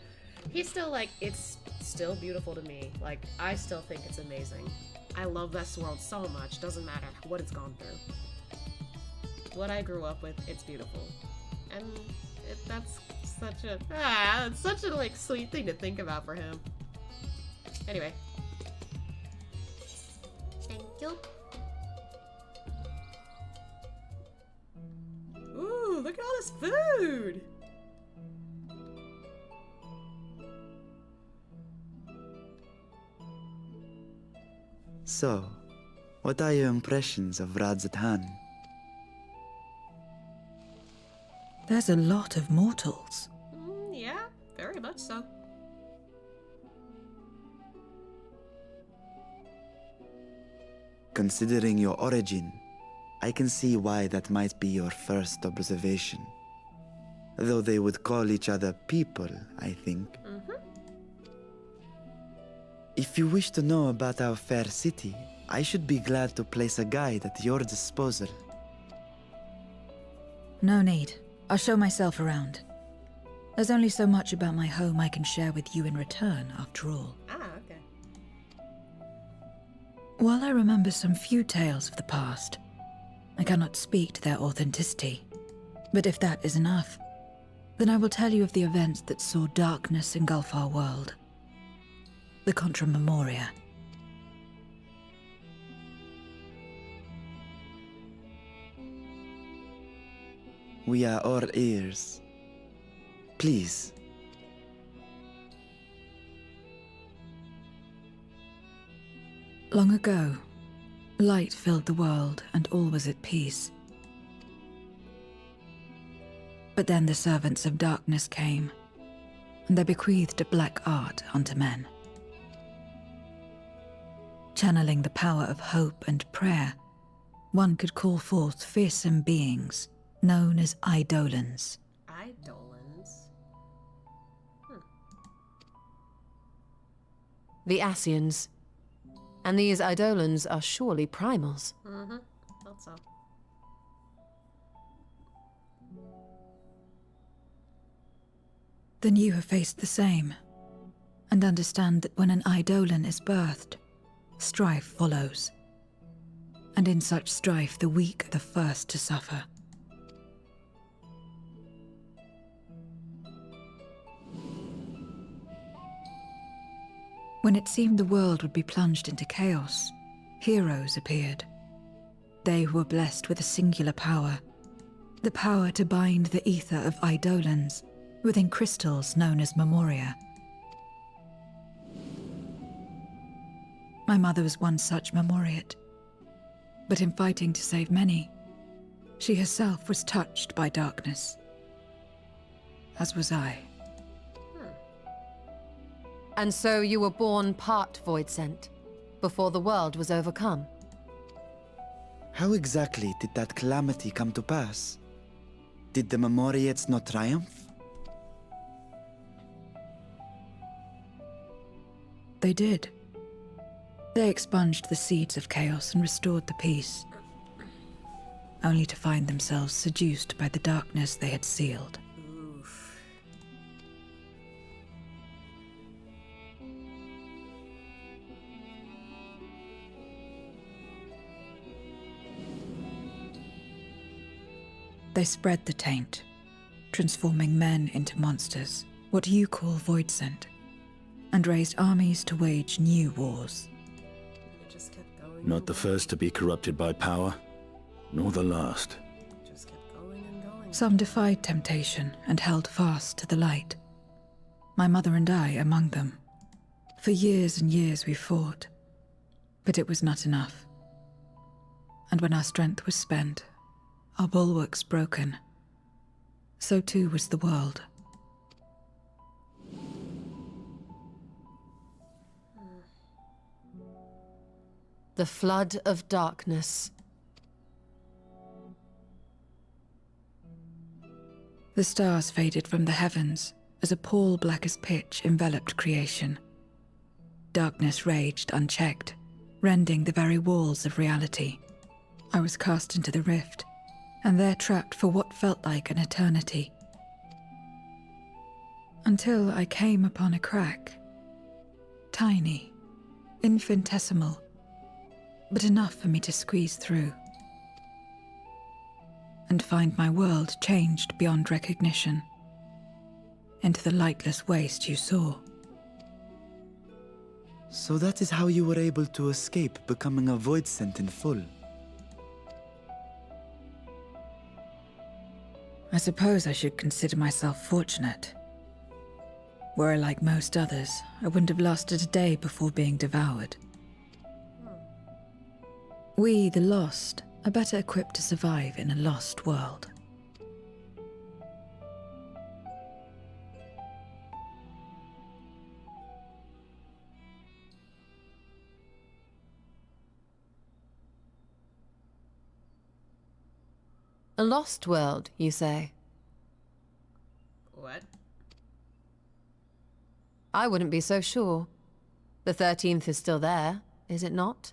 he's still like, it's still beautiful to me. Like, I still think it's amazing. I love this world so much, doesn't matter what it's gone through. What I grew up with, it's beautiful. And that's it's such a like sweet thing to think about for him. Anyway. Thank you. Ooh, look at all this food! So, what are your impressions of Radzatan? There's a lot of mortals. Yeah, very much so. Considering your origin, I can see why that might be your first observation. Though they would call each other people, I think. If you wish to know about our fair city, I should be glad to place a guide at your disposal. No need. I'll show myself around. There's only so much about my home I can share with you in return, after all. Okay. While I remember some few tales of the past, I cannot speak to their authenticity. But if that is enough, then I will tell you of the events that saw darkness engulf our world. The Contra Memoria. We are all ears. Please. Long ago, light filled the world and all was at peace. But then the servants of darkness came, and they bequeathed a black art unto men. Channeling the power of hope and prayer, one could call forth fearsome beings known as Eidolons. Eidolons? The Ascians. And these Eidolons are surely primals. Thought so. Then you have faced the same, and understand that when an Eidolon is birthed, strife follows. And in such strife, the weak are the first to suffer. When it seemed the world would be plunged into chaos, heroes appeared. They who were blessed with a singular power, the power to bind the ether of Eidolons within crystals known as Memoria. My mother was one such Memoriate, but in fighting to save many, she herself was touched by darkness, as was I. And so you were born part Voidsent, before the world was overcome. How exactly did that calamity come to pass? Did the Memoriates not triumph? They did. They expunged the seeds of chaos and restored the peace, only to find themselves seduced by the darkness they had sealed. They spread the taint, transforming men into monsters, what you call Voidsent, and raised armies to wage new wars. Not the first to be corrupted by power, nor the last. Some defied temptation and held fast to the light. My mother and I among them. For years and years we fought, but it was not enough. And when our strength was spent, our bulwarks broken, so too was the world. The flood of darkness. The stars faded from the heavens as a pall black as pitch enveloped creation. Darkness raged unchecked, rending the very walls of reality. I was cast into the rift, and there trapped for what felt like an eternity. Until I came upon a crack. Tiny, infinitesimal, but enough for me to squeeze through. And find my world changed beyond recognition. Into the lightless waste you saw. So that is how you were able to escape becoming a Voidsent in full. I suppose I should consider myself fortunate. Were I like most others, I wouldn't have lasted a day before being devoured. We, the lost, are better equipped to survive in a lost world. A lost world, you say? What? I wouldn't be so sure. The 13th is still there, is it not?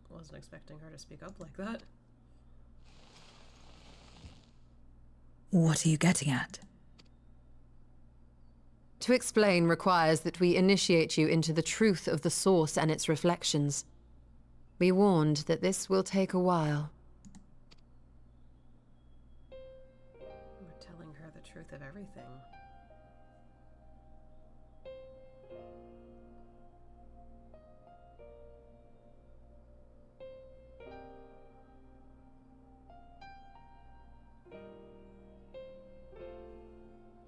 Wasn't expecting her to speak up like that. What are you getting at? To explain requires that we initiate you into the truth of the source and its reflections. Be warned that this will take a while. We're telling her the truth of everything.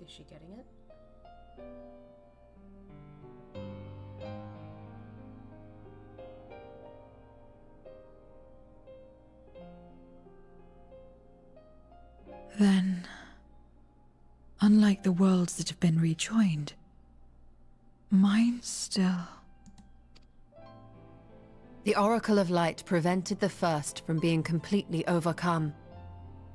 Is she getting it? Then, unlike the worlds that have been rejoined, mine still... The Oracle of Light prevented the first from being completely overcome.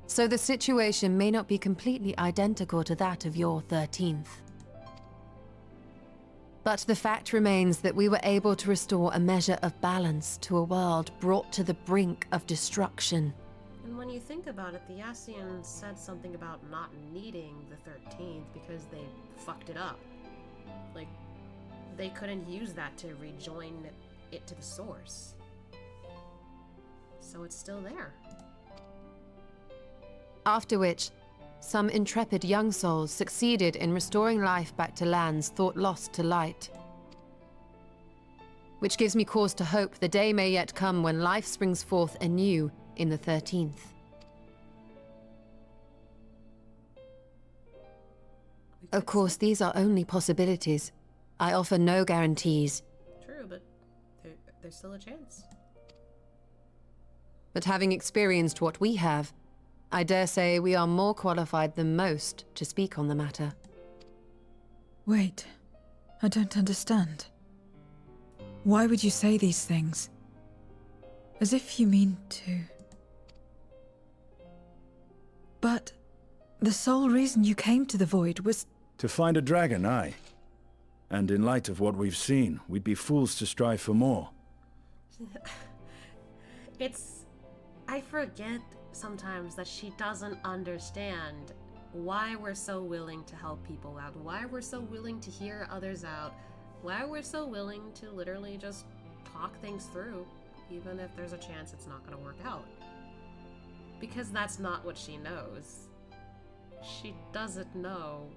So the situation may not be completely identical to that of your 13th. But the fact remains that we were able to restore a measure of balance to a world brought to the brink of destruction. And when you think about it, the Yassian said something about not needing the 13th because they fucked it up. Like, they couldn't use that to rejoin it to the source. So it's still there. After which, some intrepid young souls succeeded in restoring life back to lands thought lost to light. Which gives me cause to hope the day may yet come when life springs forth anew in the 13th. Of course, these are only possibilities. I offer no guarantees. True, but there's still a chance. But having experienced what we have, I dare say we are more qualified than most to speak on the matter. Wait, I don't understand. Why would you say these things? As if you mean to... But the sole reason you came to the Void was... To find a dragon, aye. And in light of what we've seen, we'd be fools to strive for more. I forget sometimes that she doesn't understand why we're so willing to help people out, why we're so willing to hear others out, why we're so willing to literally just talk things through, even if there's a chance it's not going to work out. Because that's not what she knows. She doesn't know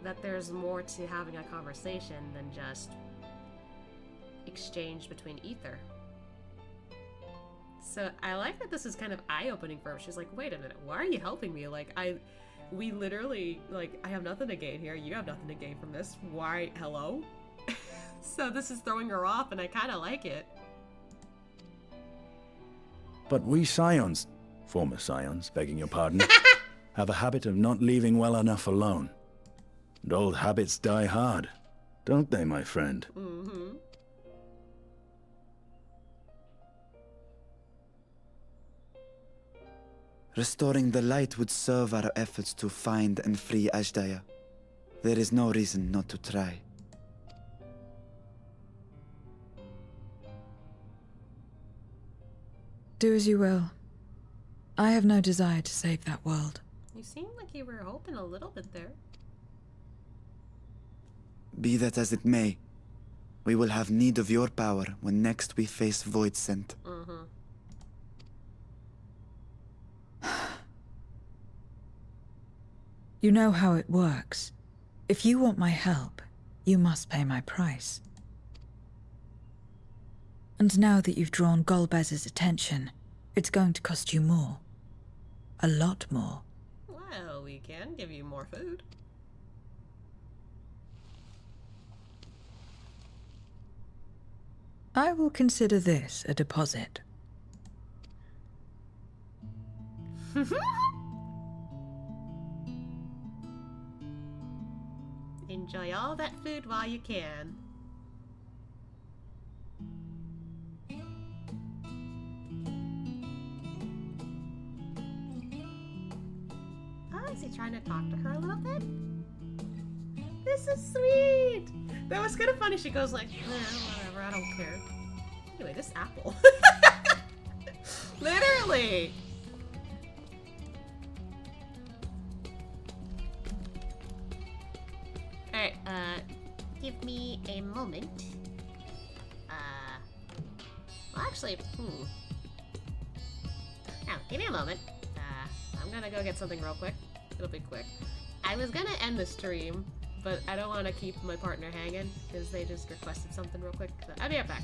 that there's more to having a conversation than just exchange between ether. So I like that this is kind of eye-opening for her. She's like, wait a minute, why are you helping me? Like, we literally, like, I have nothing to gain here. You have nothing to gain from this. Why, hello? So this is throwing her off, and I kind of like it. But we Scions, former Scions, begging your pardon, have a habit of not leaving well enough alone. And old habits die hard, don't they, my friend? Mm-hmm. Restoring the light would serve our efforts to find and free Ashdaya. There is no reason not to try. Do as you will. I have no desire to save that world. You seemed like you were hoping a little bit there. Be that as it may, we will have need of your power when next we face Voidsent. You know how it works. If you want my help, you must pay my price. And now that you've drawn Golbez's attention, it's going to cost you more. A lot more. Well, we can give you more food. I will consider this a deposit. Enjoy all that food while you can. Oh, is he trying to talk to her a little bit? This is sweet! That was kind of funny. She goes like, whatever, I don't care. Anyway, this apple. Literally! Alright, give me a moment. Well, actually, Now, give me a moment. I'm gonna go get something real quick. It'll be quick. I was gonna end the stream, but I don't want to keep my partner hanging because they just requested something real quick. So I'll be right back.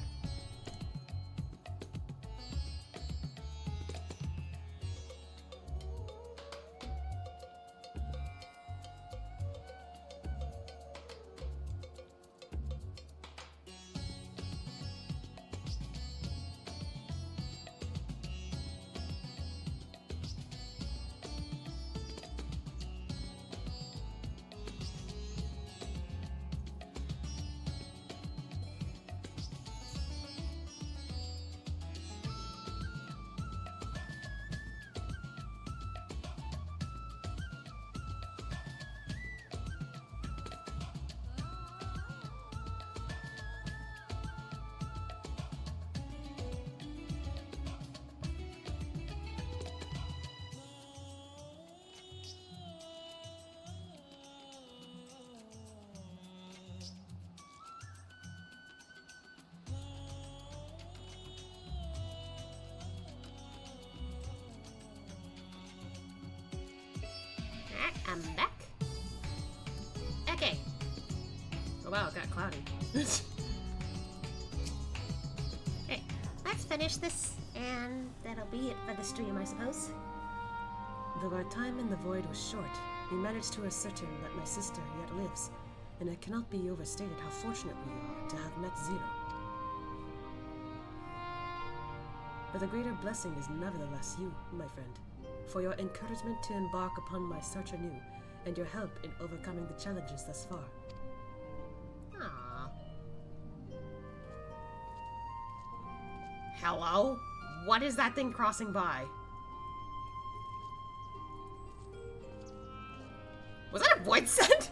I'm back. Okay. Oh wow, it got cloudy. Okay, let's finish this, and that'll be it for the stream, I suppose. Though our time in the void was short, we managed to ascertain that my sister yet lives, and it cannot be overstated how fortunate we are to have met Zero. But a greater blessing is nevertheless you, my friend, for your encouragement to embark upon my search anew, and your help in overcoming the challenges thus far. Aww. Hello? What is that thing crossing by? Was that a Voidsent?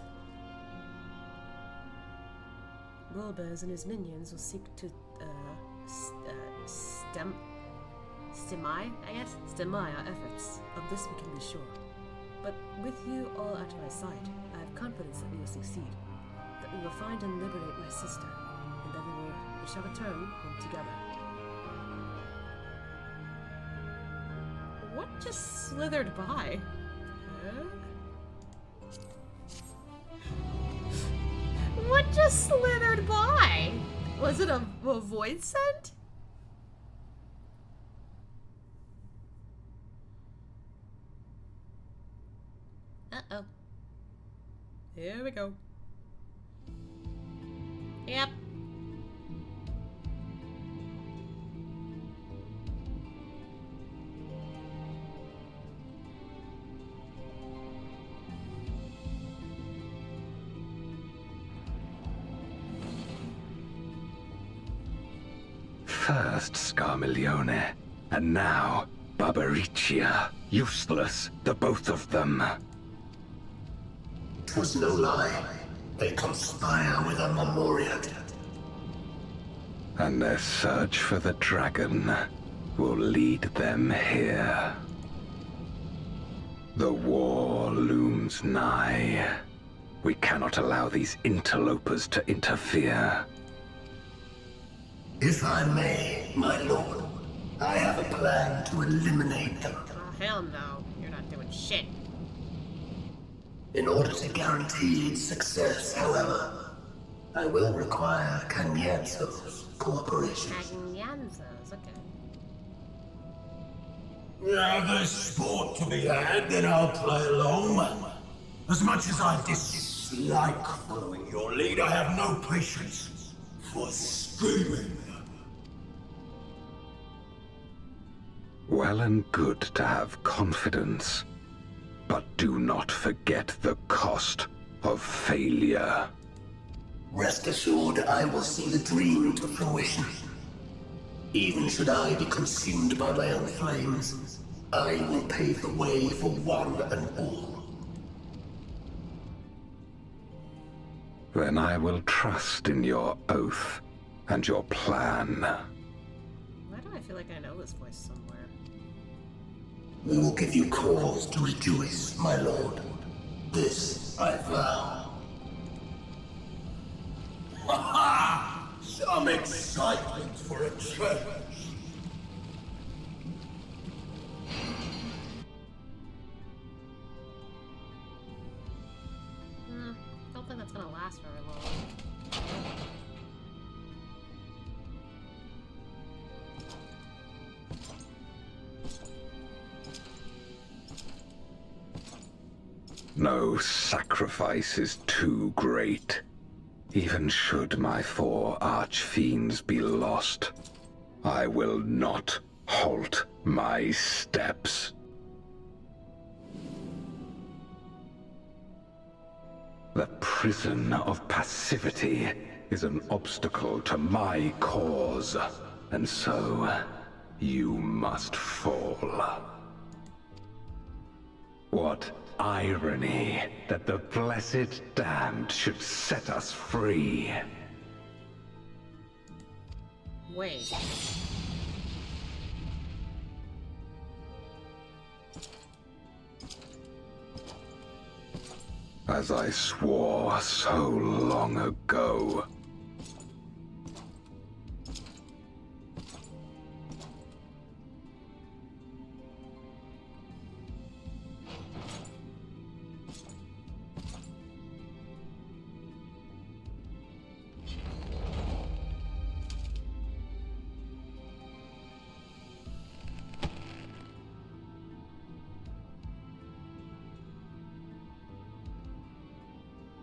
Golbez and his minions will seek to, stem our efforts. Of this we can be sure. But with you all at my side, I have confidence that we will succeed. That we will find and liberate my sister, and that we shall return home together. What just slithered by? Huh? What just slithered by? Was it a Voidsent? Uh-oh. Here we go. Yep. First Scarmiglione, and now Barbaricia. Useless, the both of them. 'Twas no lie. They conspire with a Memoriad. And their search for the dragon will lead them here. The war looms nigh. We cannot allow these interlopers to interfere. If I may, my lord, I have a plan to eliminate them. Oh, hell no. You're not doing shit. In order to guarantee its success, however, I will require Canyanzo's cooperation. Canyanzo's, okay. Now there's sport to be had, then I'll play along. As much as I dislike following your lead, I have no patience for scheming. Well and good to have confidence, but do not forget the cost of failure. Rest assured, I will see the dream to fruition. Even should I be consumed by my own flames, I will pave the way for one and all. Then I will trust in your oath and your plan. Why do I feel like I know this voice somewhere? We will give you cause to rejoice, my lord. This I vow. Ha ha! Some excitement for a change. Don't think that's gonna last very long. No sacrifice is too great. Even should my 4 archfiends be lost, I will not halt my steps. The prison of passivity is an obstacle to my cause, and so you must fall. What irony that the blessed damned should set us free. Wait. As I swore so long ago.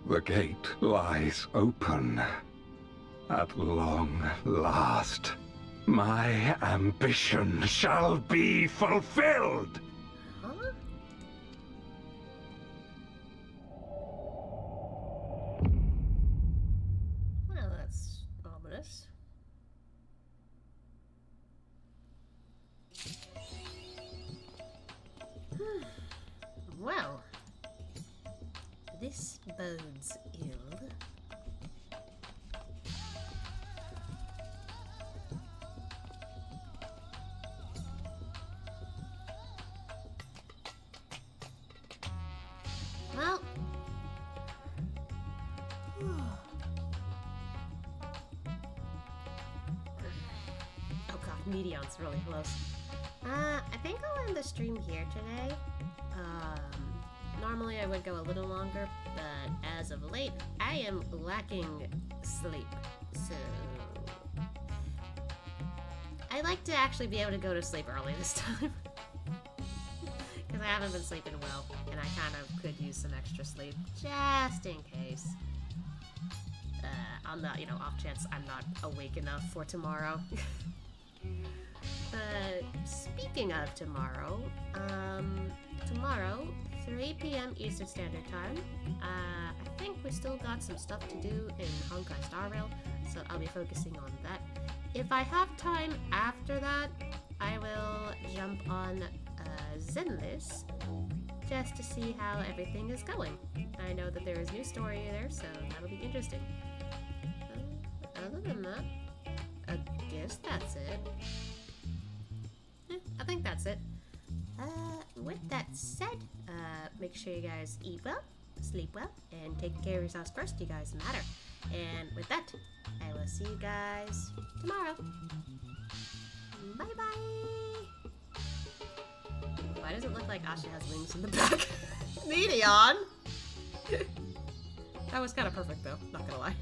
The gate lies open. At long last, my ambition shall be fulfilled! Huh? Well, that's ominous. Well, this bodes ill. Well, oh god, Medion's really close. I think I'll end the stream here today. Normally I would go a little longer, but as of late, I am lacking sleep. So I like to actually be able to go to sleep early this time. Because I haven't been sleeping well, and I kind of could use some extra sleep, just in case. On the, off chance I'm not awake enough for tomorrow. But speaking of tomorrow, tomorrow, 3 p.m. Eastern Standard Time, I think we still got some stuff to do in Honkai Star Rail, so I'll be focusing on that. If I have time after that, I will jump on Zenless just to see how everything is going. I know that there is new story there, so that'll be interesting. Other than that, I guess that's it. I think that's it. with that said, make sure you guys eat well, sleep well, and take care of yourselves first. You guys matter. And with that, I will see you guys tomorrow. Bye-bye. Why does it look like Asha has wings in the back? Medion! That was kind of perfect, though. Not gonna lie.